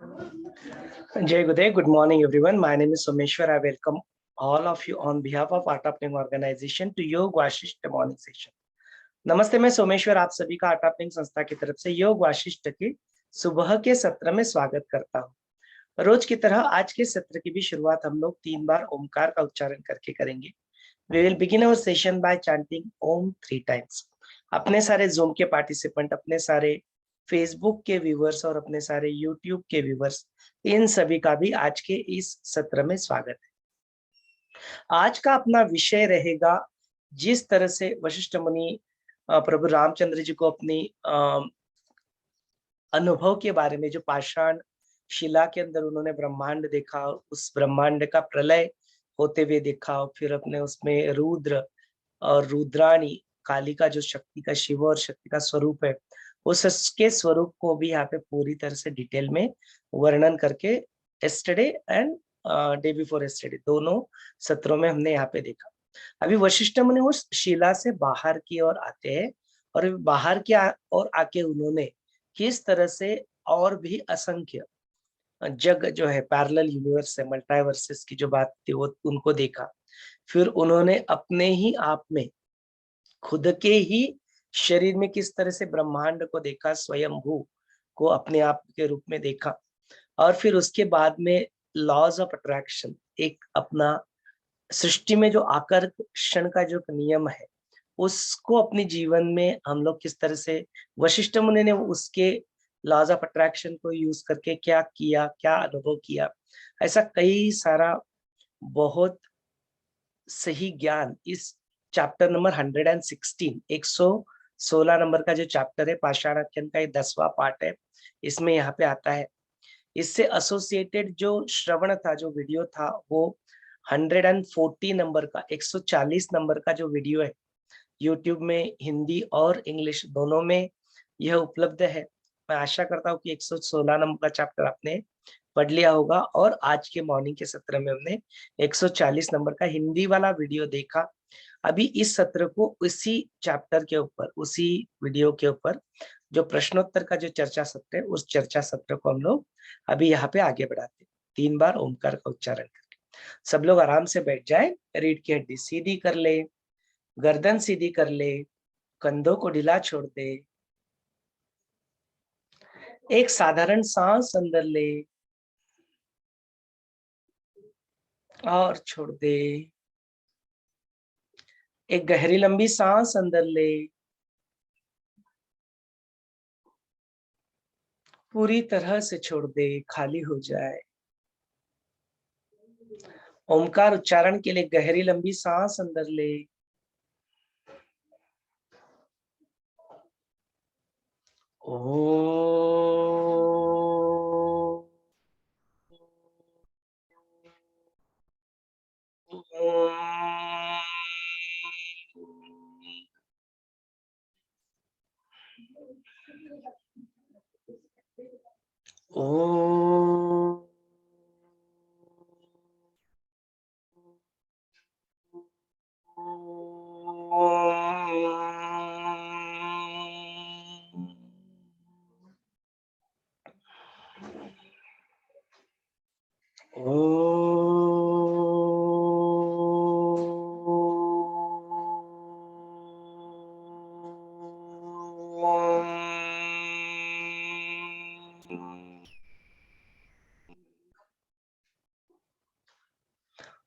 Jai Gude, good morning everyone. My name is Someshwar. I welcome all of you on behalf of Art Upning Organization to योग Vasishtha morning session. नमस्ते, मैं सोमेश्वर आप सभी का art happening संस्था की तरफ से योग वाशिष्ठ के सुबह के सत्र में स्वागत करता हूँ। रोज की तरह आज के सत्र की भी शुरुआत हम लोग 3 बार ओमकार का उच्चारण करके करेंगे। We will begin our session by chanting Om 3 times. अपने सारे Zoom के पार्टिसिपेंट, अपने सारे फेसबुक के व्यूवर्स और अपने सारे यूट्यूब के व्यूवर्स, इन सभी का भी आज के इस सत्र में स्वागत है। आज का अपना विषय रहेगा, जिस तरह से वशिष्ठ मुनि प्रभु रामचंद्र जी को अपनी अनुभव के बारे में, जो पाषाण शिला के अंदर उन्होंने ब्रह्मांड देखा, उस ब्रह्मांड का प्रलय होते हुए देखा, फिर अपने उसमें रुद्र और रुद्राणी काली का जो शक्ति का, शिव और शक्ति का स्वरूप है, उसके स्वरूप को भी यहाँ पे पूरी तरह से डिटेल में वर्णन करके yesterday and day before yesterday दोनों सत्रों में हमने यहाँ पे देखा। अभी वशिष्ठ मुनि उस शिला से बाहर की ओर आते हैं और बाहर की ओर आके उन्होंने किस तरह से और भी असंख्य जग जो है, पैरेलल यूनिवर्स है, मल्टीवर्सेस की जो बात थी, वो उनको देखा। फिर उन्होंने अपने ही आप में, खुद के ही शरीर में किस तरह से ब्रह्मांड को देखा, स्वयंभू को अपने आप के रूप में देखा। और फिर उसके बाद में लॉज ऑफ अट्रैक्शन, एक अपना सृष्टि में जो आकर्षण का जो नियम है, उसको अपने जीवन में हम लोग किस तरह से, वशिष्ठ मुनि ने उसके लॉज ऑफ अट्रैक्शन को यूज करके क्या किया, क्या अनुभव किया, ऐसा कई सारा बहुत सही ज्ञान इस चैप्टर नंबर 116, 116 नंबर का जो चैप्टर है, पाषाणाख्यन का ये 10वां पार्ट है, इसमें यहाँ पे आता है। इससे एसोसिएटेड जो श्रवण था, जो वीडियो था, वो 140 नंबर का, 140 नंबर का जो वीडियो है, यूट्यूब में हिंदी और इंग्लिश दोनों में यह उपलब्ध है। मैं आशा करता हूँ कि 116 नंबर का चैप्टर आपने पढ़ लिया होगा और आज के मॉर्निंग के सत्र में हमने 140 नंबर का हिंदी वाला वीडियो देखा। अभी इस सत्र को उसी चैप्टर के ऊपर, उसी वीडियो के ऊपर जो प्रश्नोत्तर का जो चर्चा सत्र है, उस चर्चा सत्र को हम लोग अभी यहाँ पे आगे बढ़ाते हैं। 3 बार ओमकार का उच्चारण करके सब लोग आराम से बैठ जाए, रीढ़ की हड्डी सीधी कर ले, गर्दन सीधी कर ले, कंधों को ढीला छोड़ दे, एक साधारण सांस अंदर ले और छोड़ दे, एक गहरी लंबी सांस अंदर ले, पूरी तरह से छोड़ दे, खाली हो जाए। ओमकार उच्चारण के लिए गहरी लंबी सांस अंदर ले,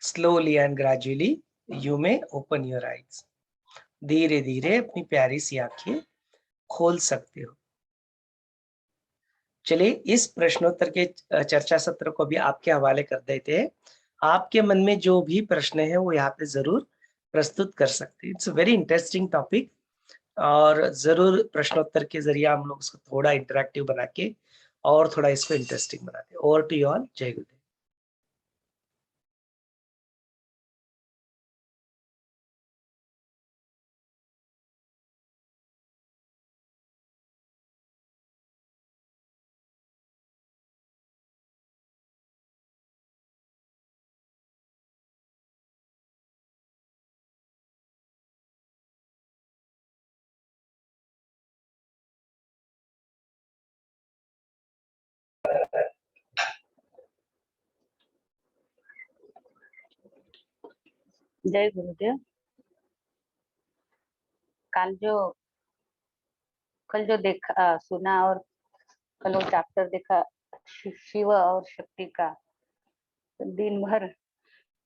Slowly and gradually you may open your eyes. धीरे धीरे अपनी प्यारी सी आंखें खोल सकते हो। चलिए इस प्रश्नोत्तर के चर्चा सत्र को भी आपके हवाले कर देते हैं। आपके मन में जो भी प्रश्न है वो यहाँ पे जरूर प्रस्तुत कर सकते हैं। इट्स वेरी इंटरेस्टिंग टॉपिक और जरूर प्रश्नोत्तर के जरिए हम लोग उसको थोड़ा इंटरेक्टिव बना के और थोड़ा इसको इंटरेस्टिंग बनाते हैं। Over to you all. जय गुरुदेव। जय गुरुदेव। कल जो देखा सुना और कल वो चैप्टर देखा शिव और शक्ति का, तो दिन भर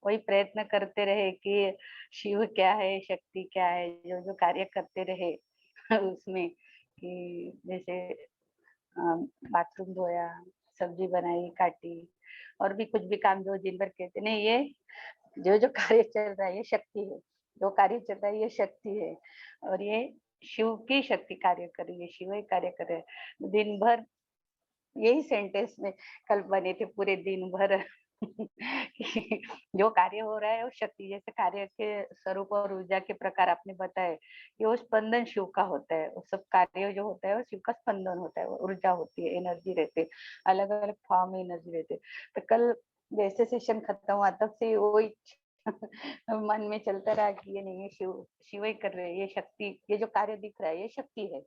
वही प्रयत्न करते रहे कि शिव क्या है, शक्ति क्या है, जो जो कार्य करते रहे उसमें कि जैसे बाथरूम धोया, सब्जी बनाई, काटी, और भी कुछ भी काम जो दिन भर कहते नहीं, ये जो जो कार्य चल रहा है ये शक्ति है, जो कार्य चल रहा है ये शक्ति है, और ये शिव की शक्ति कार्य कर रही है, शिव ही कार्य कर रहे हैं। दिन भर यही सेंटेंस में कल बने थे पूरे दिन भर कि जो कार्य हो रहा है वो शक्ति, जैसे कार्य के स्वरूप और ऊर्जा के प्रकार आपने बताए कि वो स्पंदन शिव का होता है, वो सब कार्य जो होता है वो शिव का स्पंदन होता है, वो ऊर्जा होती है, एनर्जी रहती है, अलग अलग फॉर्म में एनर्जी रहती है। तो कल जैसे सेशन खत्म हुआ तब से वही मन में चलता रहा कि ये नहीं, ये शिव शिव ही कर रहे हैं, ये शक्ति, ये जो कार्य दिख रहा है ये शक्ति है,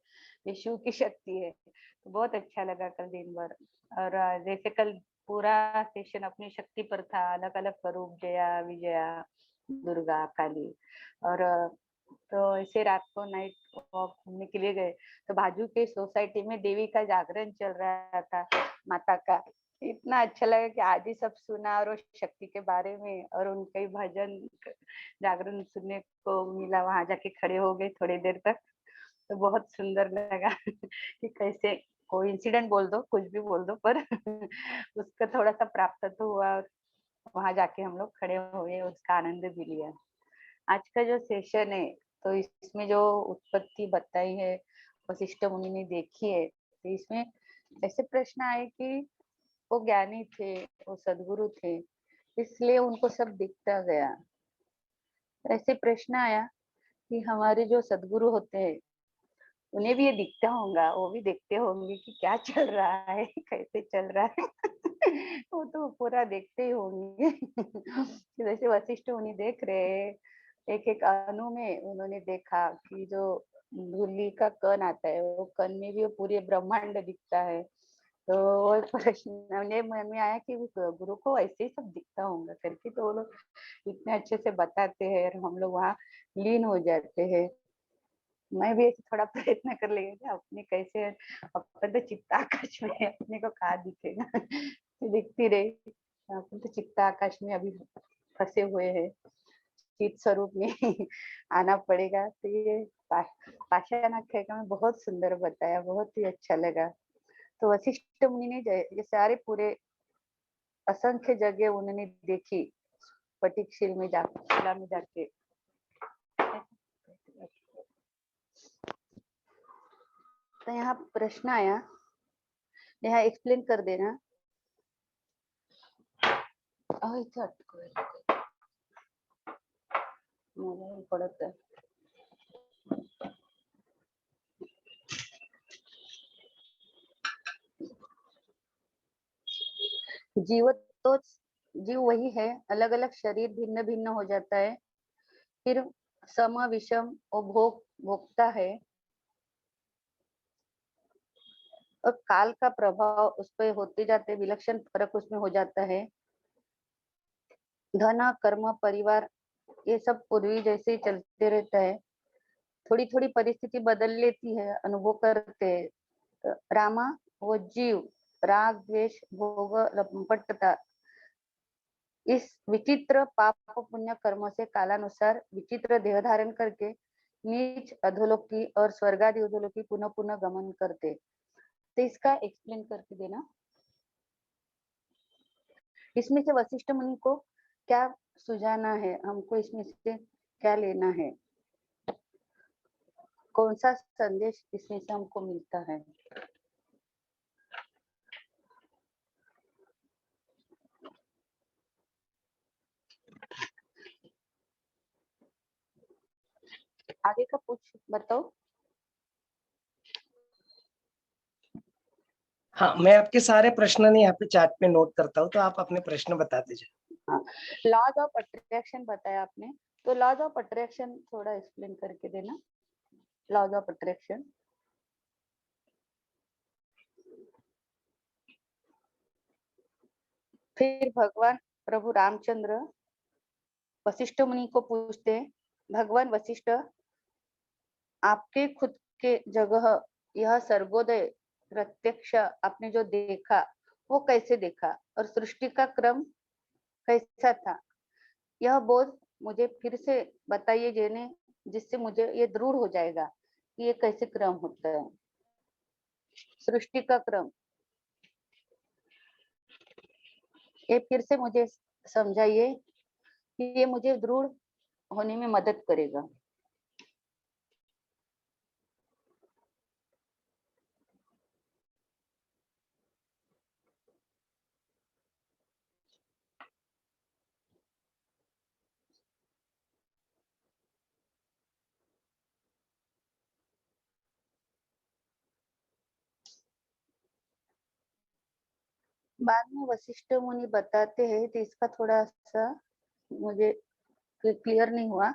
ये शिव की शक्ति है। तो बहुत अच्छा लगा कल दिन भर। और जैसे कल पूरा सेशन अपनी शक्ति पर था, अलग अलग स्वरूप, जया, विजया, दुर्गा, काली। और तो ऐसे रात को नाइट वॉक घूमने के लिए गए, तो बाजू के सोसाइटी में देवी का जागरण चल रहा था, माता का। इतना अच्छा लगा कि आज ही सब सुना, और वो शक्ति के बारे में और उनके भजन जागरण सुनने को मिला, वहां जाके खड़े हो गए थोड़ी देर तक। तो बहुत सुंदर लगा कि कैसे कोई इंसिडेंट बोल दो, कुछ भी बोल दो, पर उसका थोड़ा सा प्राप्त तो हुआ, और वहां जाके हम लोग खड़े हुए, उसका आनंद भी लिया। आज का जो सेशन है, तो इसमें जो उत्पत्ति बताई है, वशिष्ठ मुनि ने देखी है, तो इसमें ऐसे प्रश्न आए कि वो ज्ञानी थे, वो सदगुरु थे, इसलिए उनको सब दिखता गया। ऐसे प्रश्न आया कि हमारे जो सदगुरु होते हैं उन्हें भी ये दिखता होगा, वो भी देखते होंगे कि क्या चल रहा है, कैसे चल रहा है। वो तो पूरा देखते ही होंगे। जैसे वशिष्ठ मुनि देख रहे हैं, एक एक अणु में उन्होंने देखा कि जो धूलि का कण आता है, वो कण में भी वो पूरे ब्रह्मांड दिखता है। तो वो प्रश्न मेरे मन में आया कि गुरु को ऐसे ही सब दिखता होगा करके, तो वो लोग इतने अच्छे से बताते हैं और हम लोग वहाँ लीन हो जाते हैं। मैं भी ऐसे थोड़ा प्रयत्न कर लेंगे अपने कैसे, अपन तो चित्त आकाश में है, अपने को कहाँ दिखेगा। दिखती रही, अपन तो चित्त आकाश में अभी फंसे हुए हैं, चित स्वरूप में आना पड़ेगा। तो ये पाषाण आख्यायिका में बहुत सुंदर बताया, बहुत ही अच्छा लगा। तो वशिष्ठ मुनि ने ये सारे पूरे असंख्य जगह उन्होंने देखी, स्फटिक शिला में जाके। तो यहाँ प्रश्न आया, यहाँ एक्सप्लेन कर देना। इथे मोबाइल पड़त है। जीव तो जीव वही है, अलग अलग शरीर भिन्न भिन्न हो जाता है, फिर सम विषम और भोगता है, और काल का प्रभाव उस पर होते जाते, विलक्षण फर्क उसमें हो जाता है। धन, कर्म, परिवार, ये सब पूर्वी जैसे ही चलते रहता है, थोड़ी थोड़ी परिस्थिति बदल लेती है, अनुभव करते हैं। रामा, वो जीव राग, द्वेष, भोग, लंपटता, इस विचित्र पाप पुण्य कर्म से कालानुसार विचित्र देह धारण करके नीच अधोलोकी और स्वर्गादि अधोलोकी पुनः पुनः गमन करते। तो इसका एक्सप्लेन करके देना। इसमें से वशिष्ठ मुनि को क्या सुझाना है, हमको इसमें से क्या लेना है, कौन सा संदेश इसमें से हमको मिलता है। आगे का पूछ बताओ। हाँ, मैं आपके सारे प्रश्न नहीं यहाँ पे चैट में नोट करता हूँ, तो आप अपने प्रश्न बताते जाए। हाँ, लॉज ऑफ अट्रैक्शन बताया आपने, तो लॉज ऑफ अट्रैक्शन थोड़ा एक्सप्लेन करके देना। लॉज ऑफ अट्रैक्शन, फिर भगवान प्रभु रामचंद्र वशिष्ठ मुनि को पूछते हैं, भगवान वशिष्ठ, आपके खुद के जगह यह सर्वोदय प्रत्यक्ष आपने जो देखा वो कैसे देखा और सृष्टि का क्रम कैसा था? यह बोध मुझे फिर से बताइए जिससे मुझे ये दृढ़ हो जाएगा कि ये कैसे क्रम होता है, सृष्टि का क्रम। ये फिर से मुझे समझाइए कि ये मुझे दृढ़ होने में मदद करेगा। बाद में वशिष्ठ मुनि बताते हैं, तो इसका थोड़ा सा मुझे क्लिअर नाही हुआ,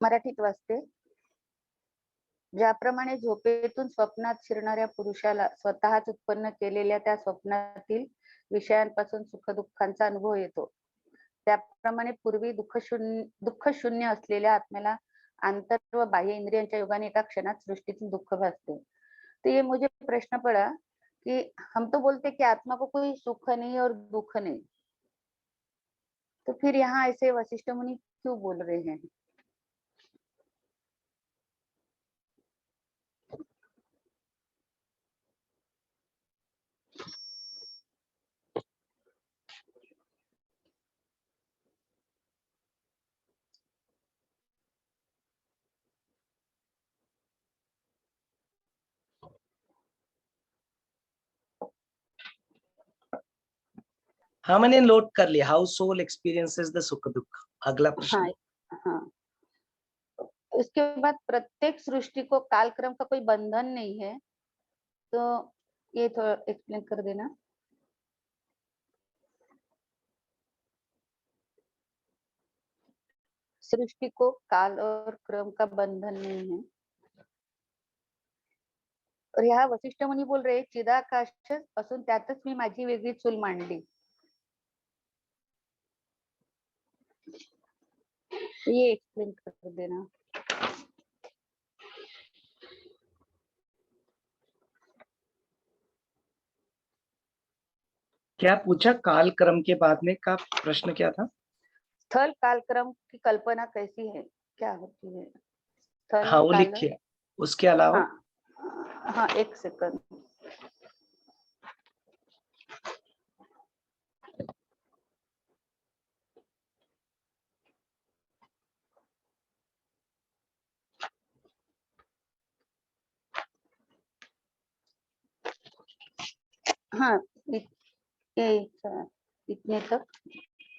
मराठीत वाचते. ज्याप्रमाणे झोपेतून स्वप्नात शिरणाऱ्या पुरुषाला स्वतःच उत्पन्न केलेल्या त्या स्वप्नातील विषयांपासून सुख-दुःखांचा अनुभव येतो, त्याप्रमाणे पूर्वी दुःख शून्य असलेल्या आत्म्याला आंतर व बाह्य इंद्रियांच्या योगाने एका क्षणात सृष्टीतील दुःख भासते. तो ये मुझे प्रश्न पड़ा कि हम तो बोलते कि आत्मा को कोई सुख नहीं और दुख नहीं, तो फिर यहाँ ऐसे वशिष्ठ मुनि क्यों बोल रहे हैं? हाँ, मैंने नोट कर लिया, हाउ सोल एक्सपीरियंसेस द सुख दुख। अगला प्रश्न। हाँ हाँ, उसके बाद प्रत्येक सृष्टि को कालक्रम का कोई बंधन नहीं है, तो ये थोड़ा एक्सप्लेन कर देना। सृष्टि को काल और क्रम का बंधन नहीं है, और ह्या वशिष्ठ मुनी बोल रहे चिदाकाश असून त्यातच मी माझी वेगळी चूल मांडली. ये एक्सप्लेन कर देना. क्या पूछा? काल क्रम के बाद में का प्रश्न क्या था? स्थल काल क्रम की कल्पना कैसी है, क्या होती है? स्थल हाँ, वो काल, लिख लिया। उसके अलावा? हाँ हाँ, एक सेकंड. हाँ, इतने तक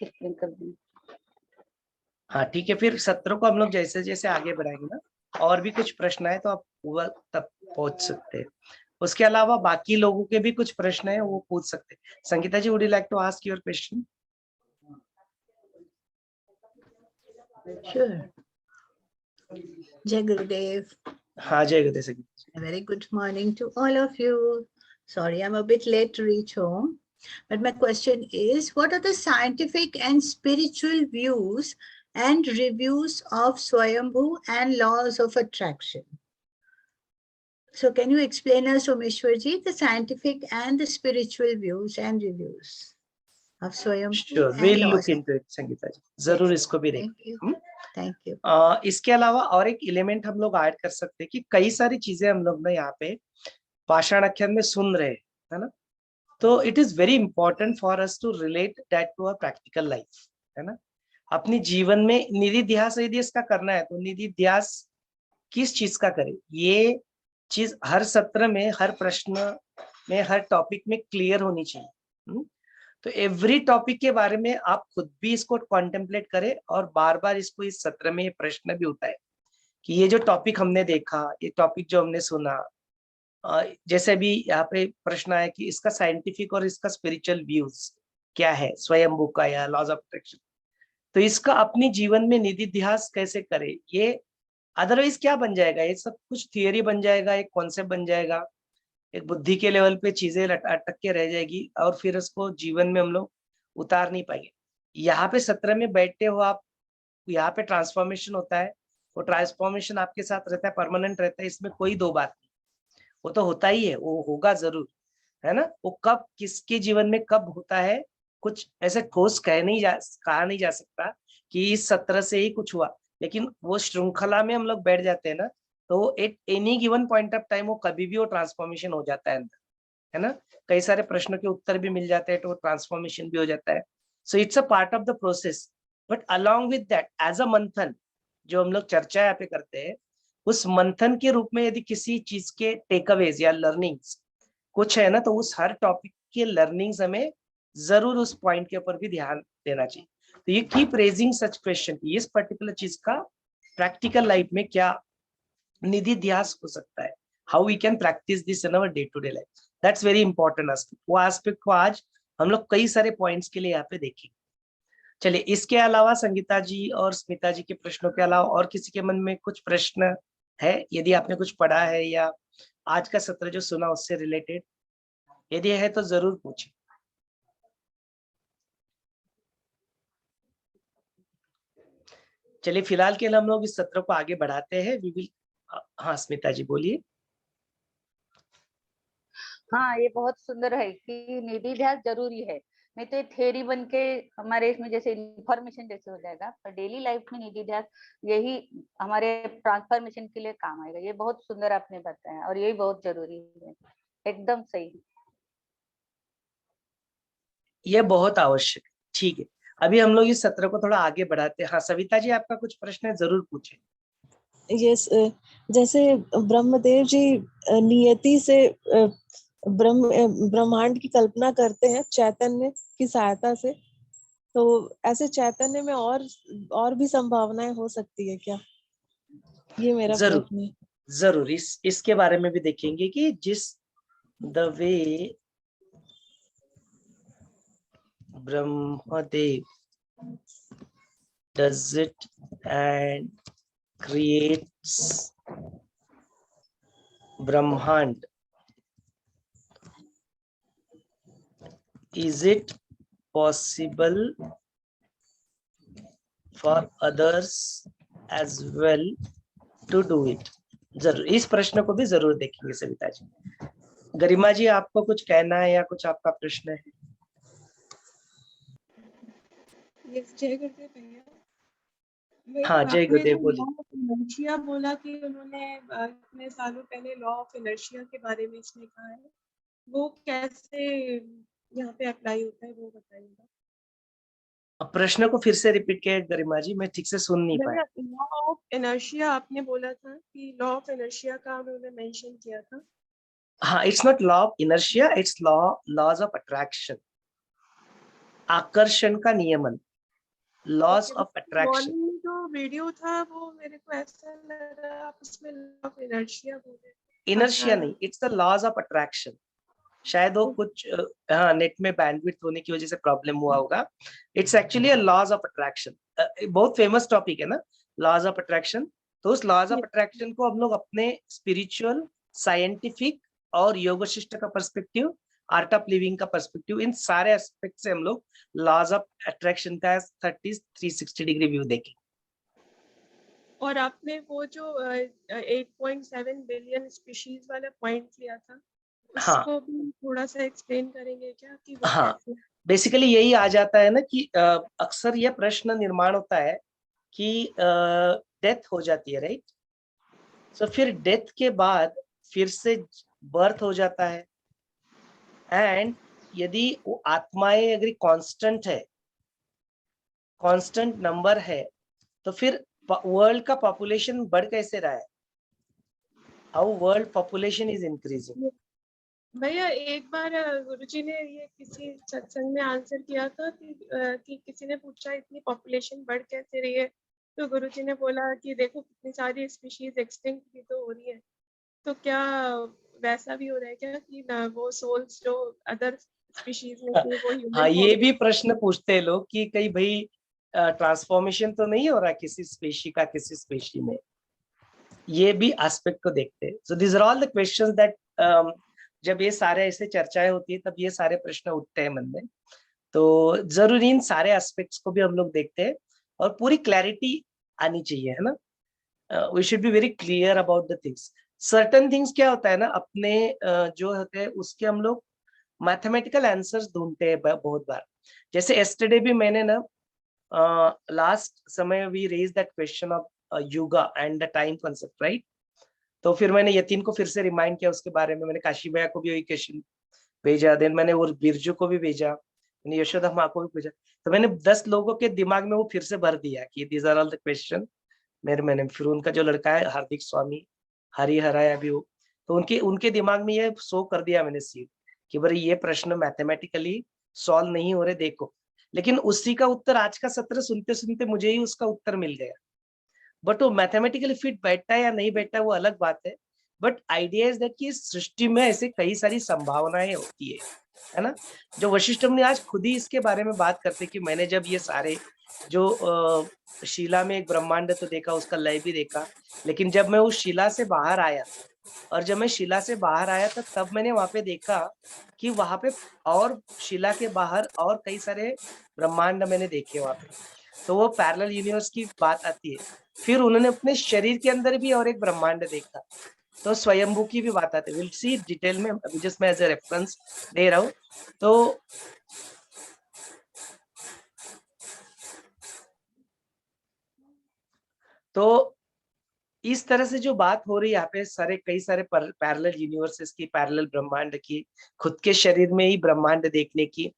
एक्सप्लेन कर देना. हाँ ठीक है, फिर सत्र को हम लोग जैसे जैसे आगे बढ़ाएंगे ना, और भी कुछ प्रश्न है तो आप वो तब पहुंच सकते हैं। उसके अलावा बाकी लोगों के भी कुछ प्रश्न है, वो पूछ सकते हैं। Sangeeta ji, would you like to ask your question? Sure. Jai Gurudev. हाँ, जय गुरुदेव संगीता जी। A very good morning to all of you. Sorry, I'm a bit late to reach home. But my question is, what are the scientific and spiritual views and reviews of Swayambhu and laws of attraction? So can you explain us, Omeshwarji, the scientific and the spiritual views and reviews of Swayambhu Sure, and we'll laws look of... into it, Sangeeta जी, जरूर इसको भी Thank देखेंगे you. हम। Thank you. इसके अलावा और एक element हम लोग ऐड कर सकते हैं कि कई सारी चीजें हम लोग ना यहाँ पे पाषाण आख्यान में सुन रहे हैं, है ना? तो it is very important for us to relate that to a practical life, है ना? अपने जीवन में निधिध्यास यदि इसका करना है तो निधिध्यास किस चीज का करें, ये चीज हर सत्र में, हर प्रश्न में, हर टॉपिक में क्लियर होनी चाहिए। तो एवरी टॉपिक के बारे में आप खुद भी इसको कॉन्टेम्पलेट करें और बार बार इसको इस सत्र में ये प्रश्न भी उठाए कि ये जो टॉपिक हमने देखा, ये टॉपिक जो हमने सुना, जैसे भी यहाँ पे प्रश्न आया कि इसका साइंटिफिक और इसका स्पिरिचुअल व्यूज क्या है, स्वयंभू का या लॉज ऑफ अट्रैक्शन, तो इसका अपनी जीवन में निधिध्यास कैसे करे। ये अदरवाइज क्या बन जाएगा, ये सब कुछ थियरी बन जाएगा, एक कॉन्सेप्ट बन जाएगा, एक बुद्धि के लेवल पे चीजें अटक के रह जाएगी और फिर उसको जीवन में हम लोग उतार नहीं पाएंगे। यहाँ पे सत्र में बैठते हो आप, यहाँ पे ट्रांसफॉर्मेशन होता है, वो ट्रांसफॉर्मेशन आपके साथ रहता है, परमानेंट रहता है, इसमें कोई दो बात नहीं, वो तो होता ही है, वो होगा जरूर, है ना। वो कब किसके जीवन में कब होता है, कुछ ऐसे ठोस कहा नहीं जा सकता कि इस सत्र से ही कुछ हुआ, लेकिन वो श्रृंखला में हम लोग बैठ जाते हैं ना, तो at any given point of time वो कभी भी वो ट्रांसफॉर्मेशन हो जाता है अंदर, है ना। कई सारे प्रश्नों के उत्तर भी मिल जाते हैं, तो ट्रांसफॉर्मेशन भी हो जाता है। So it's a part of the process, but along with that as a मंथन, जो हम लोग चर्चा यहाँ पे करते हैं, उस मंथन के रूप में यदि किसी चीज के टेकअवेज या लर्निंग्स कुछ है ना, तो उस हर टॉपिक के लर्निंग्स हमें जरूर उस पॉइंट के ऊपर भी ध्यान देना चाहिए। तो ये कीप रेजिंग सच क्वेश्चन, इस पर्टिकुलर चीज का प्रैक्टिकल लाइफ में क्या निधि ध्यास हो सकता है, how we can practice this in our day to day life, that's very important aspect. वो एस्पेक्ट को आज हम लोग कई सारे पॉइंट्स के लिए यहाँ पे देखेंगे। चलिए, इसके अलावा संगीता जी और स्मिता जी के प्रश्नों के अलावा और किसी के मन में कुछ प्रश्न है, यदि आपने कुछ पढ़ा है या आज का सत्र जो सुना उससे रिलेटेड, यदि है तो जरूर पूछें। चलिए, फिलहाल के लिए हम लोग इस सत्र को आगे बढ़ाते हैं। वी विल, हाँ स्मिता जी बोलिए। हाँ, ये बहुत सुंदर है कि निधि ध्यान जरूरी है, नहीं तो ये थ्योरी बन के हमारे इसमें जैसे इंफॉर्मेशन जैसे हो जाएगा, पर डेली लाइफ में निधि ध्यान यही हमारे ट्रांसफॉर्मेशन के लिए काम आएगा। ये बहुत सुंदर आपने बताया और यही बहुत जरूरी है, एकदम सही। ये बहुत आवश्यक है। ठीक है, अभी हम लोग इस सत्र को थोड़ा आगे बढ़ाते हैं। हाँ सविता जी, आपका कुछ प्रश्न है, जरूर पूछें। यस, जैसे ब्रह्मदेव जी नियति से ब्रह्मांड की कल्पना करते हैं चैतन्य की सहायता से, तो ऐसे चैतन्य में और भी संभावनाएं हो सकती है क्या? ये मेरा जरूर प्रश्न है। जरूर, इसके बारे में भी देखेंगे कि जिस the way Brahmadev does it and creates Brahmand, is it possible for others as well to do it? जरूर, इस प्रश्न को भी जरूर देखेंगे सविता जी। गरिमा जी, आपको कुछ कहना है या कुछ आपका प्रश्न है? जय गुरुदेव भैया। हाँ, जय आपने गुरुदेव, जो बोलिए। लॉ ऑफ इनर्शिया बोला कि उन्होंने इतने सालों पहले लॉ ऑफ इनर्शिया के बारे में इसमें कहा है, वो कैसे यहाँ पे अप्लाई होता है वो बताइएगा। प्रश्न को फिर से रिपीट किया गरिमा जी, मैं ठीक से सुन नहीं पाया। लॉ ऑफ इनर्शिया आपने बोला था कि लॉ ऑफ इनर्शिया का उन्होंने मेंशन किया था। हाँ, it's not law of inertia, it's laws of attraction, आकर्षण का नियमन, लॉज ऑफ अट्रैक्शन। मॉर्निंग में जो वीडियो था वो मेरे को ऐसा लगा आप उसमें लॉ ऑफ इनर्शिया बोले। इनर्शिया नहीं, it's the laws of attraction. शायद वो कुछ हाँ नेट में बैंडविड्थ होने की वजह से प्रॉब्लम हुआ होगा। It's actually a laws of attraction, बहुत फेमस टॉपिक है ना, लॉज ऑफ अट्रैक्शन। तो उस लॉज ऑफ अट्रैक्शन को हम लोग अपने स्पिरिचुअल, साइंटिफिक और योग शिष्ट का पर्सपेक्टिव, आर्ट ऑफ लिविंग का पर्सपेक्टिव, इन सारे एस्पेक्ट से हम लोग लॉज ऑफ अट्रैक्शन का 360 डिग्री व्यू देखें। और आपने वो जो 8.7 बिलियन स्पीशीज वाला पॉइंट लिया था, हाँ, उसको भी थोड़ा सा एक्सप्लेन करेंगे क्या कि वो हाँ, कैसे? बेसिकली यही आ जाता है ना कि अक्सर यह प्रश्न निर्माण होता है कि डेथ हो जाती है, राइट। तो फिर डेथ के बाद फिर से बर्थ हो जाता है, एंड यदि वो आत्माएं अगर कांस्टेंट है, कांस्टेंट नंबर है, तो फिर वर्ल्ड का पॉपुलेशन बढ़ कैसे रहा है, how world population is increasing. भैया एक बार गुरुजी ने ये किसी सत्संग में आंसर किया था कि किसी ने पूछा इतनी पॉपुलेशन बढ़ कैसे रही है, तो गुरुजी ने बोला कि देखो कितनी सारी स्पीशीज एक्सटिंक्ट भी तो हो रही है, तो क्या वैसा भी हो रहा है क्या कि ना वो सोल्स जो अदर स्पीशीज में थी वो हाँ, ह्यूमन ये भी प्रश्न पूछते हैं लोग कि कहीं भाई ट्रांसफॉर्मेशन तो नहीं हो रहा किसी स्पेशी का किसी स्पेशी में, ये भी एस्पेक्ट को देखते हैं। So this are all the questions that जब ये सारे ऐसे चर्चाएं होती है तब ये सारे प्रश्न उठते हैं मन में। तो जरूरी इन सारे एस्पेक्ट्स को भी हम लोग देखते हैं और पूरी क्लैरिटी आनी चाहिए, है ना। We should be very clear about the things. Certain things क्या होता है ना, अपने जो होते हैं उसके हम लोग मैथमेटिकल आंसर्स ढूंढते हैं बहुत बार। जैसे यस्टरडे भी मैंने ना लास्ट समय we raise that question of yoga and the time concept, right. तो फिर मैंने यतीन को फिर से रिमाइंड किया उसके बारे में, मैंने काशी भैया को भी वही क्वेश्चन भेजा, देन मैंने वो बिरजू को भी भेजा, मैंने यशोदा माँ को भी भेजा। तो मैंने 10 लोगों के दिमाग में वो फिर से भर दिया कि these are all the question. मैंने फिर उनका जो लड़का है हार्दिक स्वामी, हरिहरा है अभी वो, तो उनके उनके दिमाग में ये शो कर दिया मैंने सीट कि भाई ये प्रश्न मैथमेटिकली सॉल्व नहीं हो रहे, देखो। लेकिन उसी का उत्तर आज का सत्र सुनते सुनते मुझे ही उसका उत्तर मिल गया। बट वो मैथमेटिकली फिट बैठता है या नहीं बैठता है वो अलग बात है। बट आइडिया इज दैट कि इस सृष्टि में ऐसे कई सारी संभावनाएं होती है ना। जो वशिष्ठ मुनि आज खुद ही इसके बारे में बात करते कि मैंने जब ये सारे जो शिला में एक ब्रह्मांड तो देखा, उसका लय भी देखा, लेकिन जब मैं उस शिला से बाहर आया और जब मैं शिला से बाहर आया था तब मैंने वहां पे देखा कि वहां पे और शिला के बाहर और कई सारे ब्रह्मांड मैंने देखे वहां पे। तो वो पैरेलल यूनिवर्स की बात आती है। फिर उन्होंने अपने शरीर के अंदर भी और एक ब्रह्मांड देखा, तो स्वयंभू की भी बात आती है। विल सी डिटेल में, अभी जस्ट मैं एज ए रेफरेंस दे रहा हूँ। तो इस तरह से जो बात हो रही है यहाँ पे सारे कई सारे पैरेलल यूनिवर्सेस की, पैरेलल ब्रह्मांड की, खुद के शरीर में ही ब्रह्मांड देखने की,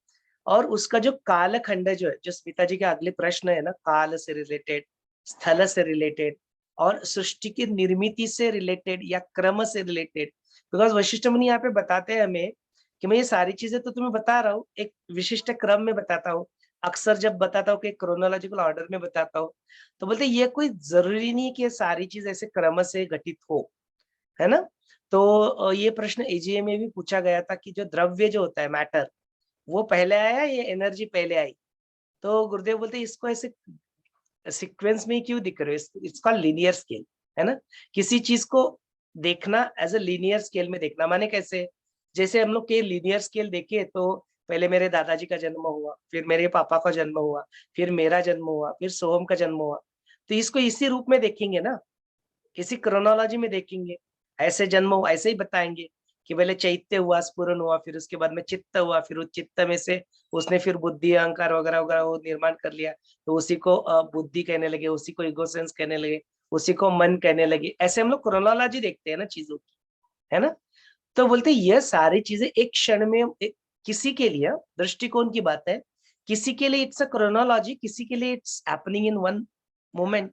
और उसका जो कालखंड जो है, जो स्मिता जी के अगले प्रश्न है ना, काल से रिलेटेड, स्थल से रिलेटेड और सृष्टि की निर्मिति से रिलेटेड या क्रम से रिलेटेड। बिकॉज वशिष्ठ मुनि यहाँ पे बताते हैं हमें कि मैं ये सारी चीजें तो तुम्हें बता रहा हूँ, एक विशिष्ट क्रम में बताता हूँ। अक्सर जब बताता हूँ कि क्रोनोलॉजिकल ऑर्डर में बताता हूँ, तो बोलते ये कोई जरूरी नहीं है कि ये सारी चीज ऐसे क्रम से घटित हो, है ना। तो ये प्रश्न एजीए में भी पूछा गया था कि जो द्रव्य जो होता है मैटर, वो पहले आया या एनर्जी पहले आई। तो गुरुदेव बोलते इसको ऐसे सीक्वेंस में क्यों दिख रहे हो, इट्स कॉल्ड लीनियर स्केल, है ना। किसी चीज को देखना एज ए लीनियर स्केल में देखना, माने कैसे, जैसे हम लोग के लीनियर स्केल देखे तो पहले मेरे दादाजी का जन्म हुआ, फिर मेरे पापा का जन्म हुआ, फिर मेरा जन्म हुआ, फिर सोहम का जन्म हुआ। तो इसको इसी रूप में देखेंगे ना, इसी क्रोनोलॉजी में देखेंगे। ऐसे जन्म हुआ ऐसे ही बताएंगे कि पहले चैत्य हुआ, स्फुरन हुआ, फिर उसके बाद में चित्त हुआ, फिर उस चित्त में से उसने फिर बुद्धि अहंकार वगैरह वगैरह वो निर्माण कर लिया, तो उसी को बुद्धि कहने लगे, उसी को ईगो सेंस कहने लगे, उसी को मन कहने लगे। ऐसे हम लोग क्रोनोलॉजी देखते हैं ना चीजों की, है ना। तो बोलते ये सारी चीजें एक क्षण में किसी के लिए दृष्टिकोण की बात है, किसी के लिए इट्स अ क्रोनोलॉजी, किसी के लिए it's happening in one moment,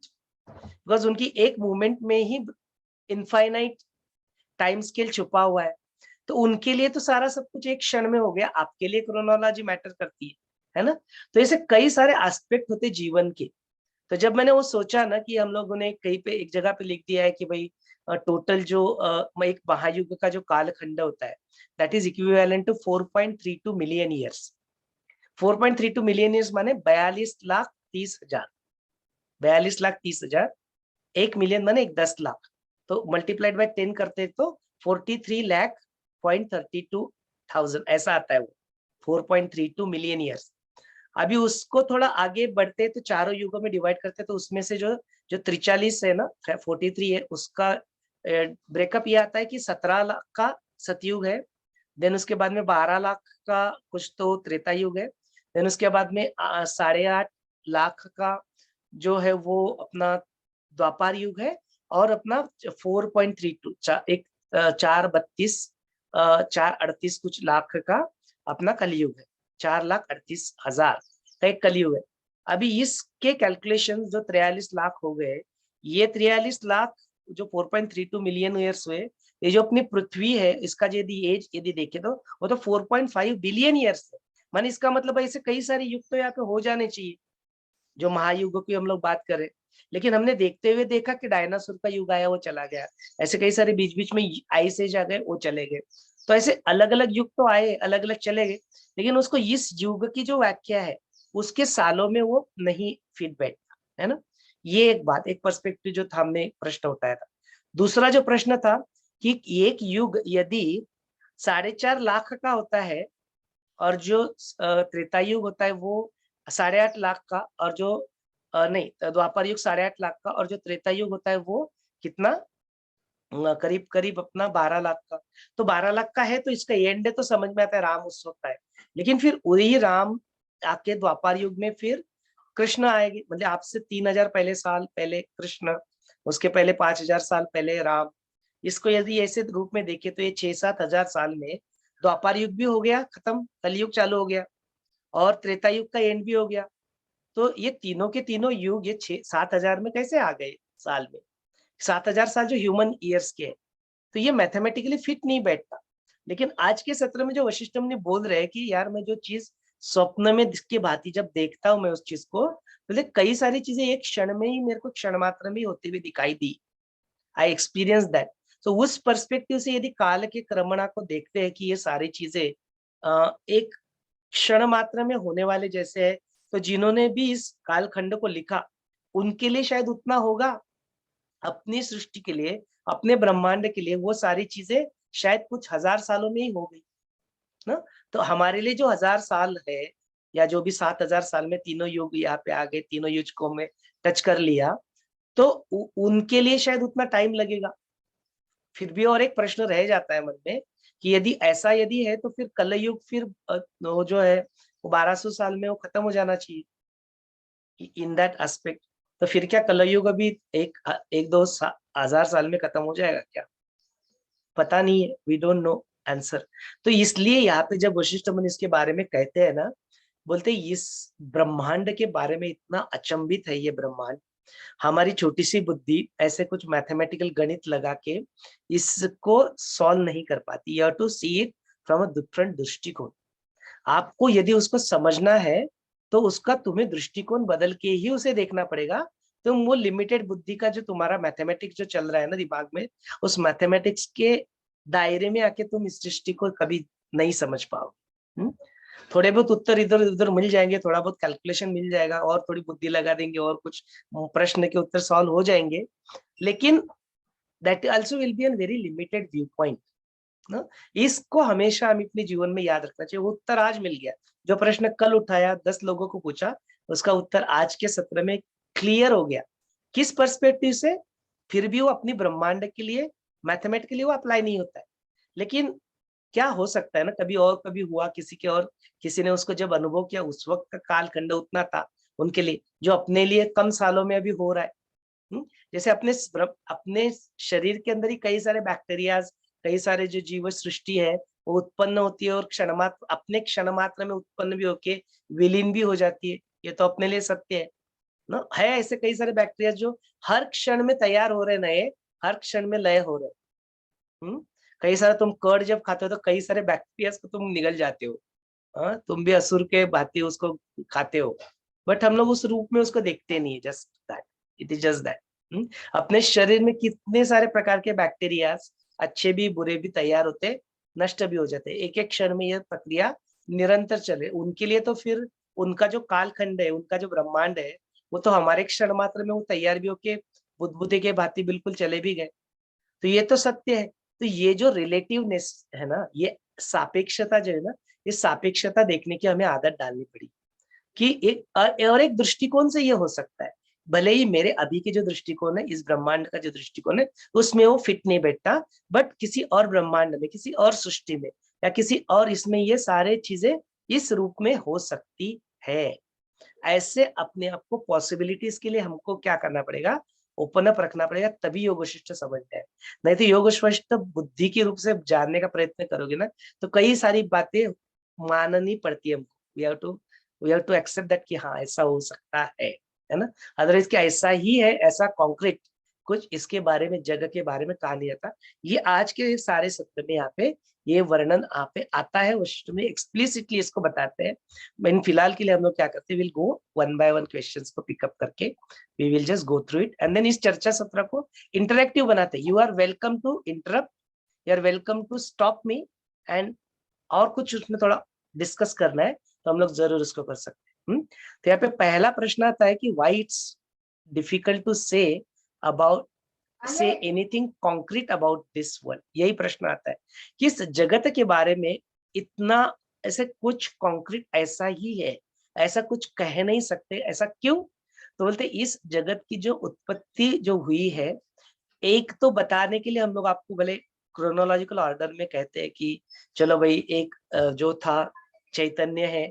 because उनकी एक मोमेंट में ही इनफाइनाइट टाइम स्केल छुपा हुआ है। तो उनके लिए तो सारा सब कुछ एक क्षण में हो गया, आपके लिए क्रोनोलॉजी मैटर करती है ना। तो ऐसे कई सारे एस्पेक्ट होते जीवन के। तो जब मैंने वो सोचा ना कि हम लोगों ने कहीं पे एक जगह पे लिख दिया है कि भाई टोटल जो एक महायुग का जो कालखंड होता है that is equivalent to 4.32 million years. 4.32 million years माने 42,30,000, 42,30,000। 1 मिलियन माने 10 लाख, तो मल्टीप्लाइड बाय 10 करते तो 43,32,000 ऐसा आता है वो, 4.32 मिलियन ईयर्स। अभी उसको थोड़ा आगे बढ़ते तो चारों युगों में डिवाइड करते तो उसमें से जो जो 43 है ना, 43 है, उसका ब्रेकअप ये आता है कि 17 लाख का सतयुग है, देन उसके बाद में 12 लाख का कुछ तो त्रेता युग है, देन उसके बाद में 8.5 लाख का जो है वो अपना द्वापर युग है, और अपना 4.32 एक 4.38 कुछ लाख का अपना कलयुग है, 4,38,000 का एक कलयुग है। अभी इसके कैलकुलेशन जो 43 लाख हो गए, ये 43 लाख जो 4.32 मिलियन ईयर्स हुए, ये जो अपनी पृथ्वी है इसका यदि एज यदि देखे तो वो तो 4.5 बिलियन ईयर्स है। माने इसका मतलब ऐसे कई सारे युग तो यहाँ पे हो जाने चाहिए जो महायुगों की हम लोग बात करें। लेकिन हमने देखते हुए देखा कि डायनासोर का युग आया वो चला गया, ऐसे कई सारे बीच बीच में आइस एज आ गए वो चले गए। तो ऐसे अलग अलग युग तो आए, अलग अलग चले गए, लेकिन उसको इस युग की जो व्याख्या है उसके सालों में वो नहीं फिट बैठता, है ना। ये एक बात, एक पर्सपेक्टिव जो था, हमने प्रश्न उठाया था। दूसरा जो प्रश्न था कि एक युग यदि 4.5 लाख का होता है और जो त्रेता युग होता है वो 8.5 लाख का, और जो नहीं, द्वापर युग 8.5 लाख का, और जो त्रेता युग होता है वो कितना, करीब करीब अपना 12 लाख का। तो 12 लाख का है तो इसका एंड है तो समझ में आता है राम उस वक्त आए। लेकिन फिर वही राम आके द्वापर युग में फिर कृष्ण आएंगे, मतलब आपसे 3000 पहले साल पहले कृष्ण, उसके पहले 5000 साल पहले राम। इसको यदि ऐसे रूप में देखे तो ये 6-7 हजार साल में द्वापर युग भी हो गया खत्म, कलयुग चालू हो गया, और त्रेता युग का एंड भी हो गया। तो ये तीनों के तीनों युग ये 6-7 हजार में कैसे आ गए साल में? 7,000 साल जो ह्यूमन ईयर्स के हैं, तो ये मैथमेटिकली फिट नहीं बैठता। लेकिन आज के सत्र में जो वशिष्ठ मुनि बोल रहे हैं कि यार मैं जो चीज स्वप्न में की भांति जब देखता हूँ मैं उस चीज को, तो कई सारी चीजें एक क्षण में ही मेरे को क्षण मात्र में होती हुई दिखाई दी। I experience that. तो उस पर्सपेक्टिव से यदि काल के क्रमणा को देखते हैं कि ये सारी चीजें एक क्षण मात्र में होने वाले जैसे है, तो जिन्होंने भी इस कालखंड को लिखा उनके लिए शायद उतना होगा, अपनी सृष्टि के लिए, अपने ब्रह्मांड के लिए वो सारी चीजें शायद कुछ हजार सालों में ही हो गई ना। तो हमारे लिए जो 1000 साल है, या जो भी 7,000 साल में तीनों युग यहाँ पे आ गए, तीनों युग को में टच कर लिया, तो उनके लिए शायद उतना टाइम लगेगा। फिर भी और एक प्रश्न रह जाता है मन में कि यदि ऐसा यदि है तो फिर कलयुग फिर वो जो है वो 1200 साल में वो खत्म हो जाना चाहिए इन दैट एस्पेक्ट। तो फिर क्या कलयुग अभी एक दो हजार साल में खत्म हो जाएगा क्या? पता नहीं है, वी डोंट नो आंसर। तो इसलिए यहाँ पे जब वशिष्ठ मुनि इसके बारे में कहते हैं ना, बोलते इस ब्रह्मांड के बारे में इतना अचंभित है ये ब्रह्मांड, हमारी छोटी सी बुद्धि ऐसे कुछ मैथमेटिकल गणित लगा के इसको सॉल्व नहीं कर पाती। You have to see it from a different दृष्टिकोण। आपको यदि उसको समझना है तो उसका तुम्हें दृष्टिकोण बदल के ही उसे देखना पड़ेगा। तुम वो लिमिटेड बुद्धि का जो तुम्हारा मैथमेटिक्स जो चल रहा है ना दिमाग में, उस मैथमेटिक्स के दायरे में आके तुम इस दृष्टि को कभी नहीं समझ पाओगे। थोड़े बहुत उत्तर इधर उधर मिल जाएंगे, थोड़ा बहुत कैलकुलेशन मिल जाएगा, और थोड़ी बुद्धि लगा देंगे और कुछ प्रश्न के उत्तर सॉल्व हो जाएंगे, लेकिन that also will be an very limited view point ना। इसको हमेशा हम अपने जीवन में याद रखना चाहिए। वो उत्तर आज मिल गया, जो प्रश्न कल उठाया 10 लोगों को पूछा, उसका उत्तर आज के सत्र में क्लियर हो गया। किस पर्सपेक्टिव से? फिर भी वो अपनी ब्रह्मांड के लिए मैथमेटिकली के लिए वो अप्लाई नहीं होता है। लेकिन क्या हो सकता है ना, कभी और कभी हुआ किसी के, और किसी ने उसको जब अनुभव किया, उस वक्त का कालखंड उतना था उनके लिए, जो अपने लिए कम सालों में अभी हो रहा है। जैसे अपने शरीर के अंदर ही कई सारे बैक्टीरियाज, कई सारे जो जीव सृष्टि है वो उत्पन्न होती है, और अपने क्षण मात्र में उत्पन्न भी होके विलीन भी हो जाती है। ये तो अपने लिए सत्य है ना। है ऐसे कई सारे बैक्टीरिया जो हर क्षण में तैयार हो रहे नए, हर क्षण में लय हो रहे। कई सारे तुम कर्ड जब खाते हो तो कई सारे बैक्टीरिया को तुम निगल जाते हो। तुम भी असुर के भांति उसको खाते हो, बट हम लोग उस रूप में उसको देखते नहीं है। Just that, it is just that. अपने शरीर में कितने सारे प्रकार के बैक्टीरिया, अच्छे भी बुरे भी तैयार होते, नष्ट भी हो जाते, एक एक क्षण में यह प्रक्रिया निरंतर चले। उनके लिए तो फिर उनका जो कालखंड है, उनका जो ब्रह्मांड है, वो तो हमारे क्षण मात्र में वो तैयार भी होके बुद्धि के भांति बिल्कुल चले भी गए। तो ये तो सत्य है। तो ये जो रिलेटिवनेस है ना, ये सापेक्षता जो है ना, ये सापेक्षता देखने की हमें आदत डालनी पड़ी कि एक दृष्टिकोण से ये हो सकता है। भले ही मेरे अभी के जो दृष्टिकोण है, इस ब्रह्मांड का जो दृष्टिकोण है, उसमें वो फिट नहीं बैठता, बट किसी और ब्रह्मांड में, किसी और सृष्टि में, या किसी और इसमें ये सारे चीजें इस रूप में हो सकती है। ऐसे अपने आप को पॉसिबिलिटीज के लिए हमको क्या करना पड़ेगा? ओपन अप रखना पड़ेगा, तभी योग वशिष्ठ समझते हैं। नहीं तो योग वशिष्ठ बुद्धि के रूप से जानने का प्रयत्न करोगे ना, तो कई सारी बातें माननी पड़ती है हमको। We have to accept that कि हाँ ऐसा हो सकता है ना। अदरवाइज क्या ऐसा ही है, ऐसा कॉन्क्रीट कुछ इसके बारे में, जगह के बारे में कहा नहीं जाता। ये आज के सारे सत्र में यहाँ पे ये वर्णन आप पे आता है, वशिष्ठ में एक्सप्लिसिटली इसको बताते हैं। इन फिलहाल के लिए हम लोग क्या करते हैं, will go one by one questions को पिकअप करके, we will just go through it, and then इस चर्चा सत्र को इंटरेक्टिव बनाते हैं। You are welcome to interrupt, you are welcome to stop me, and और कुछ उसमें थोड़ा डिस्कस करना है तो हम लोग जरूर उसको कर सकते हैं। तो यहाँ पे पहला प्रश्न आता है कि why it's difficult to say anything concrete about this world. यही प्रश्न आता है कि इस जगत के बारे में इतना ऐसे कुछ कॉन्क्रीट ऐसा ही है, ऐसा कुछ कह नहीं सकते, ऐसा क्यों? तो बोलते इस जगत की जो उत्पत्ति जो हुई है, एक तो बताने के लिए हम लोग आपको भले क्रोनोलॉजिकल ऑर्डर में कहते हैं कि चलो भाई एक जो था चैतन्य है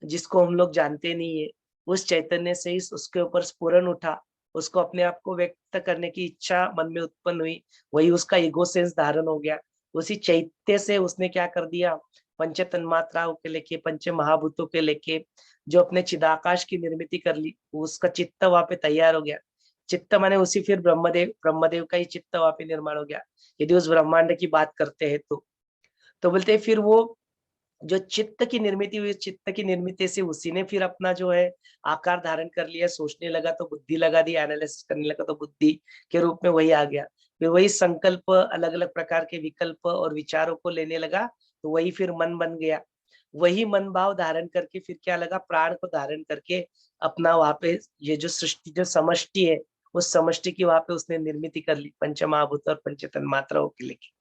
जिसको हम लोग जानते नहीं है, उस चैतन्य से ही उसके ऊपर स्फुरन उठा, उसको अपने आप को व्यक्त करने की इच्छा मन में उत्पन्न हुई, वही उसका ईगो सेंस धारण हो गया। उसी चैत्य से उसने क्या कर दिया, पंच तन्मात्राओं के लेके, पंच महाभूतों के लेके जो अपने चिदाकाश की निर्मिति कर ली, उसका चित्त वहां पे तैयार हो गया। चित्त माने उसी फिर ब्रह्मदेव का ही चित्त वहां पे निर्माण हो गया, यदि उस ब्रह्मांड की बात करते हैं तो बोलते हैं फिर वो जो चित्त की निर्मिति हुई, चित्त की निर्मिति से उसी ने फिर अपना जो है आकार धारण कर लिया, सोचने लगा तो बुद्धि लगा दी, एनालिसिस करने लगा तो बुद्धि के रूप में वही आ गया। फिर वही संकल्प, अलग अलग प्रकार के विकल्प और विचारों को लेने लगा, तो वही फिर मन बन गया। वही मन भाव धारण करके फिर क्या लगा, प्राण को धारण करके अपना वहां पे ये जो सृष्टि जो समष्टि है, उस समष्टि की वहां पे उसने निर्मिति कर ली, पंच महाभूत और पंच तन्मात्राओं के लेके।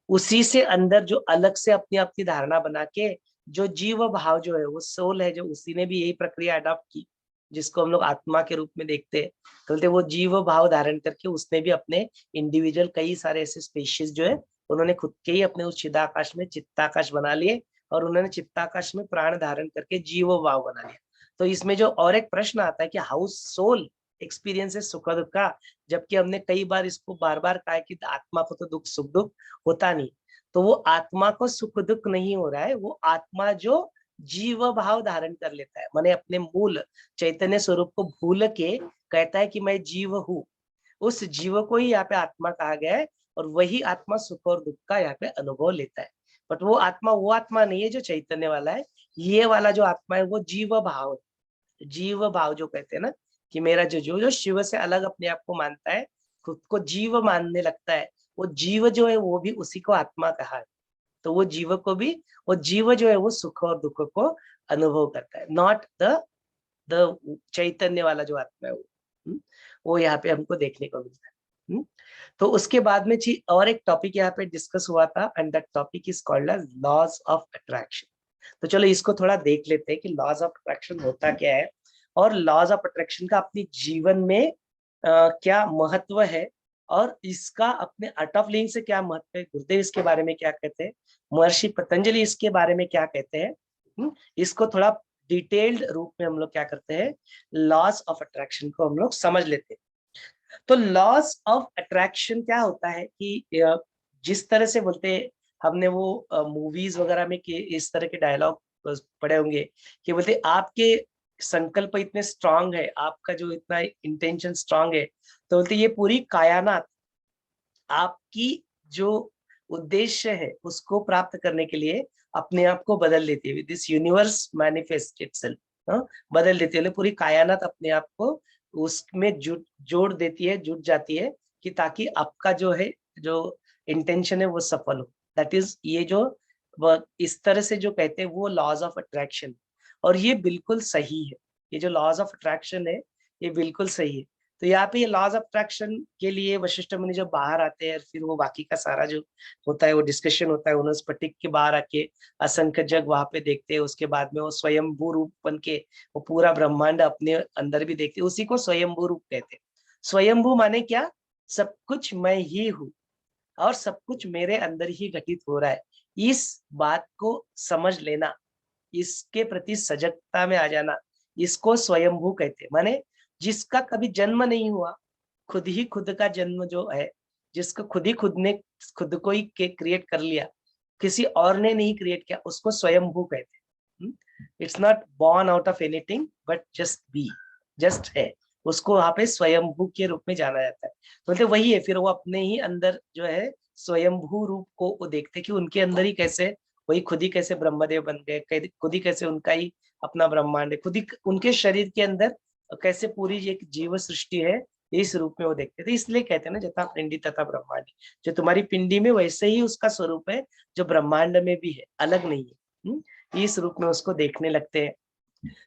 उसी से अंदर जो अलग से अपनी अपनी धारणा बना के जो जीव भाव जो है, वो सोल है, जो उसी ने भी यही प्रक्रिया अडॉप्ट की, जिसको हम लोग आत्मा के रूप में देखते हैं। तो बोलते वो जीव भाव धारण करके उसने भी अपने इंडिविजुअल कई सारे ऐसे स्पेशीज जो है, उन्होंने खुद के ही अपने उस चिदाकाश में चित्ताकाश बना लिए, और उन्होंने चित्ताकाश में प्राण धारण करके जीव भाव बना लिया। तो इसमें जो और एक प्रश्न आता है कि हाउ सोल एक्सपीरियंसेस सुख दुख का, जबकि हमने कई बार इसको बार बार कहा कि आत्मा को तो दुख सुख दुख होता नहीं। तो वो आत्मा को सुख दुख नहीं हो रहा है, वो आत्मा जो जीव भाव धारण कर लेता है, माने अपने मूल चैतन्य स्वरूप को भूल के कहता है कि मैं जीव हूँ, उस जीव को ही यहाँ पे आत्मा कहा गया है, और वही आत्मा सुख और दुख का यहाँ पे अनुभव लेता है। बट वो आत्मा नहीं है जो चैतन्य वाला है, ये वाला जो आत्मा है वो जीव भाव है। जीव भाव जो कहते हैं ना, कि मेरा जो शिव से अलग अपने आप को मानता है, खुद को जीव मानने लगता है, वो जीव जो है वो भी उसी को आत्मा कहा है। तो वो जीव को भी, वो जीव जो है वो सुख और दुख को अनुभव करता है, नॉट द चैतन्य वाला जो आत्मा है वो यहाँ पे हमको देखने को मिलता है। तो उसके बाद में जी और एक टॉपिक यहाँ पे डिस्कस हुआ था, and that topic is called as laws of attraction. तो चलो इसको थोड़ा देख लेते हैं कि लॉज ऑफ अट्रैक्शन होता क्या है, और लॉज ऑफ अट्रैक्शन का अपने जीवन में क्या महत्व है, और इसका अपने आर्ट ऑफ लिविंग से क्या महत्व है, गुरुदेव इसके बारे में क्या कहते हैं, महर्षि पतंजलि इसके बारे में क्या कहते हैं। इसको थोड़ा डिटेल्ड रूप में हम लोग क्या करते हैं, लॉज ऑफ अट्रैक्शन को हम लोग समझ लेते हैं। तो लॉज ऑफ अट्रैक्शन क्या होता है कि जिस तरह से बोलते हैं, हमने वो मूवीज वगैरह में इस तरह के डायलॉग पढ़े होंगे कि बोलते आपके संकल्प इतने स्ट्रांग है, आपका जो इतना इंटेंशन स्ट्रांग है, तो बोलते ये पूरी कायनात आपकी जो उद्देश्य है उसको प्राप्त करने के लिए अपने आप को बदल देती है, दिस यूनिवर्स मैनिफेस्ट इटसेल्फ, बदल देती है, पूरी कायनात अपने आप को उसमें जोड़ देती है, जुट जाती है, कि ताकि आपका जो है जो इंटेंशन है वो सफल हो। दैट इज ये जो इस तरह से जो कहते हैं वो लॉज ऑफ अट्रैक्शन, और ये बिल्कुल सही है। ये जो लॉज ऑफ अट्रैक्शन है ये बिल्कुल सही है। तो यहाँ पे ये लॉज ऑफ अट्रैक्शन के लिए वशिष्ठ मुनि जब बाहर आते हैं, फिर वो बाकी का सारा जो होता है वो डिस्कशन होता है, उन्होंने स्फटिक के बाहर आके असंख्य जग वहां पे देखते हैं, उसके बाद में वो स्वयंभू रूप बन के वो पूरा ब्रह्मांड अपने अंदर भी देखते हैं, उसी को स्वयंभू रूप कहते हैं। स्वयंभू माने क्या, सब कुछ मैं ही हूँ और सब कुछ मेरे अंदर ही घटित हो रहा है। इस बात को समझ लेना, इसके प्रति सजगता में आ जाना, इसको स्वयंभू कहते हैं। माने जिसका कभी जन्म नहीं हुआ, खुद ही खुद का जन्म जो है, जिसको खुद ही खुद ने खुद को ही क्रिएट कर लिया, किसी और ने नहीं क्रिएट किया, उसको स्वयंभू कहते हैं। It's not born out of anything but just be, just है, उसको वहां पे स्वयंभू के रूप में जाना जाता है। तो मतलब वही है, फिर वो अपने ही अंदर जो है स्वयंभू रूप को वो देखते कि उनके अंदर ही कैसे, वही खुद ही कैसे ब्रह्मदेव बन गए, खुद ही कैसे उनका ही अपना ब्रह्मांड है, खुद ही उनके शरीर के अंदर कैसे पूरी एक जीव सृष्टि है, इस रूप में वो देखते थे। इसलिए कहते हैं ना, जथा पिंडी तथा ब्रह्मांड, जो तुम्हारी पिंडी में वैसे ही उसका स्वरूप है जो ब्रह्मांड में भी है, अलग नहीं है। इस रूप में उसको देखने लगते हैं।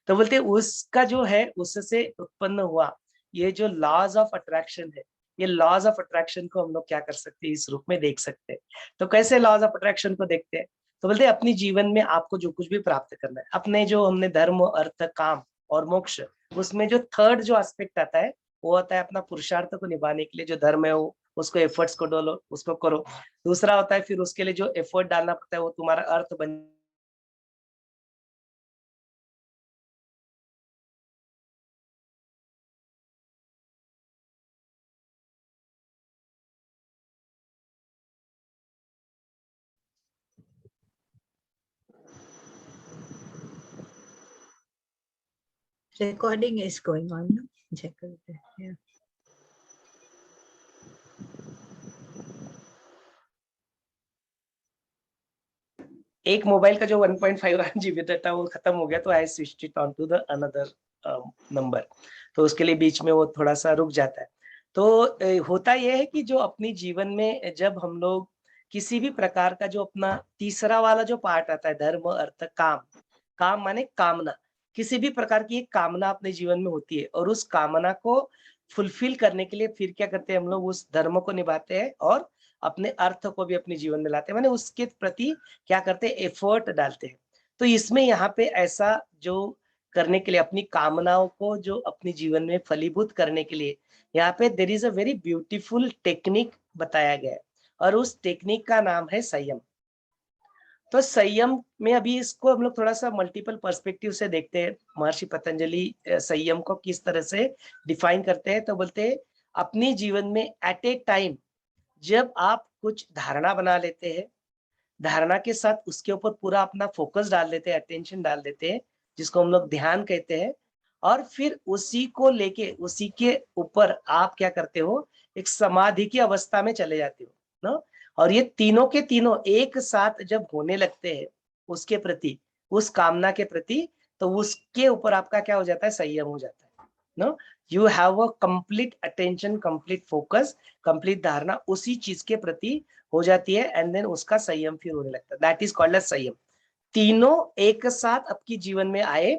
तो बोलते हैं उसका जो है उससे उत्पन्न हुआ ये जो लॉज ऑफ अट्रैक्शन है, ये लॉज ऑफ अट्रैक्शन को हम लोग क्या कर सकते हैं, इस रूप में देख सकते हैं। तो कैसे लॉज ऑफ अट्रैक्शन को देखते हैं, तो बोलते अपनी जीवन में आपको जो कुछ भी प्राप्त करना है, अपने जो हमने धर्म, अर्थ, काम और मोक्ष, उसमें जो थर्ड जो एस्पेक्ट आता है वो होता है अपना पुरुषार्थ को निभाने के लिए जो धर्म है वो उसको एफर्ट्स को डालो, उसको करो। दूसरा होता है फिर उसके लिए जो एफर्ट डालना पड़ता है वो तुम्हारा अर्थ बन Recording is going on. No? Check it. Yeah. एक मोबाइल का जो 1.5 GB था वो खत्म हो गया, तो I switched it on to the another number, तो उसके लिए बीच में वो थोड़ा सा रुक जाता है। तो होता यह है कि जो अपनी जीवन में जब हम लोग किसी भी प्रकार का जो अपना तीसरा वाला जो पार्ट आता है धर्म, अर्थ, काम, काम माने कामना, किसी भी प्रकार की एक कामना अपने जीवन में होती है और उस कामना को फुलफिल करने के लिए फिर क्या करते हैं हम लोग, उस धर्म को निभाते हैं और अपने अर्थ को भी अपने जीवन में लाते हैं, माने उसके प्रति क्या करते हैं, एफर्ट डालते हैं। तो इसमें यहाँ पे ऐसा जो करने के लिए अपनी कामनाओं को जो अपने जीवन में फलीभूत करने के लिए यहाँ पे there is a very beautiful technique बताया गया है और उस टेक्निक का नाम है संयम। तो संयम में अभी इसको हम लोग थोड़ा सा मल्टीपल पर्सपेक्टिव से देखते हैं। महर्षि पतंजलि संयम को किस तरह से डिफाइन करते हैं, तो बोलते हैं अपनी जीवन में एट ए टाइम जब आप कुछ धारणा बना लेते हैं, धारणा के साथ उसके ऊपर पूरा अपना फोकस डाल देते हैं, अटेंशन डाल देते हैं, जिसको हम लोग ध्यान कहते हैं, और फिर उसी को लेके उसी के ऊपर आप क्या करते हो, एक समाधि की अवस्था में चले जाते हो ना। और ये तीनों के तीनों एक साथ जब होने लगते हैं उसके प्रति, उस कामना के प्रति, तो उसके ऊपर आपका क्या हो जाता है, संयम हो जाता है ना। You have a complete attention, complete focus, complete धारणा उसी चीज के प्रति हो जाती है एंड देन उसका संयम फिर होने लगता है, दैट इज कॉल्ड एज संयम। तीनों एक साथ आपकी जीवन में आए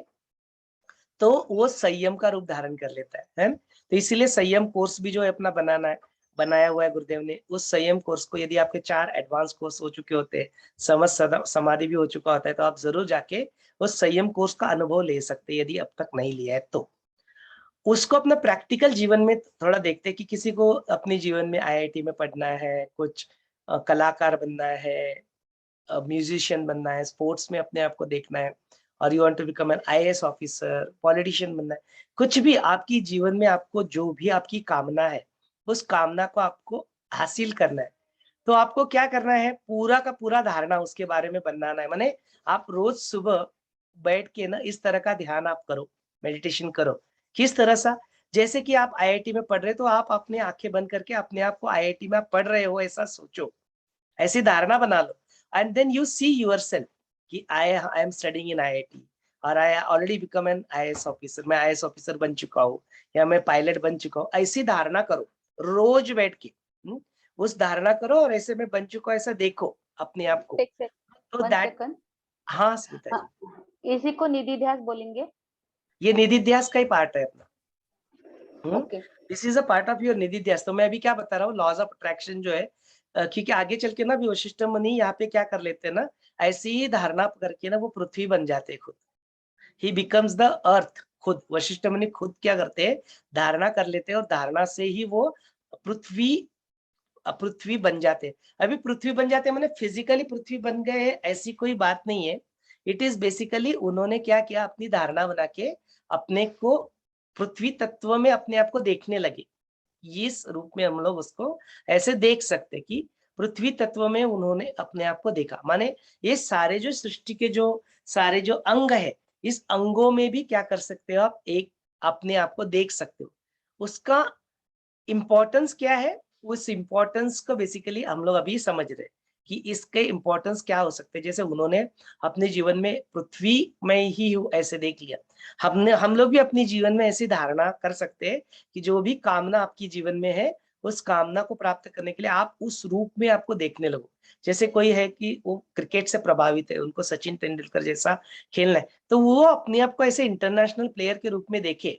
तो वो संयम का रूप धारण कर लेता है। तो इसीलिए संयम कोर्स भी जो है अपना बनाया हुआ है गुरुदेव ने। उस संयम कोर्स को यदि आपके 4 एडवांस कोर्स हो चुके होते हैं, समाधि भी हो चुका होता है, तो आप जरूर जाके उस संयम कोर्स का अनुभव ले सकते हैं यदि अब तक नहीं लिया है तो। उसको अपना प्रैक्टिकल जीवन में थोड़ा देखते हैं कि किसी को अपने जीवन में आईआईटी में पढ़ना है, कुछ कलाकार बनना है, म्यूजिशियन बनना है, स्पोर्ट्स में अपने आप को देखना है, और you want to become an IAS officer, politician बनना है, कुछ भी आपकी जीवन में आपको जो भी आपकी कामना है उस कामना को आपको हासिल करना है। तो आपको क्या करना है, पूरा का पूरा धारणा उसके बारे में बनाना है। माने आप रोज सुबह बैठ के ना इस तरह का ध्यान आप करो, मेडिटेशन करो। किस तरह सा, जैसे कि आप आईआईटी में पढ़ रहे तो आप अपने आंखें बंद करके अपने आप को आईआईटी में आप पढ़ रहे हो ऐसा सोचो, ऐसी धारणा बना लो, and then you see yourself कि I am studying in IIT और I already become an IAS officer, मैं आईएएस ऑफिसर बन चुका हूँ या मैं पायलट बन चुका हूँ। ऐसी धारणा करो रोज बैठ के, उस धारणा करो और ऐसे में बन चुका ऐसा देखो अपने आप को। तो दैट, हाँ स्मिता जी, इसी को निधि ध्यास बोलेंगे। ये निधि ध्यास का ही पार्ट है अपना। Okay, this is a part of your nidhi dhyas. तो मैं अभी क्या बता रहा हूँ, लॉज ऑफ अट्रैक्शन जो है, क्योंकि आगे चल के ना भी वशिष्ठ मुनि यहाँ पे क्या कर लेते हैं ना, ऐसी ही धारणा करके ना वो पृथ्वी बन जाते खुद, ही बिकम्स द अर्थ। खुद वशिष्ठ मुनि खुद क्या करते हैं, धारणा कर लेते हैं और धारणा से ही वो पृथ्वी बन जाते। अभी पृथ्वी बन जाते मैंने फिजिकली पृथ्वी बन गए ऐसी कोई बात नहीं है। इट इज बेसिकली उन्होंने क्या किया, अपनी धारणा बना के अपने को पृथ्वी तत्व में अपने आप को देखने लगे। इस रूप में हम लोग उसको ऐसे देख सकते कि पृथ्वी तत्व में उन्होंने अपने आप को देखा। माने ये सारे जो सृष्टि के जो सारे जो अंग है, इस अंगों में भी क्या कर सकते हो आप, एक अपने आप को देख सकते हो। उसका इम्पोर्टेंस क्या है, उस इम्पोर्टेंस को बेसिकली हम लोग अभी समझ रहे हैं कि इसके इम्पोर्टेंस क्या हो सकते हैं। जैसे उन्होंने अपने जीवन में पृथ्वी में ही ऐसे देख लिया, हम लोग भी अपनी जीवन में ऐसी धारणा कर सकते हैं कि जो भी कामना आपकी जीवन में है उस कामना को प्राप्त करने के लिए आप उस रूप में आपको देखने लगो। जैसे कोई है कि वो क्रिकेट से प्रभावित है, उनको सचिन तेंदुलकर जैसा खेलना है, तो वो अपने आप को ऐसे इंटरनेशनल प्लेयर के रूप में देखे।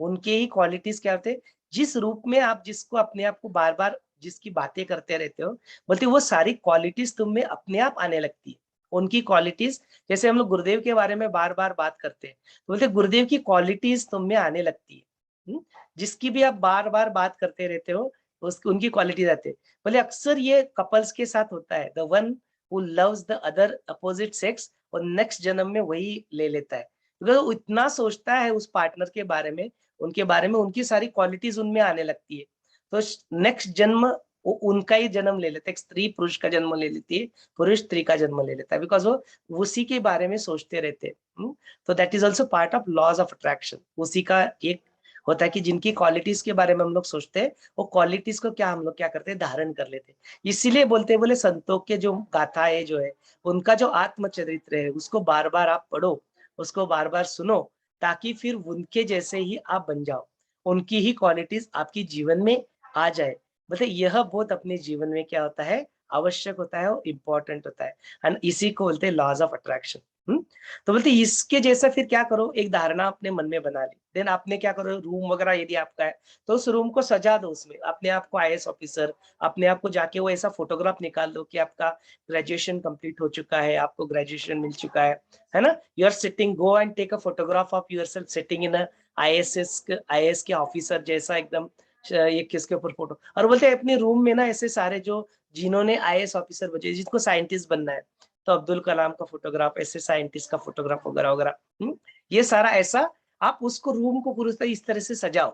उनके ही क्वालिटीज क्या होते हैं, जिस रूप में आप जिसको अपने आप को बार बार जिसकी बातें करते रहते हो, बोलते वो सारी क्वालिटीज तुम में अपने आप आने लगती है। उनकी क्वालिटीज, जैसे हम लोग गुरुदेव के बारे में बार बार बात करते हैं तो बोलते गुरुदेव की क्वालिटीज तुम में आने लगती है। जिसकी भी आप बार बार बात करते रहते हो उसकी उनकी क्वालिटीज आते हैं। बोले अक्सर ये कपल्स के साथ होता है, the one who loves the other opposite sex, और नेक्स्ट जन्म में वही ले लेता है क्योंकि वो इतना सोचता है उस पार्टनर के बारे में, उनके बारे में, उनकी सारी क्वालिटीज उनमें आने लगती है। तो नेक्स्ट जन्म वो उनका ही जन्म ले लेता है, स्त्री पुरुष का जन्म ले लेती है, पुरुष स्त्री का जन्म ले लेता है, बिकॉज वो उसी के बारे में सोचते रहते हैं। तो that is also part of laws of attraction. उसी का एक होता है कि जिनकी क्वालिटीज के बारे में हम लोग सोचते हैं वो क्वालिटीज को क्या हम लोग क्या करते हैं, धारण कर लेते हैं। इसीलिए बोलते हैं, बोले संतों के जो गाथाएं जो है उनका जो आत्मचरित्र है उसको बार बार आप पढ़ो, उसको बार बार सुनो, ताकि फिर उनके जैसे ही आप बन जाओ, उनकी ही क्वालिटीज आपकी जीवन में आ जाए। मतलब यह बहुत अपने जीवन में क्या होता है, आवश्यक होता है और इम्पोर्टेंट होता है, एंड इसी को बोलते हैं लॉज ऑफ अट्रैक्शन। तो बोलते इसके जैसा फिर क्या करो, एक धारणा अपने मन में बना ली, देन आपने क्या करो, रूम वगैरह यदि आपका है तो उस रूम को सजा दो, उसमें अपने आप को आईएएस ऑफिसर, अपने आप को जाके वो ऐसा फोटोग्राफ निकाल दो कि आपका ग्रेजुएशन कंप्लीट हो चुका है, आपको ग्रेजुएशन मिल चुका है ना, you are sitting, go and take a photograph of yourself sitting in a IAS के ऑफिसर जैसा एकदम, ये किसके ऊपर फोटो, और बोलते हैं अपने रूम में ना ऐसे सारे जो जिन्होंने आईएएस ऑफिसर बचे, जिनको साइंटिस्ट बनना है, तो अब्दुल कलाम का फोटोग्राफ, ऐसे साइंटिस्ट का फोटोग्राफ वगैरह वगैरह, ये सारा ऐसा आप उसको रूम को पूरी इस तरह से सजाओ।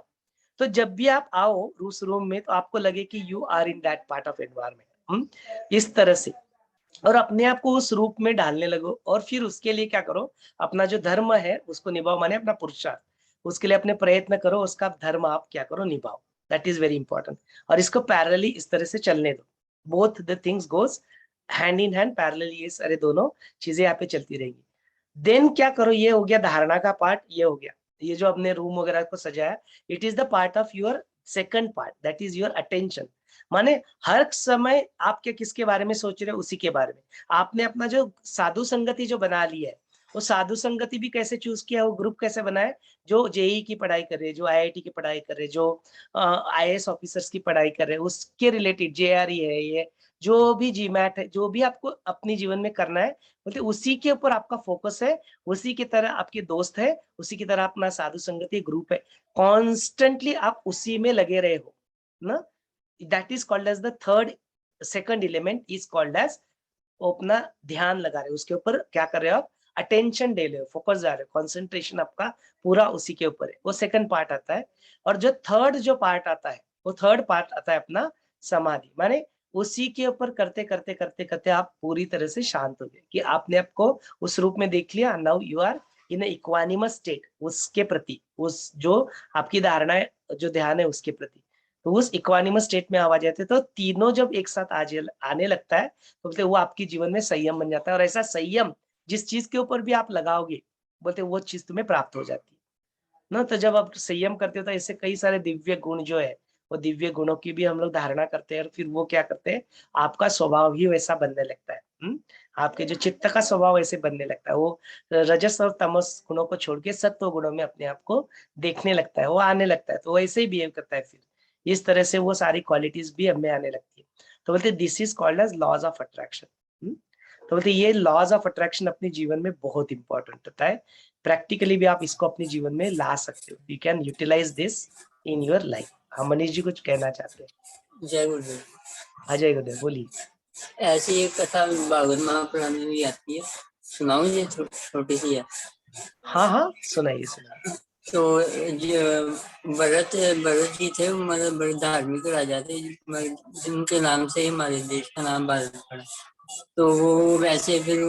तो जब भी आप आओ उस रूम में तो आपको लगे कि you are in that part of environment, इस तरह से, और अपने आप को उस रूप में डालने लगो। और फिर उसके लिए क्या करो, अपना जो धर्म है उसको निभाओ, माने अपना पुरुषार्थ, उसके लिए अपने प्रयत्न करो, उसका धर्म आप क्या करो, निभाओ। That is very important. और इसको पैरेलली इस तरह से चलने दो, both the things goes hand in hand, parallely, ये सारे दोनों चीजें यहाँ पे चलती रहेंगी। देन क्या करो, ये हो गया धारणा का पार्ट, ये हो गया, ये जो अपने रूम वगैरह को सजाया, it is the part of your second part, that is your attention. माने हर समय आप क्या किसके बारे में सोच रहे हो, उसी के बारे में। आपने अपना जो साधु संगति जो बना ली है, वो साधु संगति भी कैसे चूज किया, वो ग्रुप कैसे बनाए, जो जेई की पढ़ाई कर रहे, जो आईआईटी की पढ़ाई कर रहे, जो आईएएस ऑफिसर्स की पढ़ाई कर रहे, उसके रिलेटेड जेआरई है, ये जो भी जीमैट है, जो भी आपको अपने जीवन में करना है, बोलते उसी के ऊपर आपका फोकस है, उसी की तरह आपके दोस्त है, उसी की तरह अपना साधु संगति ग्रुप है, कॉन्स्टेंटली आप उसी में लगे रहे हो ना। That is called as the third, second element is called as, अपना ध्यान लगा रहे हो, उसके ऊपर क्या कर रहे हो आप, अटेंशन दे रहे हो, फोकस जा रहे हो, कॉन्सेंट्रेशन आपका पूरा उसी के ऊपर है, वो सेकंड पार्ट आता है। और जो थर्ड जो पार्ट आता है, वो थर्ड पार्ट आता है अपना समाधि, माने उसी के ऊपर करते करते करते करते आप पूरी तरह से शांत हो गए, कि आपने आपको उस रूप में देख लिया, now you are in equanimous state, उसके प्रति, उस जो आपकी धारणा है, जो ध्यान है उसके प्रति, तो उस इक्वानिमस स्टेट में आवाज आते, तो तीनों जब एक साथ आने लगता है तो बोलते वो आपके जीवन में संयम बन जाता है, और ऐसा संयम जिस चीज के ऊपर भी आप लगाओगे, बोलते वो चीज तुम्हें प्राप्त हो जाती है ना। तो जब आप संयम करते हो तो ऐसे कई सारे दिव्य गुण जो है, वो दिव्य गुणों की भी हम लोग धारणा करते हैं, और फिर वो क्या करते हैं, आपका स्वभाव ही वैसा बनने लगता है। आपके जो चित्त का स्वभाव ऐसे बनने लगता है, वो रजस और तमस गुणों को छोड़ के सत्व गुणों में अपने आप को देखने लगता है, वो आने लगता है, तो वो ऐसे ही बिहेव करता है, फिर इस तरह से वो सारी क्वालिटीज भी हमें आने लगती है। तो बोलते this is called as laws of attraction. तो बोलते ये लॉज ऑफ अट्रैक्शन अपने जीवन में बहुत इंपॉर्टेंट होता है, प्रैक्टिकली भी आप इसको अपने जीवन में ला सकते हो, you can utilize this in your life. हम मनीष जी कुछ कहना चाहते हैं? जय गुरुदेव। अजय गुरुदेव बोलिए। ऐसी एक कथा भागवत महापुराण में भी आती है, सुनाऊं? ये छोटी सी है। हाँ हाँ सुनाइए सुनाइए। तो भरत जी थे, मतलब बड़े धार्मिक राजा थे, जिनके नाम से हमारे देश का नाम भारत पड़ा। तो वो वैसे फिर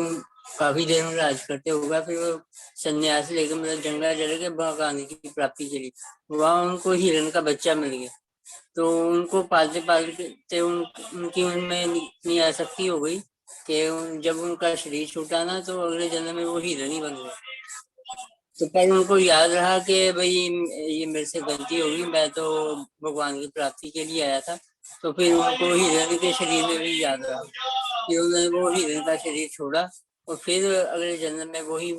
काफी देर में राज करते हुआ फिर वो संन्यास लेकर मतलब जंगल चले गए, भगवान की प्राप्ति के लिए। वहाँ उनको हिरण का बच्चा मिल गया, तो उनको पालते पालते उनकी उनमें इतनी आसक्ति हो गई कि जब उनका शरीर छूटा ना, तो अगले जन्म में वो हिरण ही बन गए। तो पर उनको याद रहा कि भाई ये मेरे से गलती होगी, मैं तो भगवान की प्राप्ति के लिए आया था। तो फिर उनको हिरण के शरीर में भी याद रहा, फिर उन्होंने वो हिरण का शरीर छोड़ा, और फिर अगले जन्म में वही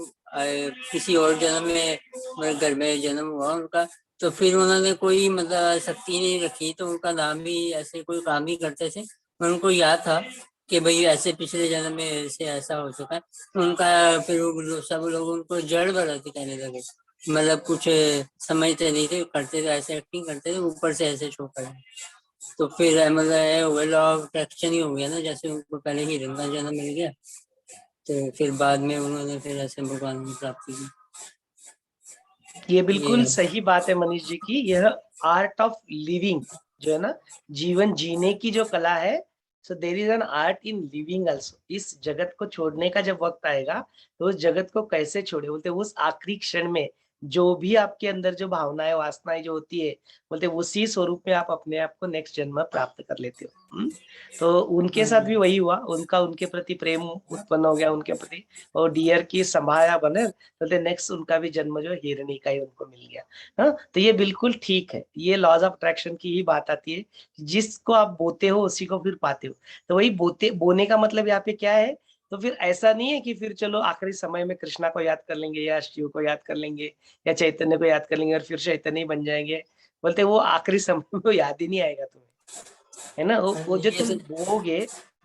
किसी और जन्म में घर में जन्म हुआ उनका। तो फिर उन्होंने कोई मतलब शक्ति नहीं रखी, तो उनका नाम भी ऐसे कोई काम ही करते थे। उनको याद था कि भाई ऐसे पिछले जन्म में ऐसे ऐसा हो चुका है, तो उनका फिर सब लोग उनको जड़ भरत कहने लगे। मतलब कुछ समझते नहीं थे, करते थे ऐसे, एक्टिंग करते थे, ऊपर से ऐसे शो कर। तो फिर मतलब लॉ ऑफ अट्रैक्शन ही हो गया ना, जैसे उनको पहले ही हिरण का जन्म मिल गया, तो फिर बाद में उन्होंने फिर ऐसे भगवान की प्राप्ति की। ये बिल्कुल ये सही बात है मनीष जी की। यह आर्ट ऑफ लिविंग जो है ना, जीवन जीने की जो कला है, so there is an art in living also. इस जगत को छोड़ने का जब वक्त आएगा तो उस जगत को कैसे छोड़े, बोलते उस आखिरी क्षण में जो भी आपके अंदर जो भावनाएं वासनाएं जो होती है, बोलते उसी स्वरूप में आप अपने आप को नेक्स्ट जन्म प्राप्त कर लेते हो। तो उनके साथ भी वही हुआ, उनका उनके प्रति प्रेम उत्पन्न हो गया उनके प्रति, और डियर की संभाया बने, बोलते नेक्स्ट उनका भी जन्म जो हिरणी का ही उनको मिल गया। हाँ, तो ये बिल्कुल ठीक है, ये लॉज ऑफ अट्रैक्शन की ही बात आती है, जिसको आप बोते हो उसी को फिर पाते हो। तो वही बोने का मतलब यहाँ पे क्या है, तो फिर ऐसा नहीं है कि फिर चलो आखिरी समय में कृष्णा को याद कर लेंगे या शिव को याद कर लेंगे या चैतन्य को याद कर लेंगे और फिर चैतन्य ही बन जाएंगे। बोलते वो आखिरी समय में वो याद ही नहीं आएगा तुम्हें, है ना। वो जो ये तुम बोओगे,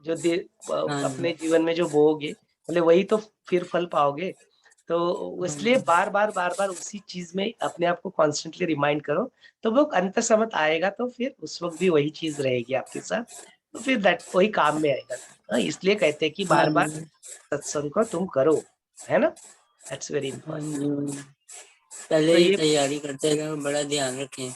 जो हाँ जी, अपने जीवन में जो बोओगे, बोले वही तो फिर फल पाओगे। तो इसलिए बार बार उसी चीज में अपने आप को कॉन्स्टेंटली रिमाइंड करो, तो वो अंत समय आएगा तो फिर उस वक्त भी वही चीज रहेगी आपके साथ, तो फिर दैट वही काम में आएगा। हाँ, इसलिए कहते हैं कि हाँ बार बार जी, सत्संग को तुम करो, है ना। दैट्स वेरी हाँ इंपॉर्टेंट। जी। पहले तो ही ये, तैयारी करते रहो, बड़ा ध्यान रखें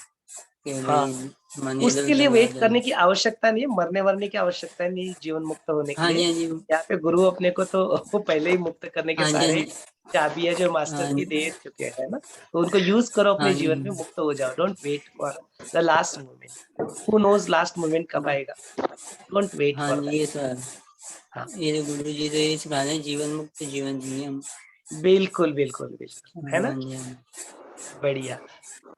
कि हाँ, भाई मन इधर उसके लिए उधर ना वेट जाए। करने की आवश्यकता नहीं है, मरने वरने की आवश्यकता नहीं है जीवन मुक्त होने के हाँ लिए। जी, हाँ जी, यहाँ पे गुरु अपने को तो वो पहले ही मुक्त करने के हाँ जी, सारे चाबी है जो मास्टर हाँ की जी, दे चुके हैं ना, तो उनको यूज करो हाँ अपने जी, जीवन में, मुक्त हो जाओ। Don't wait for the last moment, who knows last moment कब आएगा। डोंट वेट हाँ फॉर जी, दैट। ये तो है। हाँ, ये तो गुरु जी तो ये सिखाते हैं, जीवन मुक्त जीवन जिए हम। बिल्कुल बिल्कुल बिल्कुल, है हाँ ना। जी, हाँ बढ़िया।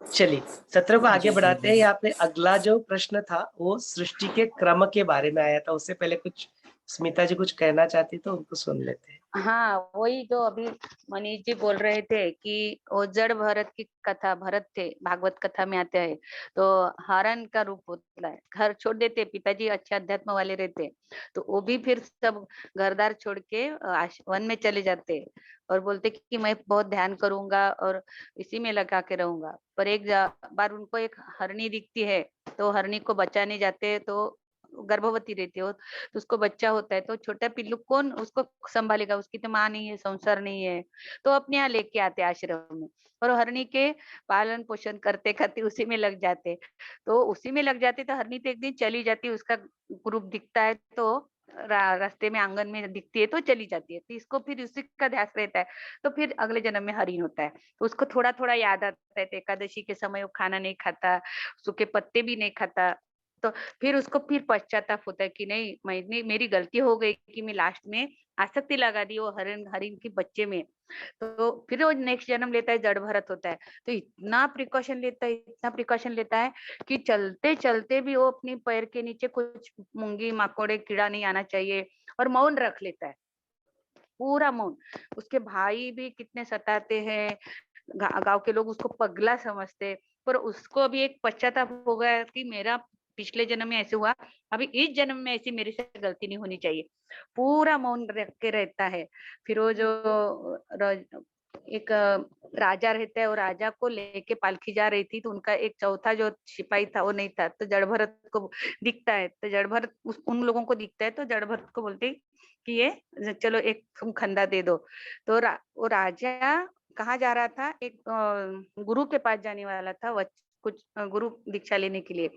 चलिए, सत्र को आगे जी, जी, बढ़ाते हैं। जी। यहाँ पे अगला जो प्रश्न था वो सृष्टि के क्रम के बारे में आया था। उससे पहले कुछ स्मिता जी कुछ कहना चाहती तो उनको सुन लेते हैं। हाँ, वही जो अभी मनीष जी बोल रहे थे कि वो जड़ भरत की कथा, भरत थे भागवत कथा में आते हैं, तो हरण का रूप होता है, घर छोड़ देते, पिताजी अच्छे अध्यात्म वाले रहते, तो वो भी फिर सब घरदार छोड़ के वन में चले जाते और बोलते कि मैं बहुत ध्यान करूंगा और इसी में लगा के रहूंगा। पर एक बार उनको एक हरणी दिखती है, तो हरणी को बचाने जाते, तो गर्भवती रहती हो, तो उसको बच्चा होता है, तो छोटा पिल्लू कौन उसको संभालेगा, उसकी तो माँ नहीं है, संसार नहीं है, तो अपने यहाँ लेके आते आश्रम में, और हरणी के पालन पोषण करते करते उसी में लग जाते। तो उसी में लग जाते तो हरणी तो एक दिन चली जाती, उसका ग्रुप दिखता है, तो रास्ते में आंगन में दिखती है तो चली जाती है, तो इसको फिर उसी का ध्यास रहता है, तो फिर अगले जन्म में हरिण होता है, तो उसको थोड़ा थोड़ा याद आता है, तो एकादशी के समय वो खाना नहीं खाता, सूखे पत्ते भी नहीं खाता, तो फिर उसको फिर पश्चाताप होता है कि नहीं, मैंने मेरी गलती हो गई कि मैं लास्ट में आसक्ति लगा दी वो हरिण हरिण के बच्चे में। तो फिर वो नेक्स्ट जन्म लेता है, जड़ भरत होता है, तो इतना प्रिकॉशन लेता है, इतना प्रिकॉशन लेता है कि चलते चलते भी वो अपने पैर के नीचे कुछ मूंगी मकोड़े कीड़ा नहीं आना चाहिए, और मौन रख लेता है, पूरा मौन। उसके भाई भी कितने सताते हैं, गांव के लोग उसको पगला समझते, पर उसको अभी एक पश्चाताप हो गया कि मेरा पिछले जन्म में ऐसे हुआ, अभी इस जन्म में ऐसी मेरे से गलती नहीं होनी चाहिए, पूरा मौन रख के रहता है। फिर वो जो एक राजा रहता है, वो राजा को लेके पालकी जा रही थी, तो उनका एक चौथा जो सिपाही था वो नहीं था, तो जड़ भरत को दिखता है, तो जड़ भरत उन लोगों को दिखता है, तो जड़ भरत को बोलते कि ये चलो एक तुम खंडा दे दो। तो वो राजा कहाँ जा रहा था, एक गुरु के पास जाने वाला था, कुछ गुरु दीक्षा लेने के लिए।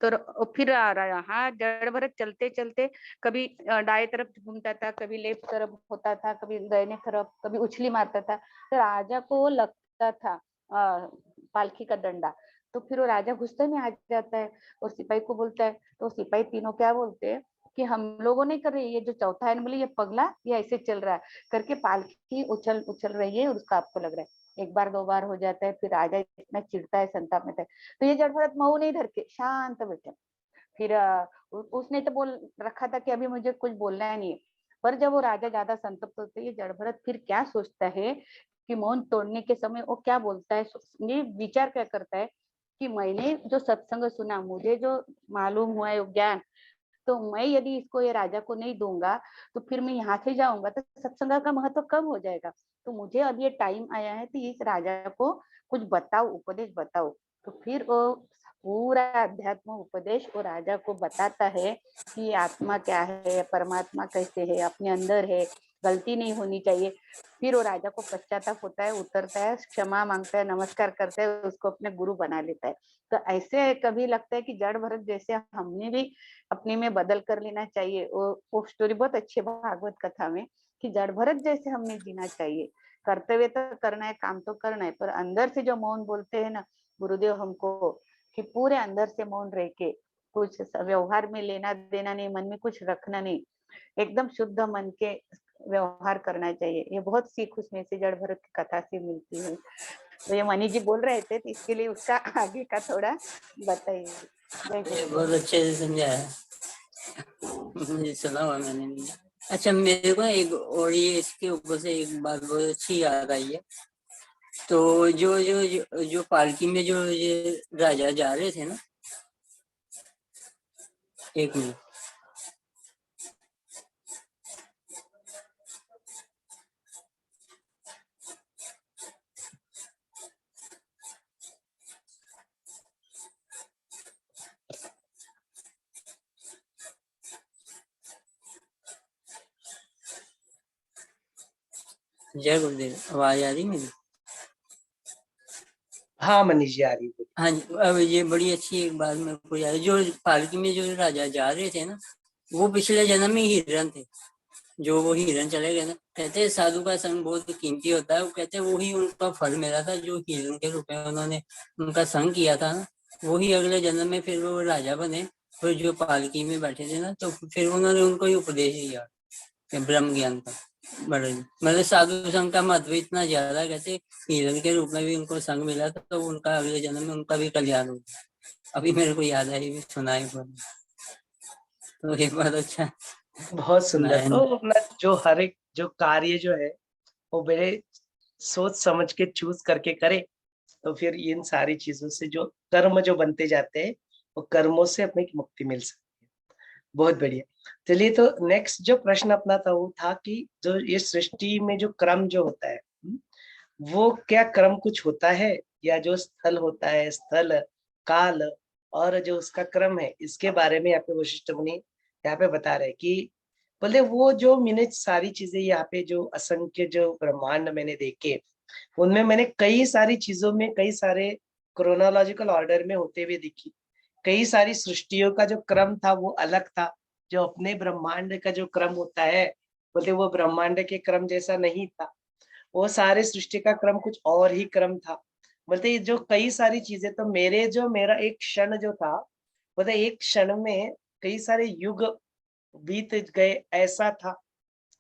तो फिर हाँ, जड़ भरत चलते चलते कभी दाएं तरफ घूमता था, कभी लेफ्ट तरफ होता था, कभी दाहिने तरफ, कभी उछली मारता था, तो राजा को वो लगता था पालकी का डंडा, तो फिर वो राजा गुस्से में आ जाता है और सिपाही को बोलता है, तो सिपाही तीनों क्या बोलते हैं कि हम लोगों नहीं कर रहे, ये जो चौथा है बोले ये पगला, ये ऐसे चल रहा है करके पालकी उछल उछल रही है और उसका आपको लग रहा है। एक बार दो बार हो जाता है, फिर राजा इतना चिढ़ता है, संताप में था, तो ये जड़ भरत मऊ नहीं धर के शांत बैठे। फिर उसने तो बोल रखा था कि अभी मुझे कुछ बोलना है नहीं, पर जब वो राजा ज्यादा संतप्त होते, ये जड़ भरत फिर क्या सोचता है कि मौन तोड़ने के समय वो क्या बोलता है, ये विचार क्या करता है कि मैंने जो सत्संग सुना, मुझे जो मालूम हुआ है ज्ञान, तो मैं यदि इसको ये राजा को नहीं दूंगा तो फिर मैं यहाँ से जाऊंगा तो सत्संग का महत्व कम हो जाएगा। तो मुझे अब ये टाइम आया है कि इस राजा को कुछ बताओ, उपदेश बताओ। तो फिर वो पूरा अध्यात्म उपदेश वो राजा को बताता है कि आत्मा क्या है, परमात्मा कैसे है, अपने अंदर है, गलती नहीं होनी चाहिए। फिर वो राजा को पश्चाताप होता है, उतरता है, क्षमा मांगता है, नमस्कार करता है, उसको अपने गुरु बना लेता है। तो ऐसे कभी लगता है कि जड़ भरत जैसे हमने भी अपने में बदल कर लेना चाहिए। वो स्टोरी बहुत अच्छी है भागवत कथा में कि जड़ भरत जैसे हमने जीना चाहिए। कर्तव्य तो करना है, काम तो करना है, पर अंदर से जो मौन बोलते हैं ना गुरुदेव हमको, कि पूरे अंदर से मौन रह के कुछ व्यवहार में लेना देना नहीं, मन में कुछ रखना नहीं, एकदम शुद्ध मन के व्यवहार करना चाहिए। ये बहुत सीख उसमें से जड़ भरत की कथा से मिलती है। तो ये मनीष जी बोल रहे थे तो इसके लिए उसका आगे का थोड़ा बताइए। जय ये गुरुदेव। बहुत अच्छे से समझाया, मुझे सुना हुआ मैंने नहीं। अच्छा, मेरे को एक और ये इसके ऊपर से एक बात बहुत अच्छी याद आई है। तो जो पालकी में जो ये राजा जा रहे थे ना, एक मिनट, जय गुरुदेव, आवाज आ रही मेरी? हाँ मनीष जी, आ रही है। हाँ जी, अब ये बड़ी अच्छी एक बात मेरे को याद है। जो पालकी में जो राजा जा रहे थे ना, वो पिछले जन्म में हिरण थे। जो वो हिरण चले गए ना, कहते हैं साधु का संग बहुत कीमती होता है। वो कहते हैं वही उनका फल मिला था, जो हिरण के रूप में उन्होंने उनका संग किया था ना, वही अगले जन्म में फिर वो राजा बने। फिर जो पालकी में बैठे थे ना, तो फिर उन्होंने उनको ही उपदेश दिया ब्रह्म ज्ञान का। बड़े मतलब साधु संघ का महत्व इतना ज्यादा, कहते हिरण के रूप में भी उनको संग मिला था, तो उनका अगले जन्म में उनका भी कल्याण हो। अभी मेरे को याद है, भी सुनाई पर तो एक बात अच्छा बहुत सुंदर। सुनाया। तो अपना जो हर एक जो कार्य जो है वो बड़े सोच समझ के चूज करके करे, तो फिर इन सारी चीजों से जो कर्म जो बनते जाते हैं वो कर्मों से अपने की मुक्ति मिल सकती है। बहुत बढ़िया। चलिए, तो नेक्स्ट जो प्रश्न अपना था वो था कि जो ये सृष्टि में जो क्रम जो होता है, वो क्या क्रम कुछ होता है, या जो स्थल होता है, स्थल काल और जो उसका क्रम है, इसके बारे में यहाँ पे वशिष्ठ मुनि यहाँ पे बता रहे कि बोले वो जो मैंने सारी चीजें यहाँ पे जो असंख्य जो ब्रह्मांड मैंने देखे, उनमें मैंने कई सारी चीजों में कई सारे क्रोनोलॉजिकल ऑर्डर में होते हुए दिखी। कई सारी सृष्टियों का जो क्रम था वो अलग था। जो अपने ब्रह्मांड का जो क्रम होता है, बोलते वो ब्रह्मांड के क्रम जैसा नहीं था। वो सारे सृष्टि का क्रम कुछ और ही क्रम था। बोलते ये जो कई सारी चीजें, तो मेरा एक क्षण जो था, बोलते एक क्षण में कई सारे युग बीत गए, ऐसा था।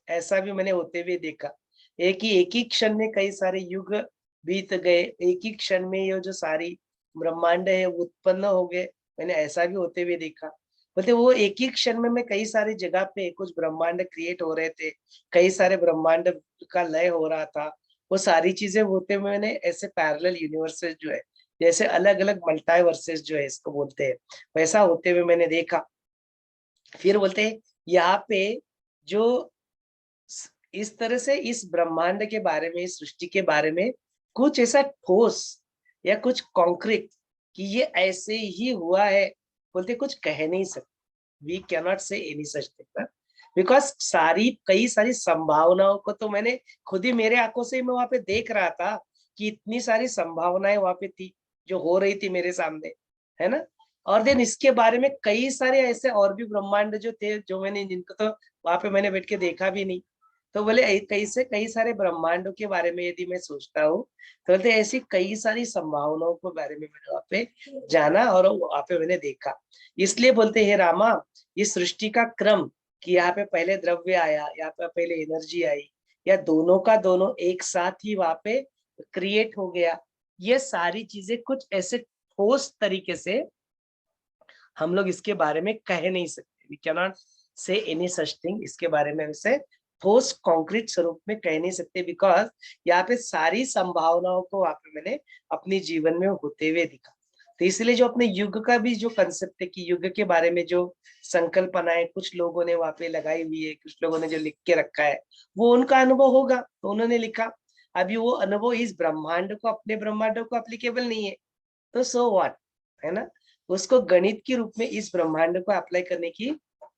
ऐसा भी मैंने होते हुए देखा। एक ही क्षण में कई सारे युग बीत गए, एक ही क्षण में ये जो सारी ब्रह्मांड है वो उत्पन्न हो गए, मैंने ऐसा भी होते हुए देखा। बोलते वो एक ही क्षण में मैं कई सारी जगह पे कुछ ब्रह्मांड क्रिएट हो रहे थे, कई सारे ब्रह्मांड का लय हो रहा था। वो सारी चीजें होते हुए मैंने ऐसे पैरेलल यूनिवर्सेस जो है, जैसे अलग अलग मल्टीवर्सेस जो है इसको बोलते हैं, वैसा होते हुए मैंने देखा। फिर बोलते हैं यहाँ पे जो इस तरह से इस ब्रह्मांड के बारे में, इस सृष्टि के बारे में कुछ ऐसा ठोस या कुछ कॉन्क्रीट कि ये ऐसे ही हुआ है, बोलते कुछ कह नहीं सकते। We cannot say any such thing, because कई सारी संभावनाओं को तो मैंने खुद ही मेरे आंखों से मैं वहां पे देख रहा था कि इतनी सारी संभावनाएं वहां पे थी जो हो रही थी मेरे सामने, है ना। और देन इसके बारे में कई सारे ऐसे और भी ब्रह्मांड जो थे, जो मैंने जिनको तो वहां पे मैंने बैठ के देखा भी नहीं। तो बोले कई सारे ब्रह्मांडों के बारे में यदि मैं सोचता हूँ, तो बोलते ऐसी कई सारी संभावनाओं के बारे में मैंने वहां पे जाना और वहां पे मैंने देखा। इसलिए बोलते हैं रामा, इस सृष्टि का क्रम कि यहाँ पे पहले द्रव्य आया, यहाँ पे पहले एनर्जी आई, या दोनों का दोनों एक साथ ही वहां पे क्रिएट हो गया, ये सारी चीजें कुछ ऐसे ठोस तरीके से हम लोग इसके बारे में कह नहीं सकते। वी कैन नॉट से एनी सच थिंग, इसके बारे में उसे ठोस कॉन्क्रीट स्वरूप में कह नहीं सकते, बिकॉज यहाँ पे सारी संभावनाओं को वहां पे मैंने अपने जीवन में होते हुए दिखा। तो इसलिए जो अपने युग का भी जो कंसेप्ट है कि युग के बारे में जो संकल्पनाएं कुछ लोगों ने वहां पे लगाई हुई है, कुछ लोगों ने जो लिख के रखा है, वो उनका अनुभव होगा तो उन्होंने लिखा। अभी वो अनुभव इस ब्रह्मांड को, अपने ब्रह्मांड को एप्लीकेबल नहीं है, तो सो व्हाट, है ना। उसको गणित के रूप में इस ब्रह्मांड को अप्लाई करने की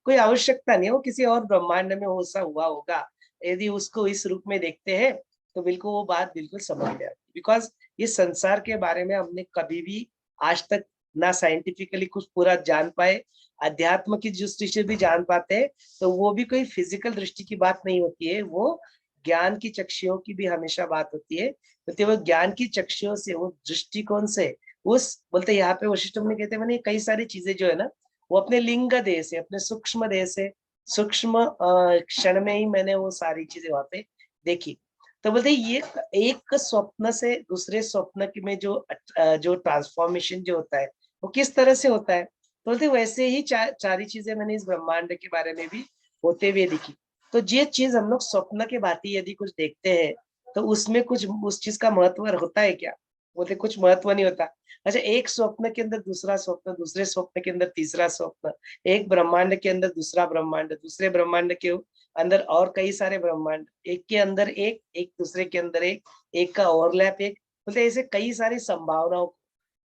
कोई आवश्यकता नहीं है। वो किसी और ब्रह्मांड में हो सा हुआ होगा, यदि उसको इस रूप में देखते हैं तो बिल्कुल वो बात बिल्कुल समझ में आती। बिकॉज इस संसार के बारे में हमने कभी भी आज तक ना साइंटिफिकली कुछ पूरा जान पाए, अध्यात्म की दृष्टि से भी जान पाते हैं, तो वो भी कोई फिजिकल दृष्टि की बात नहीं होती है, वो ज्ञान की चक्षुओं की भी हमेशा बात होती है। तो वो ज्ञान की चक्षुओं से, वो दृष्टिकोण से, उस बोलते यहाँ पे वशिष्ठ मुनि कहते हैं, मैंने कई सारी चीजें जो है ना, वो अपने लिंग देह से, अपने सूक्ष्म देह से, सूक्ष्म क्षण में ही मैंने वो सारी चीजें वहां पे देखी। तो बोलते ये एक स्वप्न से दूसरे स्वप्न में जो ट्रांसफॉर्मेशन जो होता है वो किस तरह से होता है, तो बोलते वैसे ही चारी चीजें मैंने इस ब्रह्मांड के बारे में भी होते हुए दिखी। तो ये चीज हम लोग स्वप्न के भांति यदि कुछ देखते हैं तो उसमें कुछ उस चीज का महत्व होता है क्या, बोलते कुछ महत्व नहीं होता। अच्छा, एक स्वप्न के अंदर दूसरा स्वप्न, दूसरे स्वप्न के अंदर तीसरा स्वप्न, एक ब्रह्मांड के अंदर दूसरा ब्रह्मांड, दूसरे ब्रह्मांड के अंदर और कई सारे ब्रह्मांड, एक के अंदर एक, एक दूसरे के अंदर एक का ओवरलैप एक, बोलते ऐसे कई सारी संभावनाओं,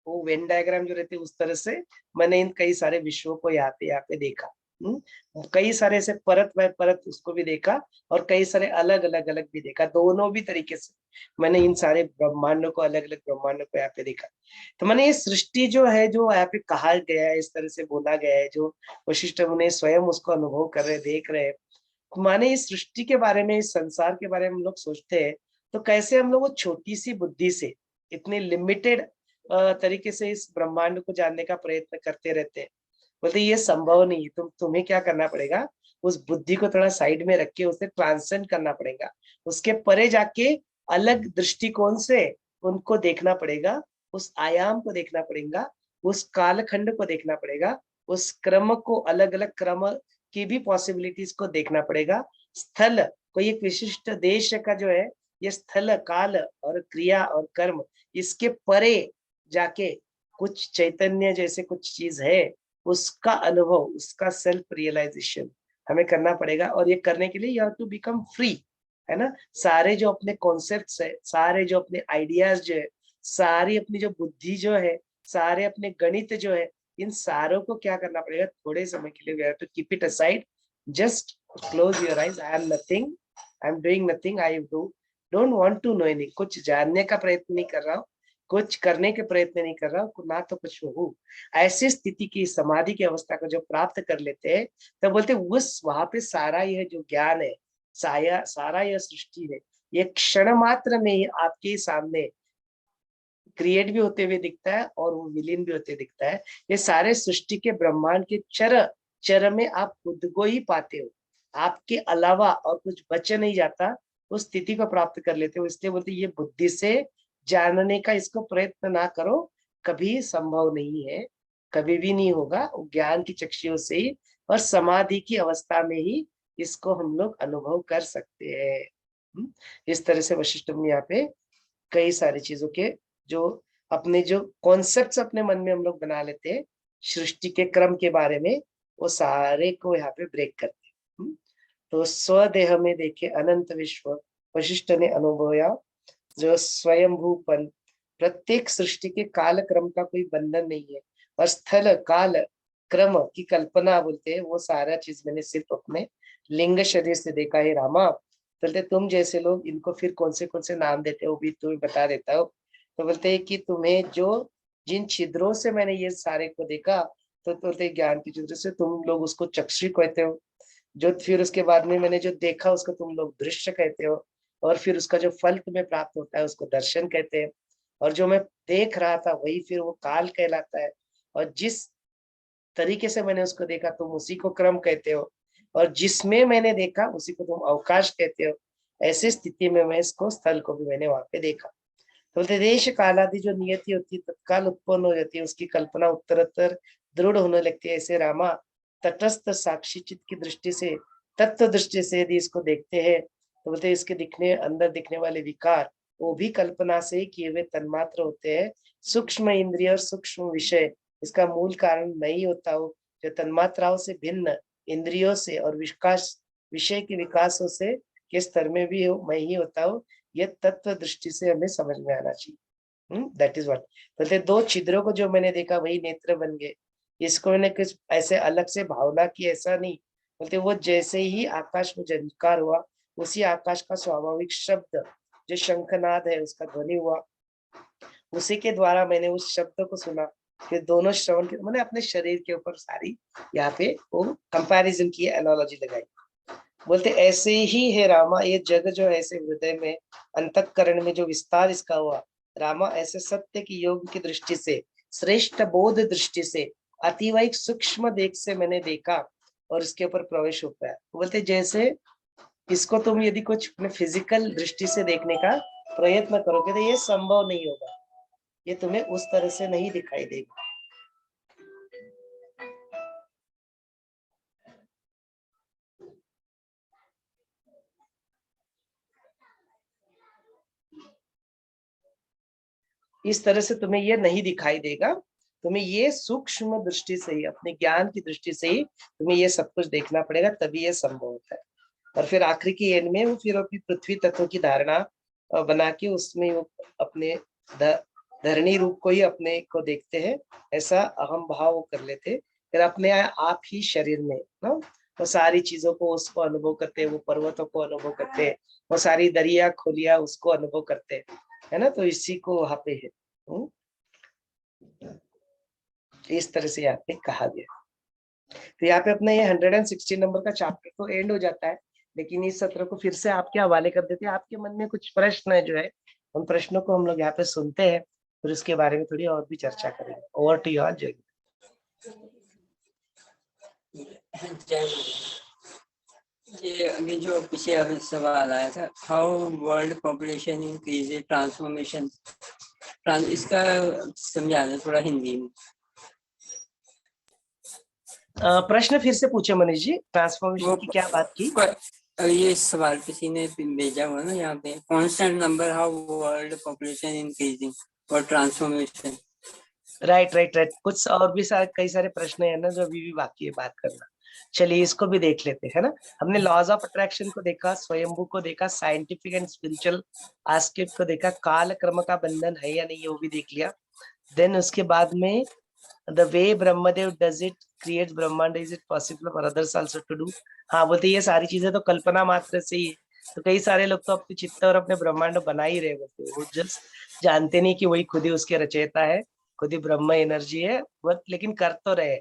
वो वेन डायग्राम जो रहते उस तरह से मैंने इन कई सारे विश्वों को यहाँ पे देखा। कई सारे ऐसे परत बाय परत उसको भी देखा, और कई सारे अलग अलग अलग भी देखा, दोनों भी तरीके से मैंने इन सारे ब्रह्मांडों को, अलग अलग ब्रह्मांडों को यहाँ पे देखा। तो मैंने ये सृष्टि जो है, जो यहाँ पे कहा गया है, इस तरह से बोला गया है, जो वशिष्ठ मुनि स्वयं उसको अनुभव कर रहे, देख रहे हैं, माने इस सृष्टि के बारे में, इस संसार के बारे में हम लोग सोचते हैं, तो कैसे हम लोग वो छोटी सी बुद्धि से इतने लिमिटेड तरीके से इस ब्रह्मांड को जानने का प्रयत्न करते रहते हैं। बोलते ये संभव नहीं है, तुम्हें क्या करना पड़ेगा, उस बुद्धि को थोड़ा साइड में रख के उसे ट्रांसेंड करना पड़ेगा, उसके परे जाके अलग दृष्टिकोण से उनको देखना पड़ेगा, उस आयाम को देखना पड़ेगा, उस कालखंड को देखना पड़ेगा, उस क्रम को, अलग अलग क्रम की भी पॉसिबिलिटीज को देखना पड़ेगा। स्थल, कोई एक विशिष्ट देश का जो है, ये स्थल, काल और क्रिया और कर्म, इसके परे जाके कुछ चैतन्य जैसे कुछ चीज है, उसका अनुभव, उसका सेल्फ रियलाइजेशन हमें करना पड़ेगा। और ये करने के लिए you have to become free, है ना। सारे जो अपने कॉन्सेप्ट्स है, सारे जो अपने आइडियाज जो है, सारी अपनी जो बुद्धि जो है, सारे अपने गणित जो है, इन सारों को क्या करना पड़ेगा, थोड़े समय के लिए we have to keep it aside, just close your eyes, I am nothing, I am doing nothing, I don't want to know any, कुछ जानने का प्रयत्न नहीं कर रहा हूँ, कुछ करने के प्रयत्न नहीं कर रहा हूँ, ना तो कुछ हूँ। ऐसी स्थिति की, समाधि की अवस्था को जो प्राप्त कर लेते हैं, तो बोलते उस वहां पे सारा यह जो ज्ञान है, सारा यह सृष्टि है, ये क्षण मात्र में ही आपके सामने क्रिएट भी होते हुए दिखता है और वो विलीन भी होते दिखता है। ये सारे सृष्टि के ब्रह्मांड के चर में आप खुद को ही पाते हो, आपके अलावा और कुछ बच नहीं जाता, उस स्थिति को प्राप्त कर लेते हो। इसलिए बोलते ये बुद्धि से जानने का इसको प्रयत्न ना करो, कभी संभव नहीं है, कभी भी नहीं होगा। ज्ञान की चक्षुओं से ही और समाधि की अवस्था में ही इसको हम लोग अनुभव कर सकते हैं। इस तरह से वशिष्ठ मुनि यहाँ पे कई सारी चीजों के जो अपने जो कॉन्सेप्ट्स अपने मन में हम लोग बना लेते हैं सृष्टि के क्रम के बारे में, वो सारे को यहाँ पे ब्रेक करते हैं। तो स्वदेह में देखे अनंत विश्व, वशिष्ठ ने अनुभवया जो स्वयंभूपन, प्रत्येक सृष्टि के काल क्रम का कोई बंधन नहीं है, और स्थल काल क्रम की कल्पना बोलते हैं, वो सारा चीज मैंने सिर्फ अपने लिंग शरीर से देखा है रामा। बोलते तुम जैसे लोग इनको फिर कौन से नाम देते हो भी तुम्हें बता देता हो। तो बोलते हैं कि तुम्हें जो जिन छिद्रों से मैंने ये सारे को देखा, तो बोलते ज्ञान की छिद्र से तुम लोग उसको चक्षु कहते हो, जो फिर उसके बाद में मैंने जो देखा उसको तुम लोग दृश्य कहते हो, और फिर उसका जो फल तुम्हें प्राप्त होता है उसको दर्शन कहते हैं, और जो मैं देख रहा था वही फिर वो काल कहलाता है, और जिस तरीके से मैंने उसको देखा तुम उसी को क्रम कहते हो, और जिसमें मैंने देखा उसी को तुम अवकाश कहते हो। ऐसी स्थिति में मैं इसको स्थल को भी मैंने वहां पे देखा। तो बोलते देश कालादि जो नियति होती है तत्काल उत्पन्न हो जाती है, उसकी कल्पना उत्तरोत्तर दृढ़ होने लगती है। ऐसे रामा तटस्थ साक्षी चित्त की दृष्टि से, तत्व दृष्टि से यदि इसको देखते हैं, तो बोलते इसके दिखने, अंदर दिखने वाले विकार वो भी कल्पना से किए हुए तन्मात्र होते हैं। सूक्ष्म इंद्रिय और सूक्ष्म विषय इसका मूल कारण नहीं होता हो, जो तन्मात्राओं से भिन्न इंद्रियों से और विकास विषय के विकासों से के स्तर में भी मैं ही होता हूँ, यह तत्व दृष्टि से हमें समझ में आना चाहिए। That is what. बोलते दो छिद्रों को जो मैंने देखा वही नेत्र बन गए, इसको मैंने कुछ ऐसे अलग से भावना की ऐसा नहीं। बोलते वो जैसे ही आकाश में झंकार हुआ, उसी आकाश का स्वाभाविक शब्द जो शंखनाद है उसका ध्वनि हुआ, उसी के द्वारा मैंने उस शब्द को सुना। फिर दोनों श्रवण के मैंने अपने शरीर के ऊपर सारी यहाँ पे वो कंपैरिजन की, एनालॉजी लगाई। बोलते ऐसे ही है रामा, ये जग जो है ऐसे हृदय में अंतःकरण में जो विस्तार इसका हुआ, रामा ऐसे सत्य की योग की दृष्टि से, श्रेष्ठ बोध दृष्टि से, अतीव एक सूक्ष्म देख से मैंने देखा और इसके ऊपर प्रवेश हो पाया। बोलते जैसे इसको तुम यदि कुछ अपने फिजिकल दृष्टि से देखने का प्रयत्न करोगे तो ये संभव नहीं होगा, ये तुम्हें उस तरह से नहीं दिखाई देगा। इस तरह से तुम्हें ये नहीं दिखाई देगा, तुम्हें ये सूक्ष्म दृष्टि से ही, अपने ज्ञान की दृष्टि से ही तुम्हें ये सब कुछ देखना पड़ेगा, तभी ये संभव होता है। और फिर आखिरी की एंड में वो फिर अपनी पृथ्वी तत्व की धारणा बना के उसमें वो अपने धरणी रूप को ही अपने को देखते हैं, ऐसा अहम भाव कर लेते, फिर अपने आप ही शरीर में ना वो सारी चीजों को उसको अनुभव करते हैं, वो पर्वतों को अनुभव करते हैं, वो सारी दरिया खोलिया उसको अनुभव करते हैं, है ना। तो इसी को वहां पे है, इस तरह से यहाँ पे कहा गया। तो यहाँ पे अपना ये 116 नंबर का चैप्टर तो एंड हो जाता है, लेकिन इस सत्र को फिर से आपके हवाले कर देते हैं। आपके मन में कुछ प्रश्न है जो है, उन प्रश्नों को हम लोग यहाँ पे सुनते हैं, फिर उसके बारे में थोड़ी और भी चर्चा करेंगे। ओवर टू योर जय। ये अभी जो पीछे अभी सवाल आया था, how world population increase transformation, इसका समझाना थोड़ा हिंदी में। प्रश्न फिर से पूछे मनीष जी, ट्रांसफॉर्मेशन की क्या बात की? ये सवाल किसी ने भेजा हुआ ना यहाँ पे, constant number how world population increasing और ट्रांसफॉर्मेशन। राइट। कुछ और भी कई सारे प्रश्न है ना जो अभी भी बाकी है बात करना। चलिए इसको भी देख लेते हैं ना। हमने लॉज ऑफ अट्रैक्शन को देखा, स्वयंभू को देखा, साइंटिफिक एंड स्पिरिचुअल एस्पेक्ट को देखा, काल क्रम का बंधन है या नहीं वो भी देख लिया। देन उसके बाद में the way Brahmadev does it creates brahmand, is it possible for others also to do. हाँ बोलते ये सारी चीजें तो कल्पना मात्र से ही है, तो कई सारे लोग तो अपने चित्त और अपने ब्रह्मांड बना ही रहे, बोलते वो जस्ट जानते नहीं कि वही खुद ही उसके रचयिता है, खुद ही ब्रह्म एनर्जी है वो, लेकिन कर तो रहे।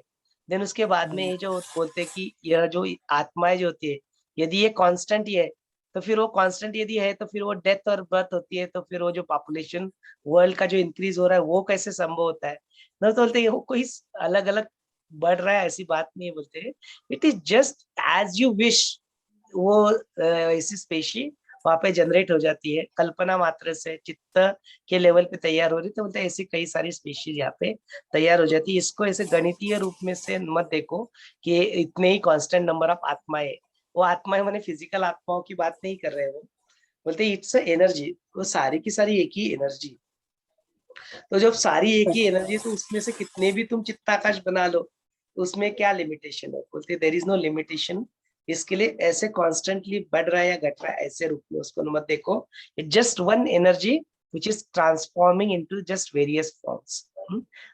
देन उसके बाद में ये जो बोलते कि यह जो आत्माएं जो होती है, यदि ये कांस्टेंट ही है तो फिर वो कांस्टेंट यदि है तो फिर वो डेथ और बर्थ होती है, तो फिर वो जो पॉपुलेशन वर्ल्ड का जो इंक्रीज हो रहा है वो कैसे संभव होता है। न तो बोलते कोई अलग अलग बढ़ रहा है ऐसी बात नहीं है, बोलते it is just as you wish, वो ऐसी स्पेशी वहां पे जनरेट हो जाती है, कल्पना मात्र से चित्त के लेवल पे तैयार हो रही, तो बोलते ऐसी कई सारी स्पेशीज यहाँ पे तैयार हो जाती है। इसको ऐसे गणितीय रूप में से मत देखो कि इतने ही कांस्टेंट नंबर ऑफ आत्माएं, वो आत्माएं मैंने फिजिकल आत्माओं की बात नहीं कर रहे, वो बोलते इट्स एनर्जी, वो सारी की सारी एक ही एनर्जी। तो जब सारी एक ही एनर्जी, तो उसमें से कितने भी तुम चित्ताकाश बना लो, उसमें क्या लिमिटेशन है? बोलते देयर इज नो लिमिटेशन। इसके लिए ऐसे कॉन्स्टेंटली बढ़ रहा है या घट रहा है ऐसे रूप में उसको मत देखो, it just one energy which is transforming into just various forms.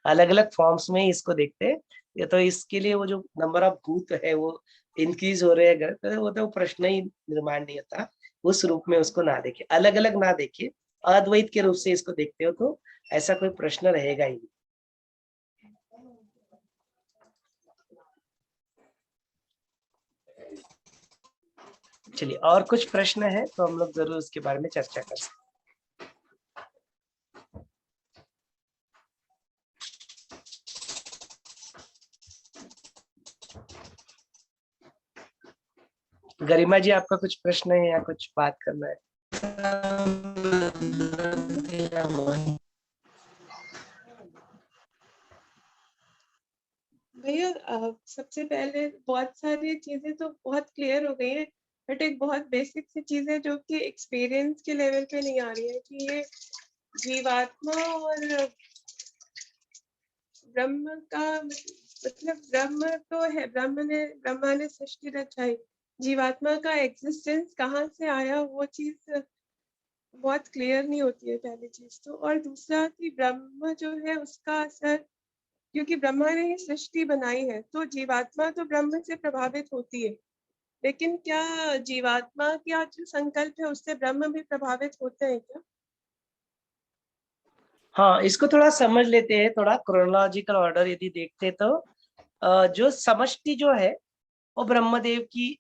अलग अलग फॉर्म्स में इसको देखते हैं। ये तो इसके लिए वो जो नंबर ऑफ भूत है वो इंक्रीज हो रहे हैं, तो वो तो प्रश्न ही निर्माण नहीं होता। उस रूप में उसको ना देखे, अलग अलग ना देखे, अद्वैत के रूप से इसको देखते हो तो ऐसा कोई प्रश्न रहेगा ही नहीं। चलिए और कुछ प्रश्न है तो हम लोग जरूर उसके बारे में चर्चा कर सकते हैं। गरिमा जी आपका कुछ प्रश्न है या कुछ बात करना है? भैया सबसे पहले बहुत सारी चीजें तो बहुत क्लियर हो गई हैं, बट एक बहुत बेसिक सी चीज है जो कि एक्सपीरियंस के लेवल पे नहीं आ रही है कि ये जीवात्मा और ब्रह्म का मतलब ब्रह्म तो है, ब्रह्मा ने सृष्टि रचाई, जीवात्मा का एग्जिस्टेंस कहाँ से आया वो चीज बहुत क्लियर नहीं होती है पहली चीज तो। और दूसरा कि ब्रह्म जो है उसका असर, क्योंकि ब्रह्मा ने ये सृष्टि बनाई है तो जीवात्मा तो ब्रह्म से प्रभावित होती है, लेकिन क्या जीवात्मा का जो संकल्प है उससे ब्रह्म भी प्रभावित होते हैं क्या? हाँ, इसको थोड़ा समझ लेते हैं, थोड़ा क्रोनोलॉजिकल ऑर्डर यदि देखते तो जो समष्टि जो है वो ब्रह्मदेव की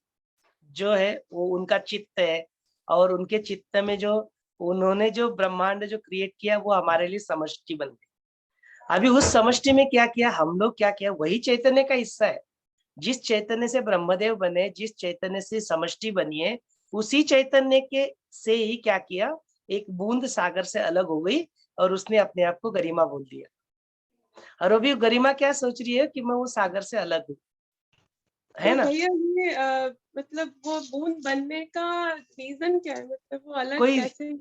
जो है वो उनका चित्त है, और उनके चित्त में जो उन्होंने जो ब्रह्मांड जो क्रिएट किया वो हमारे लिए समष्टि बन गई। अभी उस समष्टि में क्या किया हम लोग, क्या किया, वही चैतन्य का हिस्सा है। जिस चैतन्य से ब्रह्मदेव बने, जिस चैतन्य से समष्टि बनी है, उसी चैतन्य के से ही क्या किया, एक बूंद सागर से अलग हो गई और उसने अपने आप को गरिमा बोल दिया। और अभी गरिमा क्या सोच रही है कि मैं वो सागर से अलग हूँ, है तो ना? भैया ये मतलब वो बूंद बनने का रीजन क्या है, मतलब वो अलग कोई कैसे?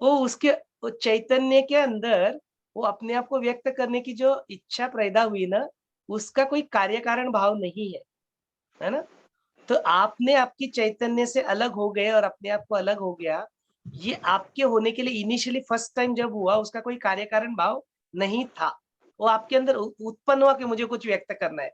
वो उसके वो चैतन्य के अंदर वो अपने आप को व्यक्त करने की जो इच्छा पैदा हुई ना, उसका कोई कार्य कारण भाव नहीं है ना? तो आपने आपकी चैतन्य से अलग हो गए और अपने आप को अलग हो गया, ये आपके होने के लिए इनिशियली फर्स्ट टाइम जब हुआ उसका कोई कार्य कारण भाव नहीं था। वो आपके अंदर उत्पन्न हुआ कि मुझे कुछ व्यक्त करना है।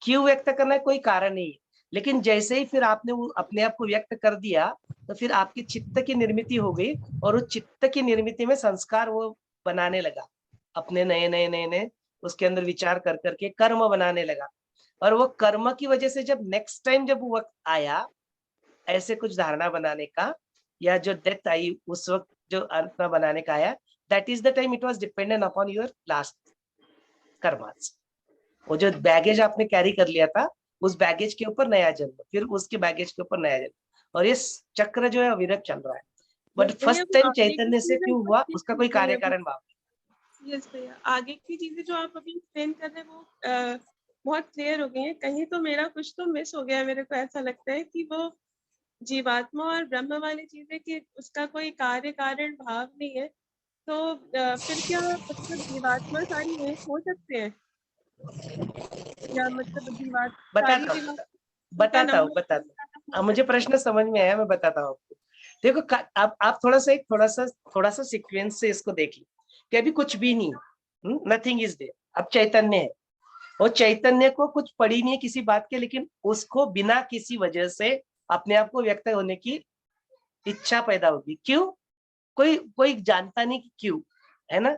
क्यों व्यक्त करना है, कोई कारण नहीं है। लेकिन जैसे ही फिर आपने वो अपने आप को व्यक्त कर दिया, तो फिर आपकी चित्त की निर्मिति हो गई, और उस चित्त की निर्मिति में संस्कार वो बनाने लगा, अपने नए नए उसके अंदर विचार कर करके कर्म बनाने लगा। और वो कर्म की वजह से जब नेक्स्ट टाइम जब वो वक्त आया ऐसे कुछ धारणा बनाने का, या जो डेथ आई उस वक्त जो आत्मा बनाने का आया, that is the time it was dependent upon your last karmas. वो जो बैगेज आपने कैरी कर लिया था, उस बैगेज के ऊपर नया जन्म, फिर उसके बैगेज के ऊपर नया जन्म, और ये चक्र जो है अविरत चल रहा है। बट भैया फर्स्ट वो टाइम आगे की चैतन्य से चीजें क्यों हुआ उसका कोई कार्य कारण भाव। यस भैया, आगे की चीजें जो आप अभी एक्सप्लेन कर रहे हैं वो बहुत क्लियर हो गई हैं। कहीं तो मेरा कुछ तो मिस हो गया है, मेरे को ऐसा लगता है कि वो जीवात्मा और ब्रह्म वाली चीजें कि उसका कोई कार्य कारण भाव नहीं है, तो फिर क्या मतलब जीवात्मा सारी एक हो सकते हैं, या मतलब सारी बताता हूँ जीवात्मा का नंबर बताता हूँ। हो अब मुझे सकता है? प्रश्न समझ में आया, मैं बताता हूँ आपको। देखो आप थोड़ा सा सीक्वेंस से इसको देख लीजिए कि अभी कुछ भी नहीं, नथिंग इज देयर, अब चैतन्य है, और चैतन्य को कुछ पड़ी नहीं है किसी बात के, लेकिन उसको बिना किसी वजह से अपने आप को व्यक्त होने की इच्छा पैदा होगी। क्यों? कोई कोई जानता नहीं कि क्यों, है ना?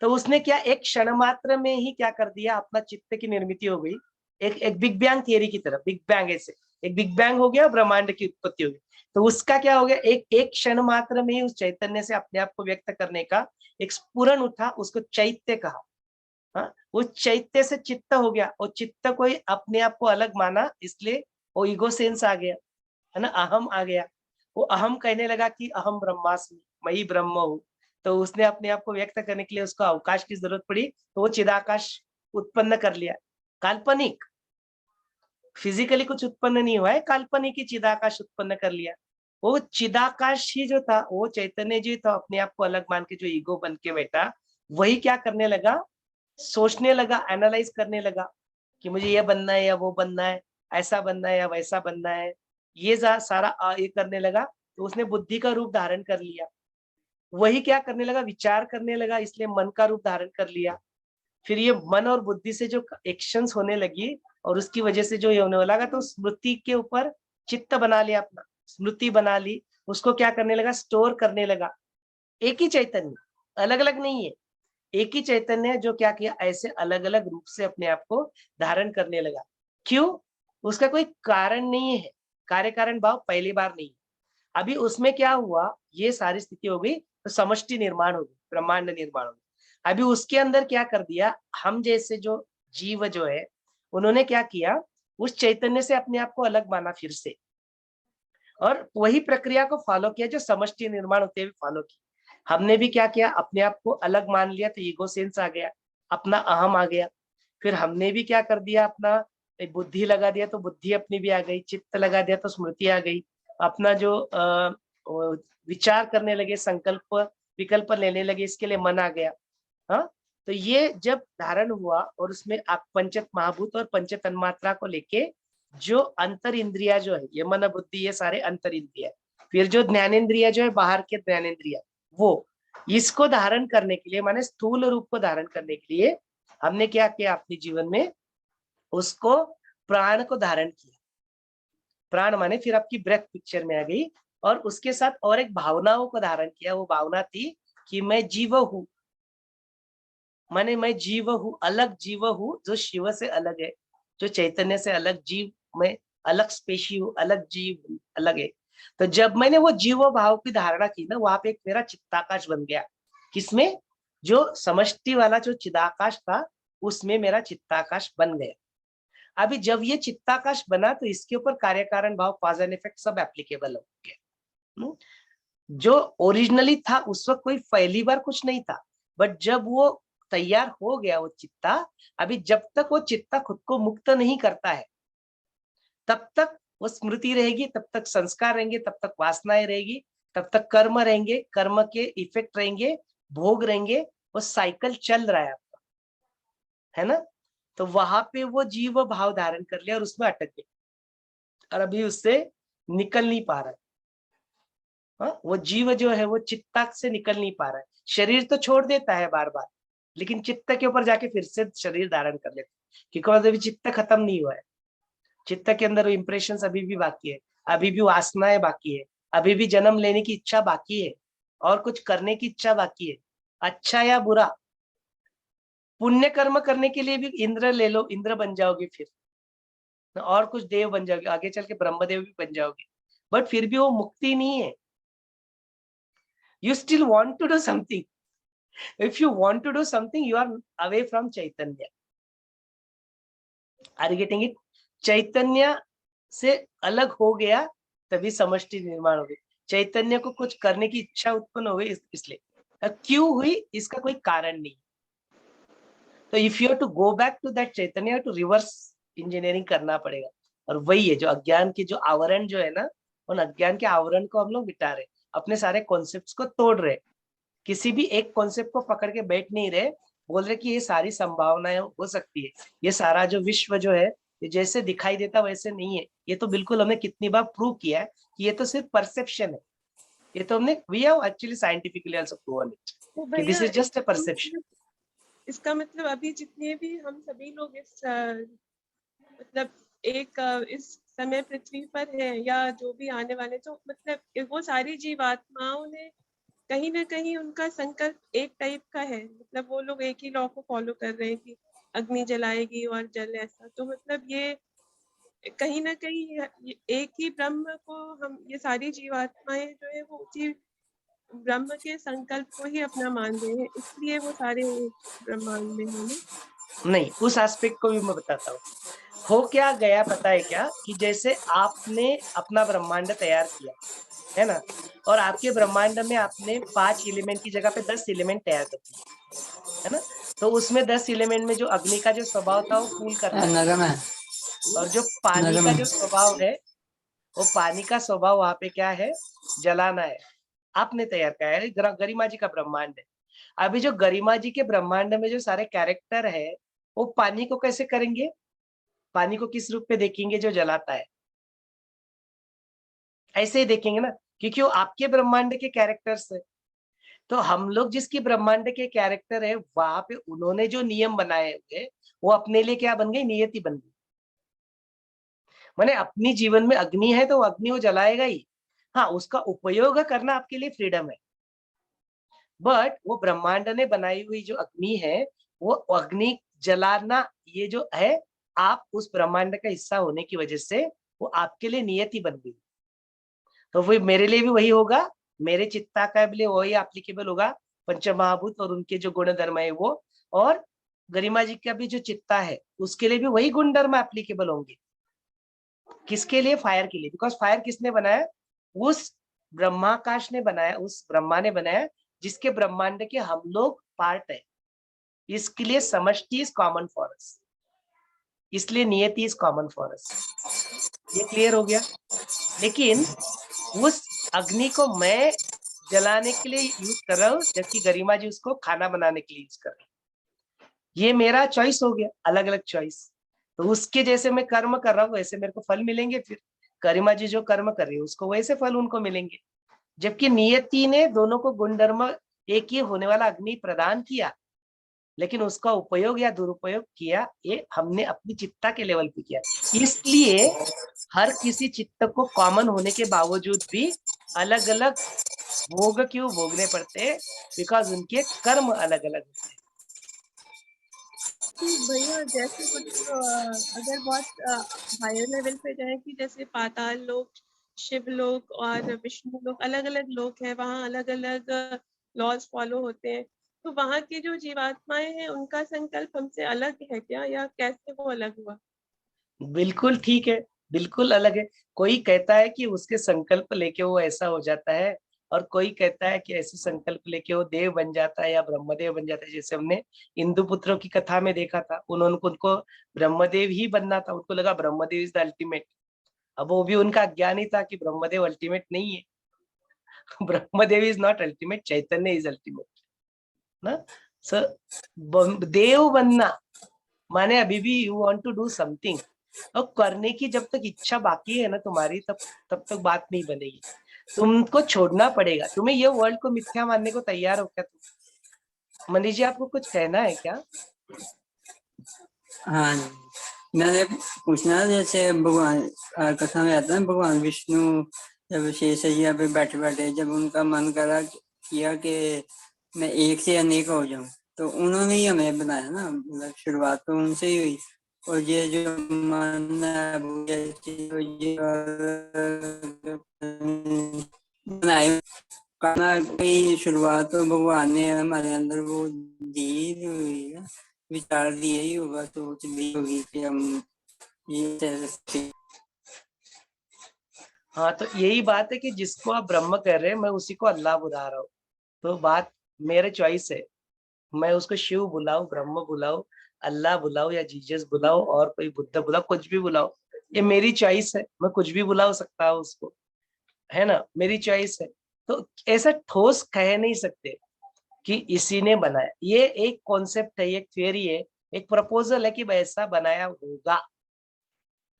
तो उसने क्या एक क्षण मात्र में ही क्या कर दिया, अपना चित्त की निर्मिति हो गई। एक बिग बैंग थियरी की तरफ, बिग बैंग ऐसे एक बिग बैंग हो गया, ब्रह्मांड की उत्पत्ति हो गई। तो उसका क्या हो गया, एक एक क्षण मात्र में ही उस चैतन्य से अपने आप को व्यक्त करने का एक स्फुरन उठा, उसको चैत्य कहा। हाँ, वो चैत्य से चित्त हो गया, और चित्त को ही अपने आप को अलग माना, इसलिए वो ईगो सेंस आ गया, है ना, अहम आ गया। वो अहम कहने लगा कि अहम ब्रह्मास्मि, मैं ही ब्रह्म हूँ। तो उसने अपने आप को व्यक्त करने के लिए उसको अवकाश की जरूरत पड़ी, तो वो चिदाकाश उत्पन्न कर लिया। काल्पनिक, फिजिकली कुछ उत्पन्न नहीं हुआ है, काल्पनिक ही चिदाकाश उत्पन्न कर लिया। वो चिदाकाश ही जो था, वो चैतन्य जी था, अपने आप को अलग मान के जो ईगो बन के बैठा, वही क्या करने लगा, सोचने लगा, एनालाइज करने लगा कि मुझे ये बनना है या वो बनना है, ऐसा बनना है या वैसा बनना है। ये सारा ये करने लगा, तो उसने बुद्धि का रूप धारण कर लिया। वही क्या करने लगा, विचार करने लगा, इसलिए मन का रूप धारण कर लिया। फिर ये मन और बुद्धि से जो एक्शंस होने लगी, और उसकी वजह से जो ये होने लगा, तो स्मृति के ऊपर चित्त बना लिया, अपना स्मृति बना ली, उसको क्या करने लगा, स्टोर करने लगा। एक ही चैतन्य, अलग अलग नहीं है, एक ही चैतन्य है जो क्या किया, ऐसे अलग अलग रूप से अपने आप को धारण करने लगा। क्यों? उसका कोई कारण नहीं है, कार्य कारण भाव पहली बार नहीं। अभी उसमें क्या हुआ, ये सारी स्थिति हो गई, तो समष्टि निर्माण हो गई, ब्रह्मांड निर्माण हो गई। अभी उसके अंदर क्या कर दिया, हम जैसे जो जीव जो है, उन्होंने क्या किया, उस चैतन्य से अपने आप को अलग माना फिर से, और वही प्रक्रिया को फॉलो किया जो समष्टि निर्माण होते हुए फॉलो की। हमने भी क्या किया, अपने आप को अलग मान लिया, तो ईगो सेंस आ गया, अपना अहम आ गया। फिर हमने भी क्या कर दिया, अपना बुद्धि लगा दिया, तो बुद्धि अपनी भी आ गई, चित्त लगा दिया तो स्मृति आ गई, अपना जो विचार करने लगे, संकल्प विकल्प लेने लगे, इसके लिए मन आ गया। हाँ, तो ये जब धारण हुआ और उसमें आप पंच महाभूत और पंच तन्मात्रा को लेके जो अंतर इंद्रिया जो है, ये मन बुद्धि, ये सारे अंतर इंद्रिया, फिर जो ज्ञानेन्द्रिया जो है, बाहर के ज्ञानेन्द्रिया, वो इसको धारण करने के लिए, माने स्थूल रूप को धारण करने के लिए हमने क्या किया अपने जीवन में, उसको प्राण को धारण किया। प्राण माने फिर आपकी ब्रेथ पिक्चर में आ गई, और उसके साथ और एक भावनाओं को धारण किया। वो भावना थी कि मैं जीव हूं, माने मैं जीव हूँ, अलग जीव हूँ, जो शिव से अलग है, जो चैतन्य से अलग जीव, मैं अलग स्पेशी हूँ, अलग जीव, अलग है। तो जब मैंने वो जीव भाव की धारणा की ना, वहां पे एक मेरा चित्ताकाश बन गया। किसमें? जो समष्टि वाला जो चिदाकाश था, उसमें मेरा चित्ताकाश बन गया। अभी जब ये चित्ताकाश बना तो इसके ऊपर कार्य कारण भाव, कॉज एंड इफेक्ट सब एप्लीकेबल हो गया। जो ओरिजिनली था उस वक्त कोई पहली बार कुछ नहीं था, बट जब वो तैयार हो गया वो चित्ता, अभी जब तक वो चित्ता खुद को मुक्त नहीं करता है, तब तक वो स्मृति रहेगी, तब तक संस्कार रहेंगे, तब तक वासनाएं रहेगी, तब तक कर्म रहेंगे, कर्म के इफेक्ट रहेंगे, भोग रहेंगे, वो साइकिल चल रहा है आपका, है ना। तो वहां पे वो जीव भाव धारण कर लिया और उसमें अटक गया, और अभी उससे निकल नहीं पा रहा है। हाँ, वो जीव जो है वो चित्ता से निकल नहीं पा रहा है। शरीर तो छोड़ देता है बार बार, लेकिन चित्त के ऊपर जाके फिर से शरीर धारण कर लेता है, क्योंकि अभी चित्त खत्म नहीं हुआ है। चित्त के अंदर इंप्रेशन अभी भी बाकी है, अभी भी वासनाएं बाकी है, अभी भी जन्म लेने की इच्छा बाकी है, और कुछ करने की इच्छा बाकी है, अच्छा या बुरा। पुण्य कर्म करने के लिए भी इंद्र ले लो, इंद्र बन जाओगे फिर, और कुछ देव बन जाओगे, आगे चल के ब्रह्मदेव भी बन जाओगे, बट फिर भी वो मुक्ति नहीं है। You still want to do something. If you want to do something, you are away from Chaitanya. Are you getting it? चैतन्य से अलग हो गया तभी समष्टि निर्माण हो गई। चैतन्य को कुछ करने की इच्छा उत्पन्न हो गई, इसलिए क्यों हुई इसका कोई कारण नहीं। तो if you have to go back to that चैतन्य, टू रिवर्स इंजीनियरिंग करना पड़ेगा। और वही है जो अज्ञान की जो आवरण जो है ना, उन अज्ञान के आवरण को हम लोग मिटा रहे, अपने सारे कॉन्सेप्ट्स को तोड़ रहे, किसी भी एक कॉन्सेप्ट को पकड़ के बैठ नहीं रहे, बोल रहे कि ये सारी संभावनाएं हो सकती है, ये सारा जो विश्व जो है ये जैसे दिखाई देता वैसे नहीं है। ये तो बिल्कुल हमने कितनी बार प्रूव किया है कि ये तो सिर्फ परसेप्शन है। ये तो हमने we have actually scientifically also proven it कि this is just a perception. इसका मतलब अभी जितने भी हम सभी लोग इस मतलब एक इस समय पृथ्वी पर है, या जो भी आने वाले, तो मतलब वो सारी जीवात्माओं ने कहीं ना कहीं उनका संकल्प एक टाइप का है। मतलब वो लोग एक ही लॉ को फॉलो कर रहे हैं कि अग्नि जलाएगी और जल ऐसा। तो मतलब ये कहीं ना कहीं एक ही ब्रह्म को हम, ये सारी जीवात्माएं जो है वो उसी ब्रह्म के संकल्प को ही अपना मान रहे हैं, इसलिए वो सारे ब्रह्मांड में है ना। नहीं, उस एस्पेक्ट को भी मैं बताता हूँ। हो क्या गया पता है क्या, कि जैसे आपने अपना ब्रह्मांड तैयार किया है ना, और आपके ब्रह्मांड में आपने 5 एलिमेंट की जगह पे 10 एलिमेंट तैयार कर दिए, है ना। तो उसमें 10 एलिमेंट में जो अग्नि का जो स्वभाव था वो कूल करना है, और जो पानी का जो स्वभाव है, वो पानी का स्वभाव वहां पे क्या है, जलाना है। आपने तैयार किया है, गरिमा जी का ब्रह्मांड है। अभी जो गरिमा जी के ब्रह्मांड में जो सारे कैरेक्टर है, वो पानी को कैसे करेंगे, पानी को किस रूप में देखेंगे, जो जलाता है, ऐसे ही देखेंगे ना, क्योंकि वो आपके ब्रह्मांड के कैरेक्टर्स है। तो हम लोग जिसकी ब्रह्मांड के कैरेक्टर है, वहां पे उन्होंने जो नियम बनाए हुए, वो अपने लिए क्या बन गई, नियति बन गई। माने अपनी जीवन में अग्नि है तो अग्नि वो जलाएगा ही, हाँ उसका उपयोग करना आपके लिए फ्रीडम है। बट वो ब्रह्मांड ने बनाई हुई जो अग्नि है, वो अग्नि जलाना, ये जो है, आप उस ब्रह्मांड का हिस्सा होने की वजह से वो आपके लिए नियति बन गई। तो वो मेरे लिए भी वही होगा, मेरे चित्ता का लिए वही एप्लीकेबल होगा, पंचमहाभूत और उनके जो गुण धर्म है वो, और गरिमा जी का भी जो चित्ता है उसके लिए भी वही गुण धर्म एप्लीकेबल होंगे। किसके लिए? फायर के लिए। बिकॉज फायर किसने बनाया? उस ब्रह्माकाश ने बनाया, उस ब्रह्मा ने बनाया जिसके ब्रह्मांड के हम लोग पार्ट है। इसके लिए समष्टि इज कॉमन फॉर अस, इसलिए नियति इज कॉमन फॉर अस। ये क्लियर हो गया। लेकिन उस अग्नि को मैं जलाने के लिए यूज कर रहा हूँ, जबकि गरिमा जी उसको खाना बनाने के लिए यूज कर रही है। ये मेरा चॉइस हो गया, अलग अलग चॉइस। तो उसके जैसे मैं कर्म कर रहा हूँ वैसे मेरे को फल मिलेंगे। फिर गरिमा जी जो कर्म कर रही है उसको वैसे फल उनको मिलेंगे। जबकि नियति ने दोनों को गुणधर्म एक ही होने वाला अग्नि प्रदान किया, लेकिन उसका उपयोग या दुरुपयोग किया ये हमने अपनी चित्ता के लेवल पे किया। इसलिए हर किसी चित्त को कॉमन होने के बावजूद भी अलग अलग भोग क्यों भोगने पड़ते हैं, बिकॉज उनके कर्म अलग अलग होते हैं। कि भैया जैसे कुछ अगर बहुत हायर लेवल पे जाए कि जैसे पाताल लोक, शिव लोक और विष्णु लोक, अलग अलग लोक है, वहाँ अलग अलग लॉज फॉलो होते हैं, तो वहाँ की जो जीवात्माएं हैं उनका संकल्प हमसे अलग है क्या, या कैसे वो अलग हुआ? बिल्कुल ठीक है, बिल्कुल अलग है। कोई कहता है कि उसके संकल्प लेके वो ऐसा हो जाता है, और कोई कहता है कि ऐसे संकल्प लेके वो देव बन जाता है या ब्रह्मदेव बन जाता है। जैसे हमने इंदु पुत्रों की कथा में देखा था, उनको ब्रह्मदेव ही बनना था, उनको लगा ब्रह्मदेव इज द अल्टीमेट। अब वो भी उनका अज्ञान ही था कि ब्रह्मदेव अल्टीमेट नहीं है। ब्रह्मदेव इज नॉट अल्टीमेट, चैतन्य इज अल्टीमेट ना। सर, देव बनना माने अभी भी you want to do something, और करने की जब तक इच्छा बाकी है ना तुम्हारी, तब तक बात नहीं बनेगी। तुमको छोड़ना पड़ेगा। तुम्हें ये वर्ल्ड को मिथ्या मानने को तैयार हो क्या तुम? मनीष जी, आपको कुछ कहना है क्या? हाँ, मैंने पूछना, जैसे भगवान कथा में आता है, भगवान विष्णु जब शेषैया पे बैठे बैठे जब उनका मन करा किया कि मैं एक से अनेक हो जाऊं, तो उन्होंने ही हमें बनाया ना, मतलब शुरुआत तो उनसे ही हुई। और ये जो मन है वो ये बनाए करना, कोई शुरुआत तो भगवान ने हमारे अंदर वो दी हुई है, विचार दिए ही होगा, सोच दी होगी कि हम ये। हाँ, तो यही बात है कि जिसको आप ब्रह्म कह रहे हैं, मैं उसी को अल्लाह बुला रहा हूँ। तो बात मेरे चॉइस है, मैं उसको शिव बुलाऊं, ब्रह्म बुलाऊं, अल्लाह बुलाऊं या जीसस बुलाऊं, और कोई बुद्ध बुलाओ, कुछ भी बुलाओ, ये मेरी चॉइस है। मैं कुछ भी बुला सकता हूँ उसको, है ना, मेरी चॉइस है। तो ऐसा ठोस कह नहीं सकते कि इसी ने बनाया। ये एक कॉन्सेप्ट है, एक थियरी है, एक प्रपोजल है कि वैसा बनाया होगा,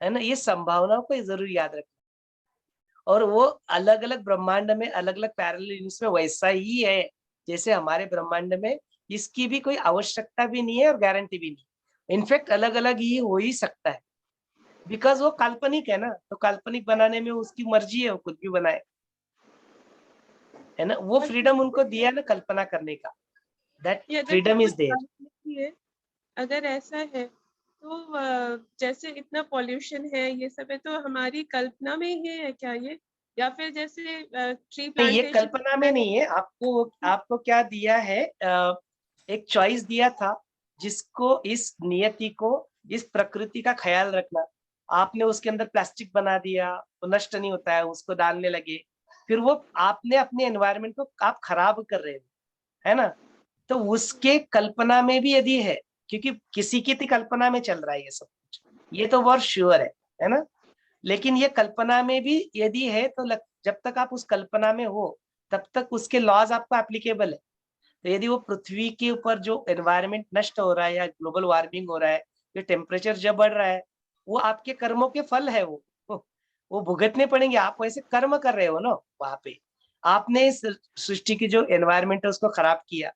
है ना। ये संभावनाओं को जरूर याद रखना। और वो अलग अलग ब्रह्मांड में, अलग अलग पैरेलल यूनिवर्स में वैसा ही है जैसे हमारे ब्रह्मांड में। इसकी भी कोई आवश्यकता भी नहीं है और गारंटी भी नहीं। इनफैक्ट अलग अलग ही हो ही सकता है, बिकॉज वो काल्पनिक है ना। तो काल्पनिक बनाने में उसकी मर्जी है, वो कुछ भी बनाए, है ना। वो और फ्रीडम उनको दिया ना कल्पना करने का, दैट ये अगर सब फ्रीडम इज कुछ देयर। राजनीति है, अगर ऐसा है तो जैसे इतना पॉल्यूशन है, ये सब है, तो हमारी कल्पना में ही है क्या ये, या फिर जैसे ट्री नहीं, ये प्लांटेशन कल्पना में नहीं है। आपको आपको क्या दिया है, एक चॉइस दिया था, जिसको इस नियति को, इस प्रकृति का ख्याल रखना। आपने उसके अंदर प्लास्टिक बना दिया, वो नष्ट नहीं होता है, उसको डालने लगे, फिर वो आपने अपने एनवायरनमेंट को आप खराब कर रहे हो, है ना। तो उसके कल्पना में भी यदि है, क्योंकि किसी की थी कल्पना में चल रहा है ये सब कुछ, ये तो बहुत श्योर है ना। लेकिन ये कल्पना में भी यदि है तो जब तक आप उस कल्पना में हो तब तक उसके लॉज आपको एप्लीकेबल है। तो यदि वो पृथ्वी के ऊपर जो एनवायरनमेंट नष्ट हो रहा है या ग्लोबल वार्मिंग हो रहा है, जो टेम्परेचर जब बढ़ रहा है, वो आपके कर्मों के फल है। वो भुगतने पड़ेंगे। आप वैसे कर्म कर रहे हो ना वहां पे, आपने इस सृष्टि की जो एनवायरनमेंट है उसको खराब किया,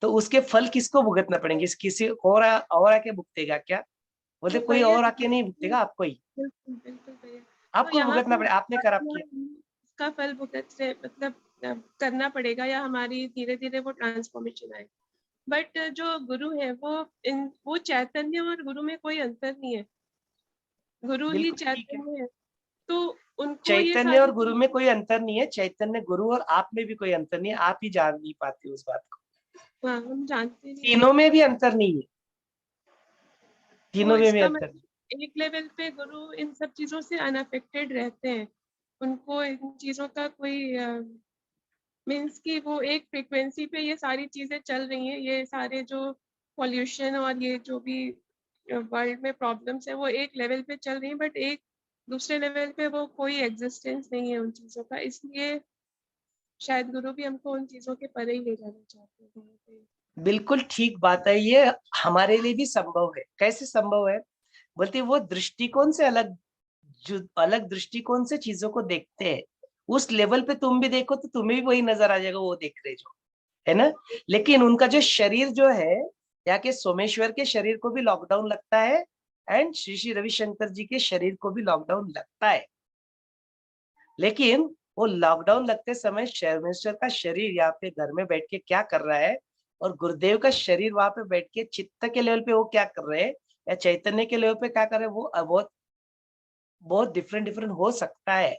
तो उसके फल किसको भुगतना पड़ेंगे? किसी और आके भुगतेगा क्या? बोलते तो कोई भैया और आके नहीं भुगतेगा, आपको ही, बिल्कुल बिल्कुल भैया, तो आपको यहाँ भुगतना तो पड़ेगा, आपने खराब किया। इसका फल भुगत से मतलब करना पड़ेगा, या हमारी धीरे धीरे वो ट्रांसफॉर्मेशन आए। बट जो गुरु है वो चैतन्य और गुरु में कोई अंतर नहीं है, गुरु ही बिल्कुल ठीक है, चैतन्य है, तो उनको ये चैतन्य सारी और गुरु में कोई अंतर नहीं है। चैतन्य गुरु और आप में भी कोई अंतर नहीं है, आप ही जान नहीं पाते उस बात को। हाँ, हम जानते नहीं है। तीनों में भी अंतर नहीं है, तो तीनों में भी इसका अंतर नहीं। मतलब एक लेवल पे गुरु इन सब चीजों से अनअफेक्टेड रहते हैं, उनको इन चीजों का कोई मीन्स कि वो एक फ्रीक्वेंसी पे ये सारी चीजें चल रही हैं, ये सारे जो पॉल्यूशन और ये जो भी वर्ल्ड में प्रॉब्लम्स है वो एक लेवल पे चल रही हैं, बट एक दूसरे लेवल पे वो कोई एग्जिस्टेंस नहीं है उन चीजों का, इसलिए शायद गुरु भी हमको उन चीजों के परे ही ले जाना चाहते हैं वहाँ पे। बिल्कुल ठीक बात है, ये हमारे लिए भी संभव है। कैसे संभव है बोलते, वो दृष्टिकोण से अलग, जो अलग दृष्टिकोण से चीजों को देखते हैं, उस लेवल पे तुम भी देखो तो तुम्हें भी वही नजर आ जाएगा वो देख रहे जो है ना। लेकिन उनका जो शरीर जो है, यहाँ के सोमेश्वर के शरीर को भी लॉकडाउन लगता है, एंड श्री श्री रविशंकर जी के शरीर को भी लॉकडाउन लगता है। लेकिन वो लॉकडाउन लगते समय सोमेश्वर का शरीर यहाँ पे घर में बैठ के क्या कर रहा है, और गुरुदेव का शरीर वहां पे बैठ के चित्त के लेवल पे वो क्या कर रहे हैं, या चैतन्य के लेवल पे क्या कर रहे हैं, वो बहुत बहुत डिफरेंट डिफरेंट हो सकता है।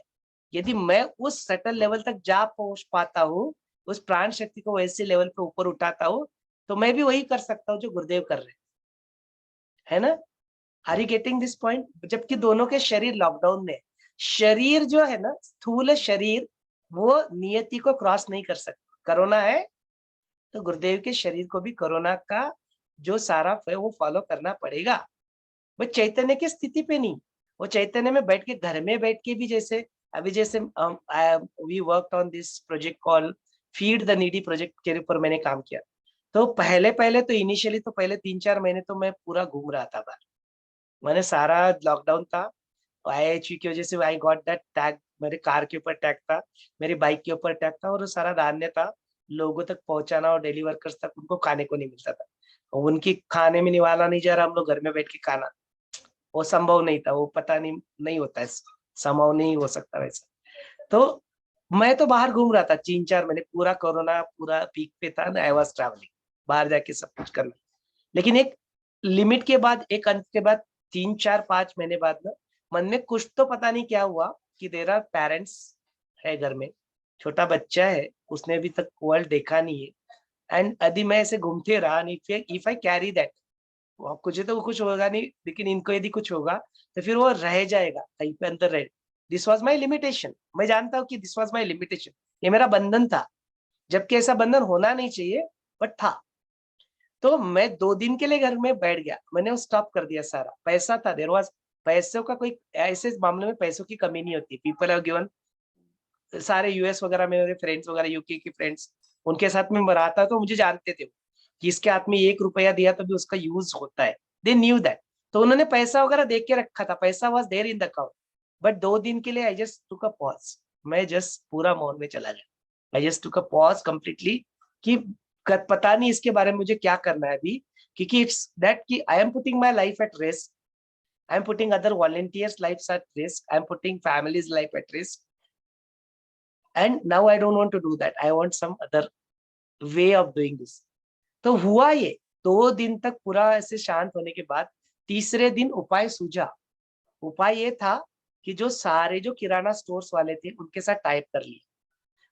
यदि मैं उस सटल लेवल तक जा पहुंच पाता हूँ, उस प्राण शक्ति को वैसे लेवल पे ऊपर उठाता हूँ, तो मैं भी वही कर सकता हूँ जो गुरुदेव कर रहे हैं, है ना। Are you getting this point? जबकि दोनों के शरीर लॉकडाउन में, शरीर जो है ना, स्थूल शरीर, वो नियति को क्रॉस नहीं कर सकता। कोरोना है तो गुरुदेव के शरीर को भी कोरोना का जो सारा है वो फॉलो करना पड़ेगा। वो चैतन्य की स्थिति पे नहीं, वो चैतन्य में बैठ के, घर में बैठ के भी, जैसे अभी जैसे we worked on this project call feed the needy project के ऊपर मैंने काम किया। तो पहले पहले तो इनिशियली तो पहले 3-4 महीने तो मैं पूरा घूम रहा था बाहर। मैंने सारा लॉकडाउन था, IHV की वजह से आई गॉट दैट टैग, मेरे कार के ऊपर टैग था, मेरी बाइक के ऊपर टैग था, और वो सारा धान्य था लोगों तक पहुंचाना, और डेली वर्कर्स तक उनको खाने को नहीं मिलता था, और उनकी खाने में निवाला नहीं जा रहा, हम लोग घर में बैठ के खाना, वो संभव नहीं था, वो पता नहीं होता है, संभव नहीं हो सकता वैसा। तो मैं तो बाहर घूम रहा था 3-4 महीने, पूरा कोरोना पूरा पीक पे था, आई वाज ट्रैवलिंग, बाहर जाके सब कुछ करना। लेकिन एक लिमिट के बाद, एक अंत के बाद, 3-4-5 महीने बाद में मन में कुछ तो पता नहीं क्या हुआ कि तेरा पेरेंट्स है घर में, छोटा बच्चा है, उसने अभी तक वर्ल्ड देखा नहीं है, एंड यदि मैं ऐसे घूमते रहा, इफ आई कैरी दैट, कुछ तो कुछ होगा नहीं, लेकिन इनको यदि कुछ होगा तो फिर वो रह जाएगा कहीं पे अंदर रह। दिस वॉज माई लिमिटेशन, मैं जानता हूँ कि दिस वॉज माई लिमिटेशन, ये मेरा बंधन था, जबकि ऐसा बंधन होना नहीं चाहिए, बट था। तो मैं 2 दिन के लिए घर में बैठ गया, मैंने वो स्टॉप कर दिया सारा। पैसा था, देयर वाज, पैसों का कोई, ऐसे मामले में पैसों की कमी नहीं होती। पीपल हैव गिवन, सारे यूएस वगैरह में मेरे फ्रेंड्स वगैरह, यूके के फ्रेंड्स, उनके साथ में मैं रहा था, तो मुझे जानते थे कि इसके हाथ में 1 रुपया दिया तो भी उसका यूज होता है, दे न्यू दैट। तो उन्होंने पैसा वगैरह देख के रखा था, पैसा was there in the account, but 2 दिन के लिए I just took a pause, मैं जस्ट पूरा मौन में चला गया। I just took a pause completely, कि पता नहीं इसके बारे में मुझे क्या करना है अभी, क्योंकि इट्स दैट कि I am putting my life at risk, I am putting other volunteers life at risk, I am putting families life at risk, and now I don't want to do that, I want some other way of doing this. तो हुआ ये, 2 दिन तक पूरा ऐसे शांत होने के बाद, तीसरे दिन उपाय सूझा। उपाय ये था कि जो सारे जो किराना स्टोर्स वाले थे उनके साथ टाइप कर लिए,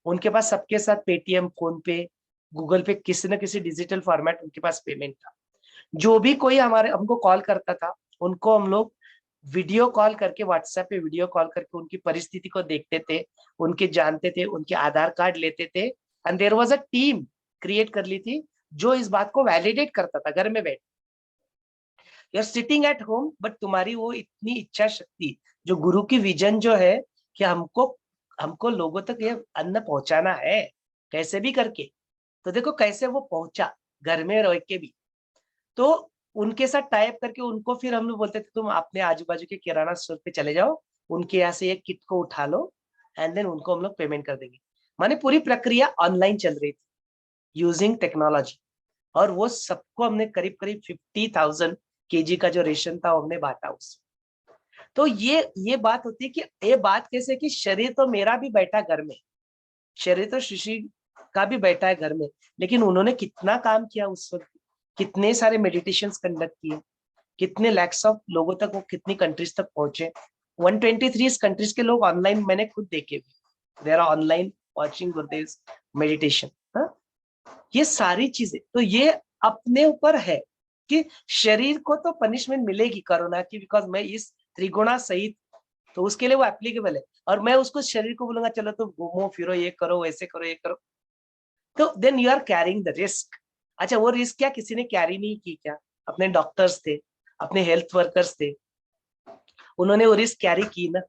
उनके पास सबके साथ पेटीएम, फोन पे, गूगल पे, किसी न किसी डिजिटल फॉर्मेट उनके पास पेमेंट था। जो भी कोई हमको कॉल करता था, उनको हम लोग वीडियो कॉल करके, व्हाट्सएप पे वीडियो कॉल करके उनकी परिस्थिति को देखते थे, उनके जानते थे, उनके आधार कार्ड लेते थे, and there was a team create कर ली थी जो इस बात को वैलिडेट करता था घर में बैठ। You are sitting at home, but तुम्हारी वो इतनी इच्छा शक्ति, जो गुरु की विजन जो है कि हमको हमको लोगों तक ये अन्न पहुंचाना है कैसे भी करके, तो देखो कैसे वो पहुंचा, घर में रह के भी। तो उनके साथ टाइप करके उनको फिर हम लोग बोलते थे, तुम अपने आजू बाजू के किराना स्टोर पे चले जाओ, उनके यहाँ से एक किट को उठा लो, एंड देन उनको हम लोग पेमेंट कर देंगे। माने पूरी प्रक्रिया ऑनलाइन चल रही थी यूजिंग टेक्नोलॉजी, और वो सबको हमने करीब करीब 50,000 kg का जो रेशन था हमने बांटा उसमें। तो ये बात होती है कि ये बात कैसे कि शरीर तो मेरा भी बैठा घर में, शरीर तो शिशि का भी बैठा है घर में, लेकिन उन्होंने कितना काम किया उस वक्त, कितने सारे मेडिटेशंस कंडक्ट किए, कितने लैक्स ऑफ लोगों तक, वो कितनी कंट्रीज तक पहुंचे। 123 कंट्रीज के लोग ऑनलाइन मैंने खुद देखे भी, there are online watching Gurudev meditation. ये सारी चीजें तो ये अपने ऊपर है कि शरीर को तो पनिशमेंट मिलेगी कोरोना की, बिकॉज मैं इस त्रिगुणा सहित, तो उसके लिए वो एप्लीकेबल है। और मैं उसको शरीर को बोलूंगा चलो तुम घूमो फिरो, ये करो वैसे करो ये करो, तो then you are carrying the risk. अच्छा, वो रिस्क क्या किसी ने कैरी नहीं की क्या? अपने डॉक्टर्स थे, अपने हेल्थ वर्कर्स थे, उन्होंने वो रिस्क कैरी की ना,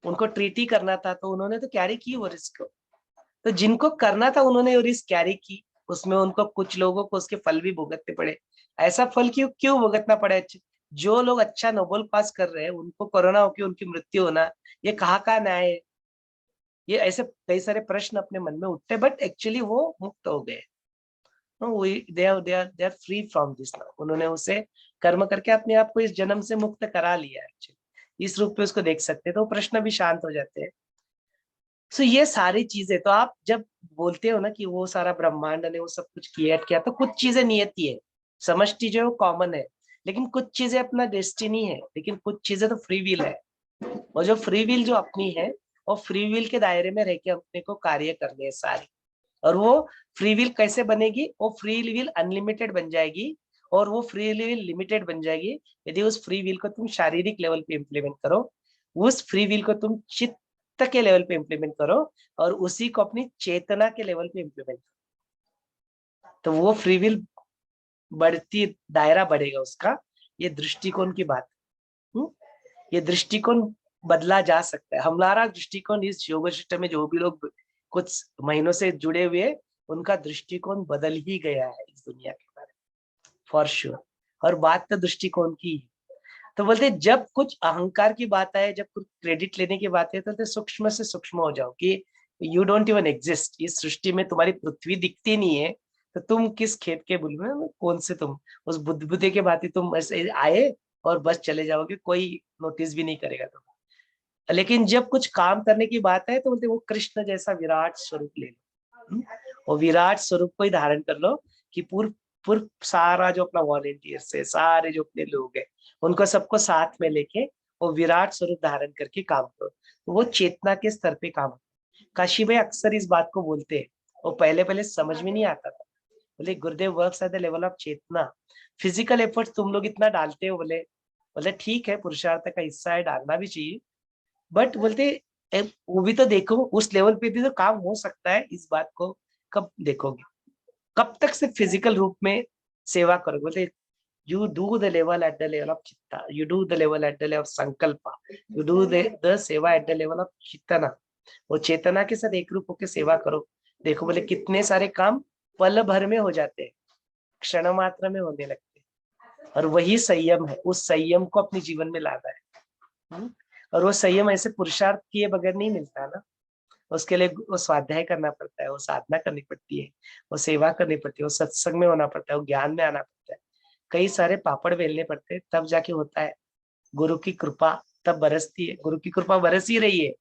उनको ट्रीट ही करना था तो उन्होंने तो कैरी की वो रिस्क। तो जिनको करना था उन्होंने वो रिस्क कैरी की, उसमें उनको कुछ लोगों को उसके फल भी भुगतने पड़े। ऐसा फल क्यों क्यों भुगतना पड़ा? जो लोग अच्छा नोबेल पास कर रहे हैं उनको कोरोना होकर उनकी मृत्यु होना, ये कहाँ का न्याय है? ये ऐसे कई सारे प्रश्न अपने मन में उठते, बट एक्चुअली वो मुक्त हो गए। They are free from this now. उन्होंने उसे कर्म करके अपने आप को इस जन्म से मुक्त करा लिया है। एक्चुअली इस रूप में उसको देख सकते हैं, तो प्रश्न भी शांत हो जाते हैं। सो ये सारी चीजें, तो आप जब बोलते हो ना कि वो सारा ब्रह्मांड ने वो सब कुछ क्रिएट किया, तो कुछ चीजें नियति है, समष्टि जो है वो कॉमन है, लेकिन कुछ चीजें अपना डेस्टिनी है, लेकिन कुछ चीजें तो फ्री विल है। और जो फ्री विल जो अपनी है, और फ्री विल के दायरे में रह के अपने को कार्य करने हैं सारी। और वो फ्री विल कैसे बनेगी? वो फ्री विल अनलिमिटेड बन जाएगी, और वो फ्री विल लिमिटेड बन जाएगी यदि उस फ्री विल को तुम शारीरिक लेवल पे इम्प्लीमेंट करो, उस फ्री विल को तुम चित्त के लेवल पे इम्प्लीमेंट करो, और उसी को अपनी चेतना के लेवल पे इम्प्लीमेंट करो, तो वो फ्री विल बढ़ती, दायरा बढ़ेगा उसका। ये दृष्टिकोण की बात। ये दृष्टिकोण बदला जा सकता है। हमारा दृष्टिकोण इस योग सिस्टम में जो भी लोग कुछ महीनों से जुड़े हुए, उनका दृष्टिकोण बदल ही गया है इस दुनिया के बारे में, फॉर श्योर। और बात तो दृष्टिकोण की है। तो बोलते जब कुछ अहंकार की बात आए, जब कुछ क्रेडिट लेने की बात है, तो सूक्ष्म से सूक्ष्म हो जाओ कि यू डोंट इवन एग्जिस्ट। इस सृष्टि में तुम्हारी पृथ्वी दिखती नहीं है, तो तुम किस खेत के बुल में, कौन से तुम उस बुद्धि के बात ही तुम ऐसे आए और बस चले जाओगे, कोई नोटिस भी नहीं करेगा तुम। लेकिन जब कुछ काम करने की बात है तो बोलते वो कृष्ण जैसा विराट स्वरूप ले लो, और विराट स्वरूप को ही धारण कर लो कि पूर्व पूर्व सारा जो अपना वॉलेंटियर्स है, सारे जो अपने लोग हैं, उनको सबको साथ में लेके वो विराट स्वरूप धारण करके काम करो, तो वो चेतना के स्तर पे काम। काशी भाई अक्सर इस बात को बोलते हैं, वो पहले पहले समझ में नहीं आता था। बोले Gurudev works at the level of चेतना, फिजिकल एफर्ट तुम लोग इतना डालते हो। बोले बोले ठीक है, पुरुषार्थ का हिस्सा है, डालना भी चाहिए, बट बोलते वो भी तो देखो उस लेवल पे भी तो काम हो सकता है। इस बात को कब देखोगे? कब तक सिर्फ फिजिकल रूप में सेवा करोगे? बोलते you do the level at the level of chitta, you do the level at the level of sankalp, you do the seva at the level of chetna. वो चेतना के साथ एक रूप होकर सेवा करो। देखो बोले कितने सारे काम पल भर में हो जाते हैं, क्षण मात्र में होने लगते हैं। और वही संयम है, उस संयम को अपने जीवन में लाना है। और वो संयम ऐसे पुरुषार्थ किए बगैर नहीं मिलता ना, उसके लिए वो स्वाध्याय करना पड़ता है, वो साधना करनी पड़ती है, वो सेवा करनी पड़ती है, वो सत्संग में होना पड़ता है, वो ज्ञान में आना पड़ता है, कई सारे पापड़ बेलने पड़ते हैं, तब जाके होता है। गुरु की कृपा तब बरसती है, गुरु की कृपा बरस ही रही है,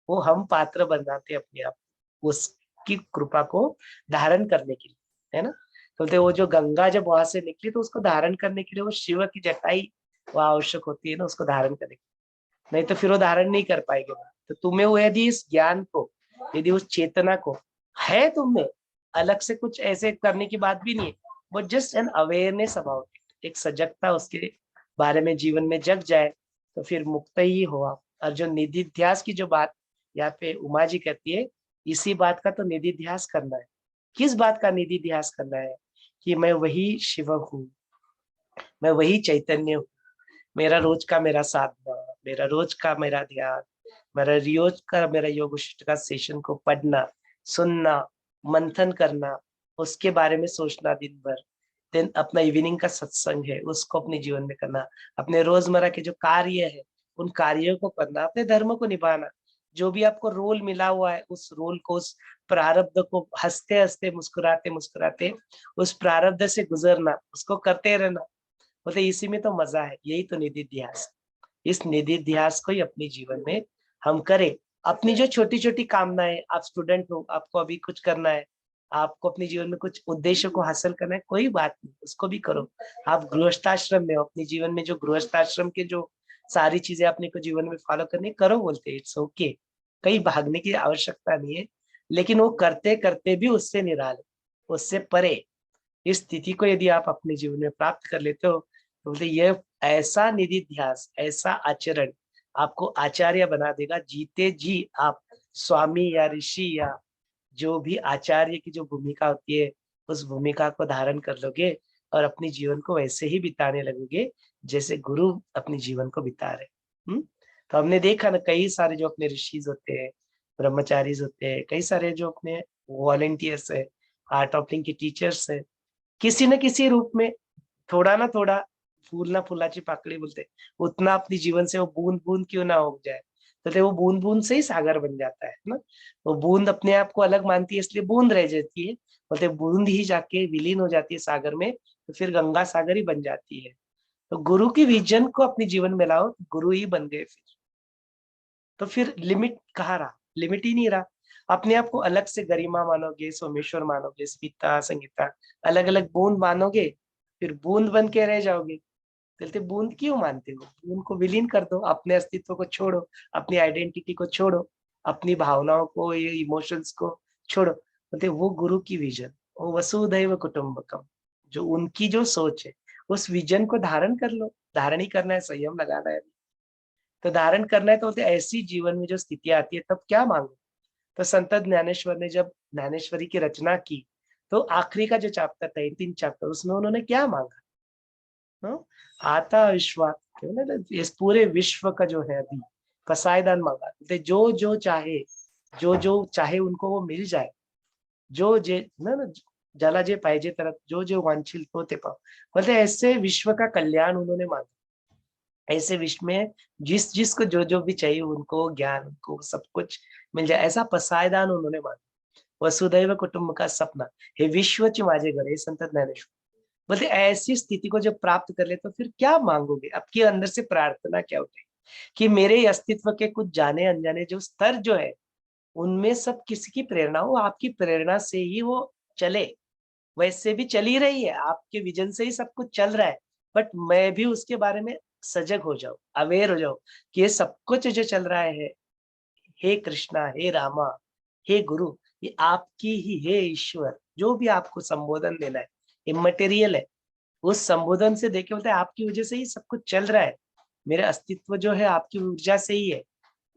वो हम पात्र बनाते हैं अपने आप उसकी कृपा को धारण करने के लिए, है ना। तो वो जो गंगा जब वहां से निकली तो उसको धारण करने के लिए वो शिव की जटाई वो आवश्यक होती है ना, उसको धारण करने के, नहीं तो फिर वो धारण नहीं कर पाएंगे। तो तुम्हें वो यदि इस ज्ञान को, यदि उस चेतना को है तुम्हें, अलग से कुछ ऐसे करने की बात भी नहीं है, but just an awareness about it, एक सजगता उसके बारे में जीवन में जग जाए, तो फिर मुक्त ही हो आप। और जो निधिध्यास की जो बात यहाँ पे उमा जी कहती है, इसी बात का तो निधिध्यास करना है। किस बात का निधिध्यास करना है? कि मैं वही शिव हूँ, मैं वही चैतन्य हूँ, मेरा रोज का मेरा साधना, मेरा रोज का मेरा ध्यान, मेरा रोज का मेरा योग वशिष्ठ का सेशन को पढ़ना, सुनना, मंथन करना, उसके बारे में सोचना दिन भर, देन अपना इवनिंग का सत्संग है उसको अपने जीवन में करना, अपने रोजमर्रा के जो कार्य है उन कार्यों को करना, अपने धर्म को निभाना, जो भी आपको रोल मिला हुआ है उस रोल को, उस प्रारब्ध को हंसते हंसते मुस्कुराते मुस्कुराते उस प्रारब्ध से गुजरना, उसको करते रहना। बोलते इसी में तो मजा है, यही तो निधिध्यास। इस निधिध्यास को ही अपने जीवन में हम करें। अपनी जो छोटी छोटी कामनाएं, आप स्टूडेंट हो, आपको अभी कुछ करना है, आपको अपने जीवन में कुछ उद्देश्य को हासिल करना है, कोई बात नहीं, उसको भी करो। आप गृहस्थाश्रम में हो, अपने जीवन में जो गृहस्थाश्रम के जो सारी चीजें अपने को जीवन में फॉलो करनी करो, बोलते इट्स ओके, कहीं भागने की आवश्यकता नहीं है। लेकिन वो करते करते भी उससे निराले, उससे परे इस स्थिति को यदि आप अपने जीवन में प्राप्त कर लेते हो, तो बोलते ये ऐसा निधिध्यास, ऐसा आचरण आपको आचार्य बना देगा। जीते जी आप स्वामी या ऋषि या जो भी आचार्य की जो भूमिका होती है, उस भूमिका को धारण कर लोगे और अपने जीवन को वैसे ही बिताने लगोगे जैसे गुरु अपने जीवन को बिता रहे। तो हमने देखा ना कई सारे जो अपने ऋषिज होते हैं, ब्रह्मचारी होते हैं, कई सारे जो अपने वॉलेंटियर्स है, आर्ट ऑफ लिविंग के टीचर्स है, किसी न किसी रूप में थोड़ा ना थोड़ा, फूल ना फूलाची पाकड़ी बोलते, उतना अपनी जीवन से वो बूंद बूंद क्यों ना हो जाए, तो वो बूंद बूंद से ही सागर बन जाता है ना। वो बूंद अपने आप को अलग मानती है इसलिए बूंद रह जाती है, बोलते बूंद ही जाके विलीन हो जाती है सागर में, तो फिर गंगा सागर ही बन जाती है। तो गुरु की विजन को अपने जीवन में लाओ, गुरु ही बन गए फिर। तो फिर लिमिट कहाँ रहा, लिमिट ही नहीं रहा। अपने आप को अलग से गरिमा मानोगे, सोमेश्वर मानोगे, स्मिता, संगीता, अलग अलग बूंद मानोगे, फिर बूंद बन के रह जाओगे। बोलते बूंद क्यों मानते हो, बूंद को विलीन कर दो, अपने अस्तित्व को छोड़ो, अपनी आइडेंटिटी को छोड़ो, अपनी भावनाओं को, ये इमोशंस को छोड़ो। बोलते वो गुरु की विजन, वो वसुधैव कुटुंबकम, जो उनकी जो सोच है, उस विजन को धारण कर लो। धारण ही करना है, संयम लगाना है, तो धारण करना है। तो बोलते ऐसी जीवन में जो स्थितियां आती है तब क्या मांगो। तो संत ज्ञानेश्वर ने जब ज्ञानेश्वरी की रचना की, तो आखिरी का जो चैप्टर था, 3 चैप्टर, उसमें उन्होंने क्या मांगा, आता विश्वास, इस पूरे विश्व का जो है अभी पसायदान मांगा। बोलते जो जो चाहे, जो जो चाहे उनको वो मिल जाए, जो जे ना जला जे पाहिजे तरफ, जो जो वांछिल होते पाओ। बोलते ऐसे विश्व का कल्याण उन्होंने मांगा, ऐसे विश्व में जिस जिसको जो जो भी चाहिए उनको ज्ञान, उनको सब कुछ मिल जाए, ऐसा पसायदान उन्होंने मांगा। वसुदैव कुटुंब का सपना, हे विश्वच माझे घर, हे संत ज्ञानेश्वर। बोलते ऐसी स्थिति को जब प्राप्त कर ले तो फिर क्या मांगोगे, आपके अंदर से प्रार्थना क्या उठेगी कि मेरे अस्तित्व के कुछ जाने अनजाने जो स्तर जो है, उनमें सब किसी की प्रेरणा हो, आपकी प्रेरणा से ही वो चले। वैसे भी चल ही रही है, आपके विजन से ही सब कुछ चल रहा है, बट मैं भी उसके बारे में सजग हो जाऊं, अवेयर हो जाऊं कि ये सब कुछ जो चल रहा है, हे कृष्णा, हे रामा, हे गुरु, ये आपकी ही, हे ईश्वर, जो भी आपको संबोधन देना है, इमटेरियल है, उस संबोधन से देखे बोलते हैं आपकी वजह से ही सब कुछ चल रहा है, मेरे अस्तित्व जो है आपकी ऊर्जा से ही है।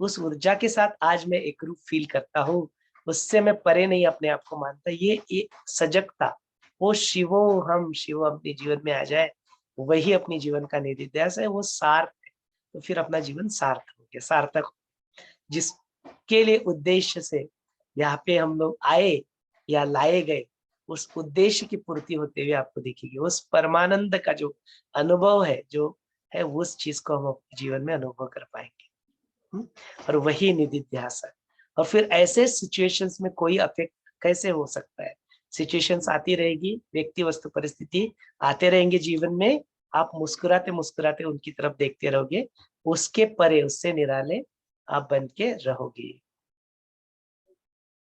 उस ऊर्जा के साथ आज मैं एक रूप फील करता हूँ, उससे मैं परे नहीं अपने आप को मानता। ये सजगता, वो शिवो हम शिव अपने जीवन में आ जाए, वही अपनी जीवन का निधिध्यास है, वो सार्थ है। तो फिर अपना जीवन सार्थक हो गया, सार्थक हो, जिसके लिए उद्देश्य से यहाँ पे हम लोग आए या लाए गए, उस उद्देश्य की पूर्ति होते हुए आपको दिखेगी। उस परमानंद का जो अनुभव है, जो है, उस चीज को हम अपने जीवन में अनुभव कर पाएंगे। और वही निधिध्यास है। और फिर ऐसे सिचुएशंस में कोई अफेक्ट कैसे हो सकता है, सिचुएशंस आती रहेगी, व्यक्ति वस्तु परिस्थिति आते रहेंगे जीवन में, आप मुस्कुराते मुस्कुराते उनकी तरफ देखते रहोगे, उसके परे, उससे निराले आप बन के रहोगे।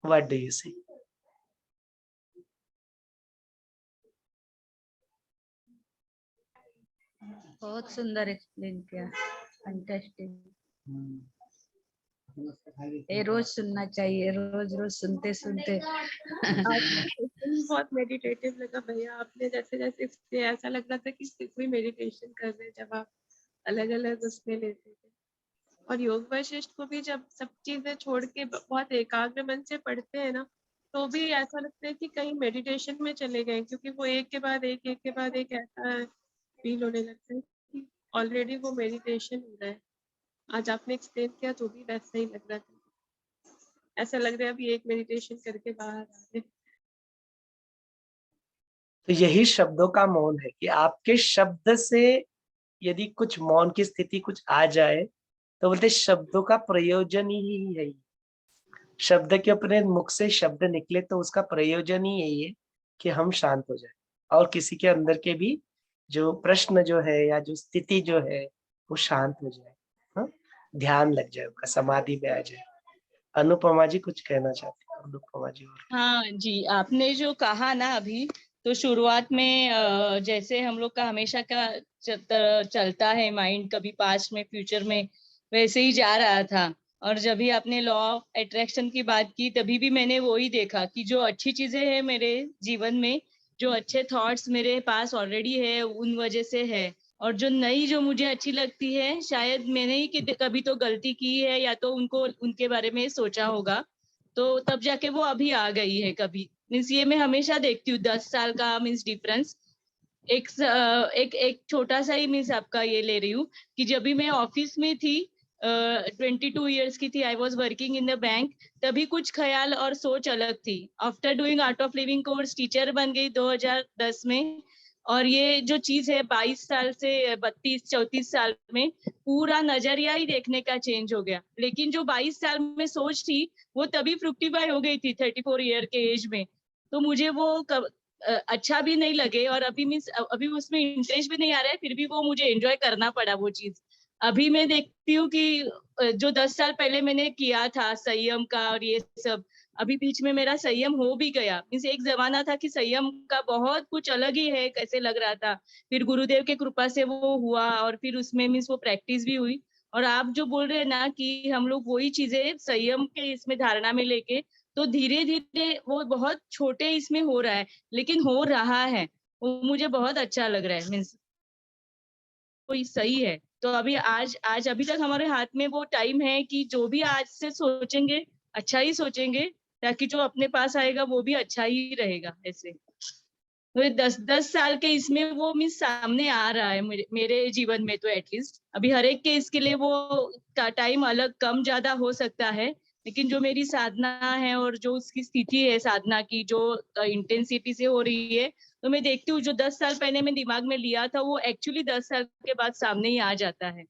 व्हाट डू यू से? बहुत सुंदर एक्सप्लेन किया, फैंटास्टिक। ये रोज सुनना चाहिए, रोज रोज सुनते सुनते। बहुत मेडिटेटिव लगा भैया, आपने जैसे जैसे ऐसा लग रहा था कि कोई मेडिटेशन कर रहे हैं जब आप अलग अलग उसमें लेते थे। और योग वशिष्ठ को भी जब सब चीजें छोड़ के बहुत एकाग्र मन से पढ़ते हैं ना, तो भी ऐसा लगता है कि कहीं मेडिटेशन में चले गए, क्योंकि वो एक के बाद एक ऐसा फील होने लगता है कि ऑलरेडी वो मेडिटेशन हो रहा है। आज आपने एक्सप्लेन किया तो भी वैसा ही लग रहा था, ऐसा लग रहा है अभी एक मेडिटेशन करके बाहर आ रहे। तो यही शब्दों का मौन है कि आपके शब्द से यदि कुछ मौन की स्थिति कुछ आ जाए, तो बोलते शब्दों का प्रयोजन ही है। शब्द के अपने मुख से शब्द निकले तो उसका प्रयोजन ही यही है कि हम शांत हो जाए, और किसी के अंदर के भी जो प्रश्न जो है या जो स्थिति जो है वो शांत हो जाए, हाँ? ध्यान लग जाए, उनका समाधि में आ जाए। अनुपमा जी कुछ कहना चाहती हैं? अनुपमा जी। और हाँ जी, आपने जो कहा ना अभी, तो शुरुआत में जैसे हम लोग का हमेशा का चलता है माइंड, कभी पास्ट में फ्यूचर में, वैसे ही जा रहा था। और जब भी आपने लॉ ऑफ अट्रैक्शन की बात की, तभी भी मैंने वो ही देखा कि जो अच्छी चीजें हैं मेरे जीवन में, जो अच्छे थॉट्स मेरे पास ऑलरेडी है, उन वजह से है। और जो नई जो मुझे अच्छी लगती है, शायद मैंने ही कभी तो गलती की है, या तो उनको उनके बारे में सोचा होगा, तो तब जाके वो अभी आ गई है। कभी मीन्स ये मैं हमेशा देखती हूँ, 10 साल का मीन्स डिफरेंस। एक छोटा सा ही मीन्स आपका ये ले रही हूँ कि जब भी मैं ऑफिस में थी, 22 ईयर्स की थी, I was working in the bank. तभी कुछ ख्याल और सोच अलग थी। After doing art of living course teacher बन गई 2010 में। और ये जो चीज है 22 साल से 32-34 साल में पूरा नजरिया ही देखने का चेंज हो गया। लेकिन जो 22 साल में सोच थी वो तभी फ्रुक्टिफाई हो गई थी 34 ईयर के एज में। तो मुझे वो अच्छा भी नहीं लगे और अभी उसमें इंटरेस्ट भी नहीं आ रहा है, फिर भी वो मुझे एंजॉय करना पड़ा वो चीज। अभी मैं देखती हूँ कि जो 10 साल पहले मैंने किया था संयम का और ये सब, अभी बीच में मेरा संयम हो भी गया। मीन्स एक जमाना था कि संयम का बहुत कुछ अलग ही है कैसे लग रहा था, फिर गुरुदेव के कृपा से वो हुआ और फिर उसमें मीन्स वो प्रैक्टिस भी हुई। और आप जो बोल रहे हैं ना कि हम लोग वही चीजें संयम के इसमें धारणा में लेके, तो धीरे धीरे वो बहुत छोटे इसमें हो रहा है, लेकिन हो रहा है, वो मुझे बहुत अच्छा लग रहा है। मीन्स कोई सही है। तो अभी आज अभी तक हमारे हाथ में वो टाइम है कि जो भी आज से सोचेंगे अच्छा ही सोचेंगे, ताकि जो अपने पास आएगा वो भी अच्छा ही रहेगा। ऐसे तो 10 साल के इसमें वो मिस सामने आ रहा है मेरे जीवन में। तो एटलीस्ट अभी हर एक के इसके लिए वो टाइम अलग कम ज्यादा हो सकता है, लेकिन जो मेरी साधना है और जो उसकी स्थिति है साधना की, जो इंटेंसिटी से हो रही है, तो मैं देखती हूँ जो 10 साल पहले मैं दिमाग में लिया था वो एक्चुअली 10 साल के बाद सामने ही आ जाता है।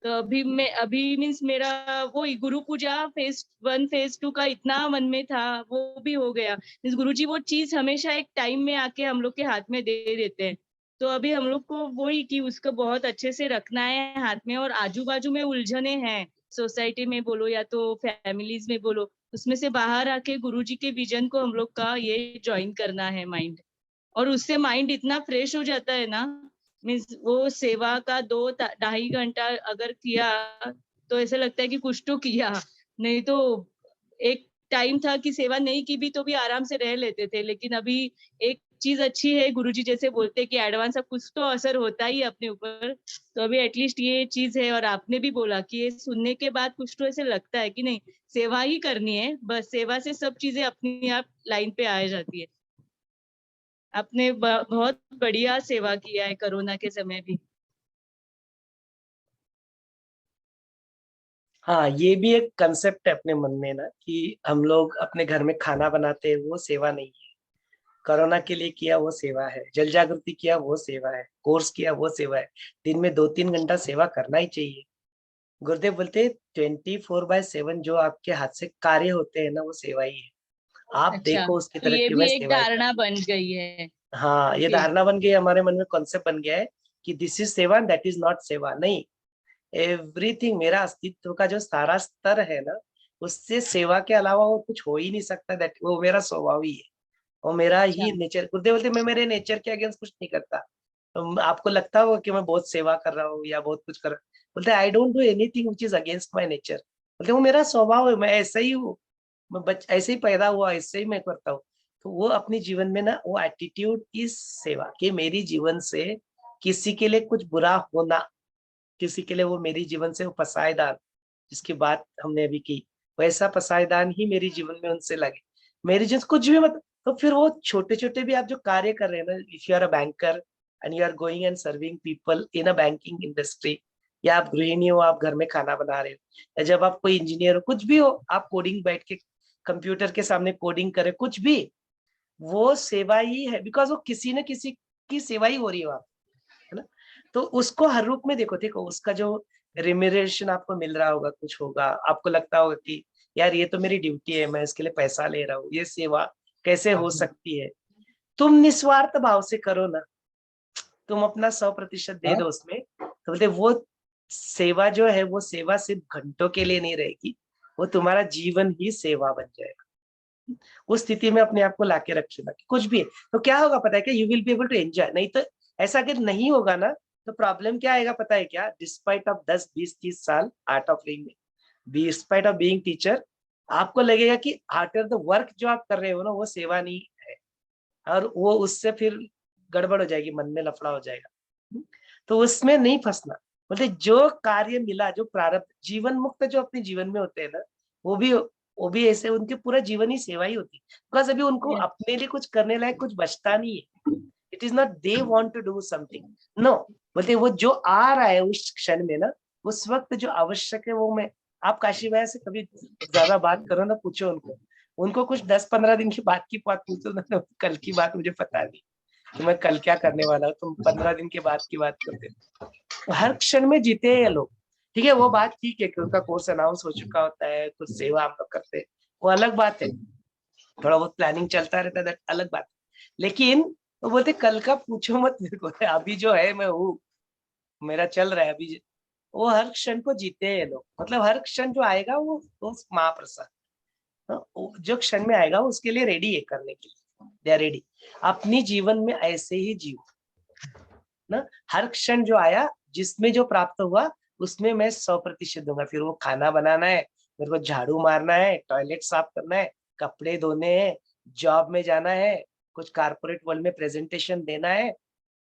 तो अभी मीन्स मेरा वो गुरु पूजा फेज 1 फेज 2 का इतना मन में था, वो भी हो गया। मीन्स गुरुजी वो चीज हमेशा एक टाइम में आके हम लोग के हाथ में दे देते हैं। तो अभी हम लोग को वही कि उसको बहुत अच्छे से रखना है हाथ में। और आजू बाजू में उलझने हैं, सोसाइटी में बोलो या तो फैमिलीज में बोलो, उसमें से बाहर आके गुरुजी के विजन को हम लोग का ये ज्वाइन करना है माइंड। और उससे माइंड इतना फ्रेश हो जाता है ना। मीन्स वो सेवा का 2-2.5 घंटा अगर किया तो ऐसा लगता है कि कुछ तो किया। नहीं तो एक टाइम था कि सेवा नहीं की भी तो भी आराम से रह लेते थे, लेकिन अभी एक चीज अच्छी है, गुरुजी जैसे बोलते हैं कि एडवांस का कुछ तो असर होता ही है अपने ऊपर। तो अभी एटलीस्ट ये चीज है। और आपने भी बोला कि ये सुनने के बाद कुछ तो ऐसे लगता है कि नहीं, सेवा ही करनी है, बस सेवा से सब चीजें अपने आप लाइन पे आ जाती है। आपने बहुत बढ़िया सेवा किया है कोरोना के समय भी। हाँ, ये भी एक कंसेप्ट है अपने मन में ना कि हम लोग अपने घर में खाना बनाते हैं, वो सेवा नहीं है। कोरोना के लिए किया वो सेवा है, जल जागृति किया वो सेवा है, कोर्स किया वो सेवा है। दिन में 2-3 घंटा सेवा करना ही चाहिए। गुरुदेव बोलते 24/7 जो आपके हाथ से कार्य होते हैं ना, वो सेवा ही है। आप अच्छा, देखो उसकी तो तरफ ये कि भी मैं एक सेवा ही कर धारणा रहा बन गई है। हूँ। हाँ, ये ओके। धारणा बन गई, हमारे मन में कॉन्सेप्ट बन गया है कि दिस इज सेवा, दैट इज नॉट सेवा। नहीं, एवरीथिंग, मेरा अस्तित्व का जो सारा स्तर है ना, उससे सेवा के अलावा वो कुछ हो ही नहीं सकता। दैट वो मेरा स्वभाव ही है, वो मेरा अच्छा। ही नेचर। गुरुदेव बोलते मैं मेरे नेचर के अगेंस्ट कुछ नहीं करता। आपको लगता होगा कि मैं बहुत सेवा कर रहा हूँ या बहुत कुछ कर रहा हूँ, बोलते I don't do anything which is against my nature. बोलते वो मेरा स्वभाव है, मैं ऐसा ही हूँ, मैं ऐसे ही पैदा हुआ, ऐसे ही मैं करता हूँ। तो वो अपने जीवन में ना वो एटीट्यूड इस सेवा कि मेरी जीवन से किसी के लिए कुछ बुरा होना, किसी के लिए वो मेरी जीवन से वो पसायदान, जिसकी बात हमने अभी की, वैसा पसायदान ही मेरे जीवन में उनसे लगे। मेरी जीवन कुछ भी मत, तो फिर वो छोटे छोटे भी आप जो कार्य कर रहे हैं ना, if you are a banker and you are going and serving people in a banking industry, या आप गृहिणी हो, आप घर में खाना बना रहे हो, या जब आप कोई इंजीनियर हो, कुछ भी हो, आप कोडिंग बैठ के कंप्यूटर के सामने कोडिंग करे, कुछ भी, वो सेवा ही है। बिकॉज वो किसी न किसी की सेवा ही हो रही है वहां, है ना। तो उसको हर रूप में देखो, देखो उसका जो रिम्यूनरेशन आपको मिल रहा होगा, कुछ होगा, आपको लगता होगा कि यार ये तो मेरी ड्यूटी है, मैं इसके लिए पैसा ले रहा हूँ, ये सेवा कैसे हो सकती है। तुम निस्वार्थ भाव से करो ना, तुम अपना 100% दे दो उसमें, तो बोलते वो सेवा जो है, वो सेवा सिर्फ घंटों के लिए नहीं रहेगी, वो तुम्हारा जीवन ही सेवा बन जाएगा। उस स्थिति में अपने आप को लाके रखना कि कुछ भी है तो क्या होगा पता है क्या, you will be able to enjoy. नहीं तो ऐसा अगर नहीं होगा ना, तो प्रॉब्लम क्या आएगा पता है क्या, डिस्पाइट ऑफ 10-20-30 साल आर्ट ऑफ लिविंग में, डिस्पाइट ऑफ बीइंग टीचर, आपको लगेगा कि आफ्टर द वर्क जो आप कर रहे हो ना, वो सेवा नहीं है, और वो उससे फिर गड़बड़ हो जाएगी, मन में लफड़ा हो जाएगा। तो उसमें नहीं फंसना। मतलब जो कार्य मिला, जो प्रारब्ध, जीवन मुक्त जो अपने जीवन में होते हैं ना, वो भी ऐसे उनके पूरा जीवन ही सेवा ही होती है। बिकॉज अभी उनको Yes. अपने लिए कुछ करने लायक कुछ बचता नहीं है। It is not they want to do something, no, बोलते वो जो आ रहा है उस क्षण में ना, उस वक्त जो आवश्यक है वो मैं, आप काशी भैया से कभी ज्यादा बात करो ना, पूछो उनको कुछ 10-15 दिन की बात पूछो ना, कल की बात मुझे पता नहीं कि मैं कल क्या करने वाला हूँ, तुम 15 दिन के बाद की बात करते हो। तो हर क्षण में जीते हैं ये लोग। ठीक है, वो बात ठीक है कि उनका कोर्स अनाउंस हो चुका होता है, कुछ सेवा हम लोग करते हैं, वो अलग बात है, थोड़ा बहुत प्लानिंग चलता रहता है, अलग बात। लेकिन वो बोलते कल का पूछो मत मेरे को, अभी जो है मैं हूँ, मेरा चल रहा है अभी। वो हर क्षण को जीते हैं लोग, मतलब हर क्षण जो आएगा वो महाप्रसाद, जो क्षण में आएगा उसके लिए रेडी है करने के लिए, दे आर रेडी। अपनी जीवन में ऐसे ही जियो ना, हर क्षण जो आया जिसमें जो प्राप्त हुआ उसमें मैं 100% दूंगा। फिर वो खाना बनाना है, मेरे को झाड़ू मारना है, टॉयलेट साफ करना है, कपड़े धोने हैं, जॉब में जाना है, कुछ कारपोरेट वर्ल्ड में प्रेजेंटेशन देना है,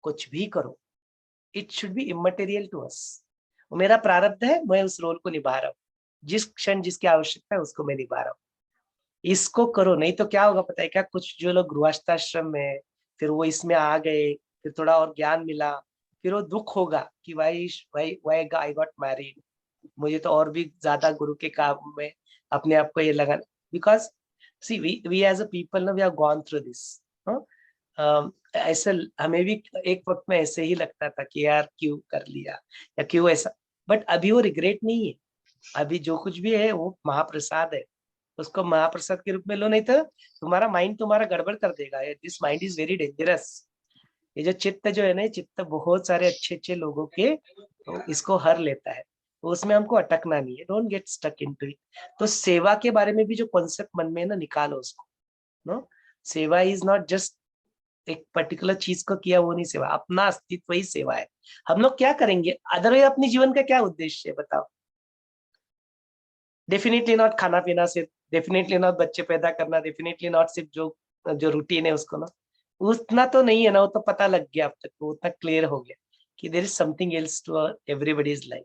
कुछ भी करो, it should be immaterial to us. मेरा प्रारब्ध है, मैं उस रोल को निभा रहा हूँ, जिस क्षण जिसकी आवश्यकता है उसको मैं निभा रहा हूँ, इसको करो। नहीं तो क्या होगा पता है क्या, कुछ जो लोग गृहस्थाश्रम में फिर वो इसमें आ गए, फिर थोड़ा और ज्ञान मिला, फिर वो दुख होगा कि why why I got married, मुझे तो और भी ज्यादा गुरु के काम में अपने आप को ये लगा। Because see we as a people ना, we have gone through this. ऐसा हमें भी एक वक्त में ऐसे ही लगता था कि यार क्यों कर लिया या क्यों ऐसा, बट अभी वो रिग्रेट नहीं है। अभी जो कुछ भी है वो महाप्रसाद है, उसको महाप्रसाद के रूप में लो, नहीं तो तुम्हारा माइंड तुम्हारा गड़बड़ कर देगा। This mind is very dangerous. ये जो चित्त जो है ना, चित्त बहुत सारे अच्छे अच्छे लोगों के तो इसको हर लेता है, तो उसमें हमको अटकना नहीं है, don't get stuck into it. तो सेवा के बारे में भी जो कॉन्सेप्ट मन में है ना, निकालो उसको। नो, सेवा इज नॉट जस्ट एक पर्टिकुलर चीज को किया वो नहीं सेवा, अपना अस्तित्व ही सेवा है। हम लोग क्या करेंगे अदरवाइज, अपने जीवन का क्या उद्देश्य है बताओ? डेफिनेटली नॉट खाना पीना सिर्फ, डेफिनेटली नॉट बच्चे पैदा करना, डेफिनेटली नॉट सिर्फ जो जो रूटीन है उसको ना, उतना तो नहीं है ना, वो तो पता लग गया अब तक, वो उतना क्लियर हो गया कि there is something else to everybody's life.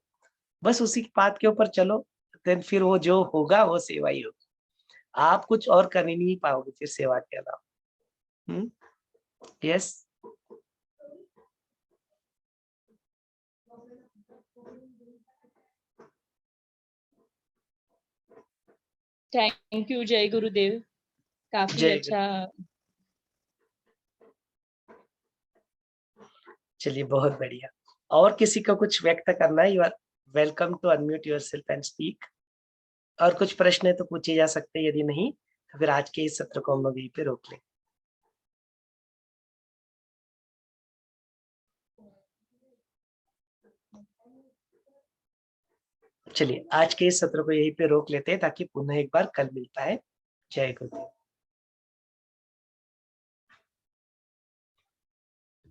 बस उसी की बात के ऊपर चलो, देन फिर वो जो होगा वो सेवा ही होगा। आप कुछ और कर ही नहीं पाओगे फिर सेवा के अलावा। यस। थैंक यू जय गुरुदेव, काफी जय अच्छा। चलिए बहुत बढ़िया। और किसी को कुछ व्यक्त करना है, you are welcome to unmute yourself and speak. और कुछ प्रश्न है तो पूछे जा सकते हैं, यदि नहीं तो फिर आज के इस सत्र को हम लोग यहीं पे रोक लें। चलिए आज के इस सत्र को यहीं पे रोक लेते हैं ताकि पुनः एक बार कल मिल पाए। जय गुरुदेव।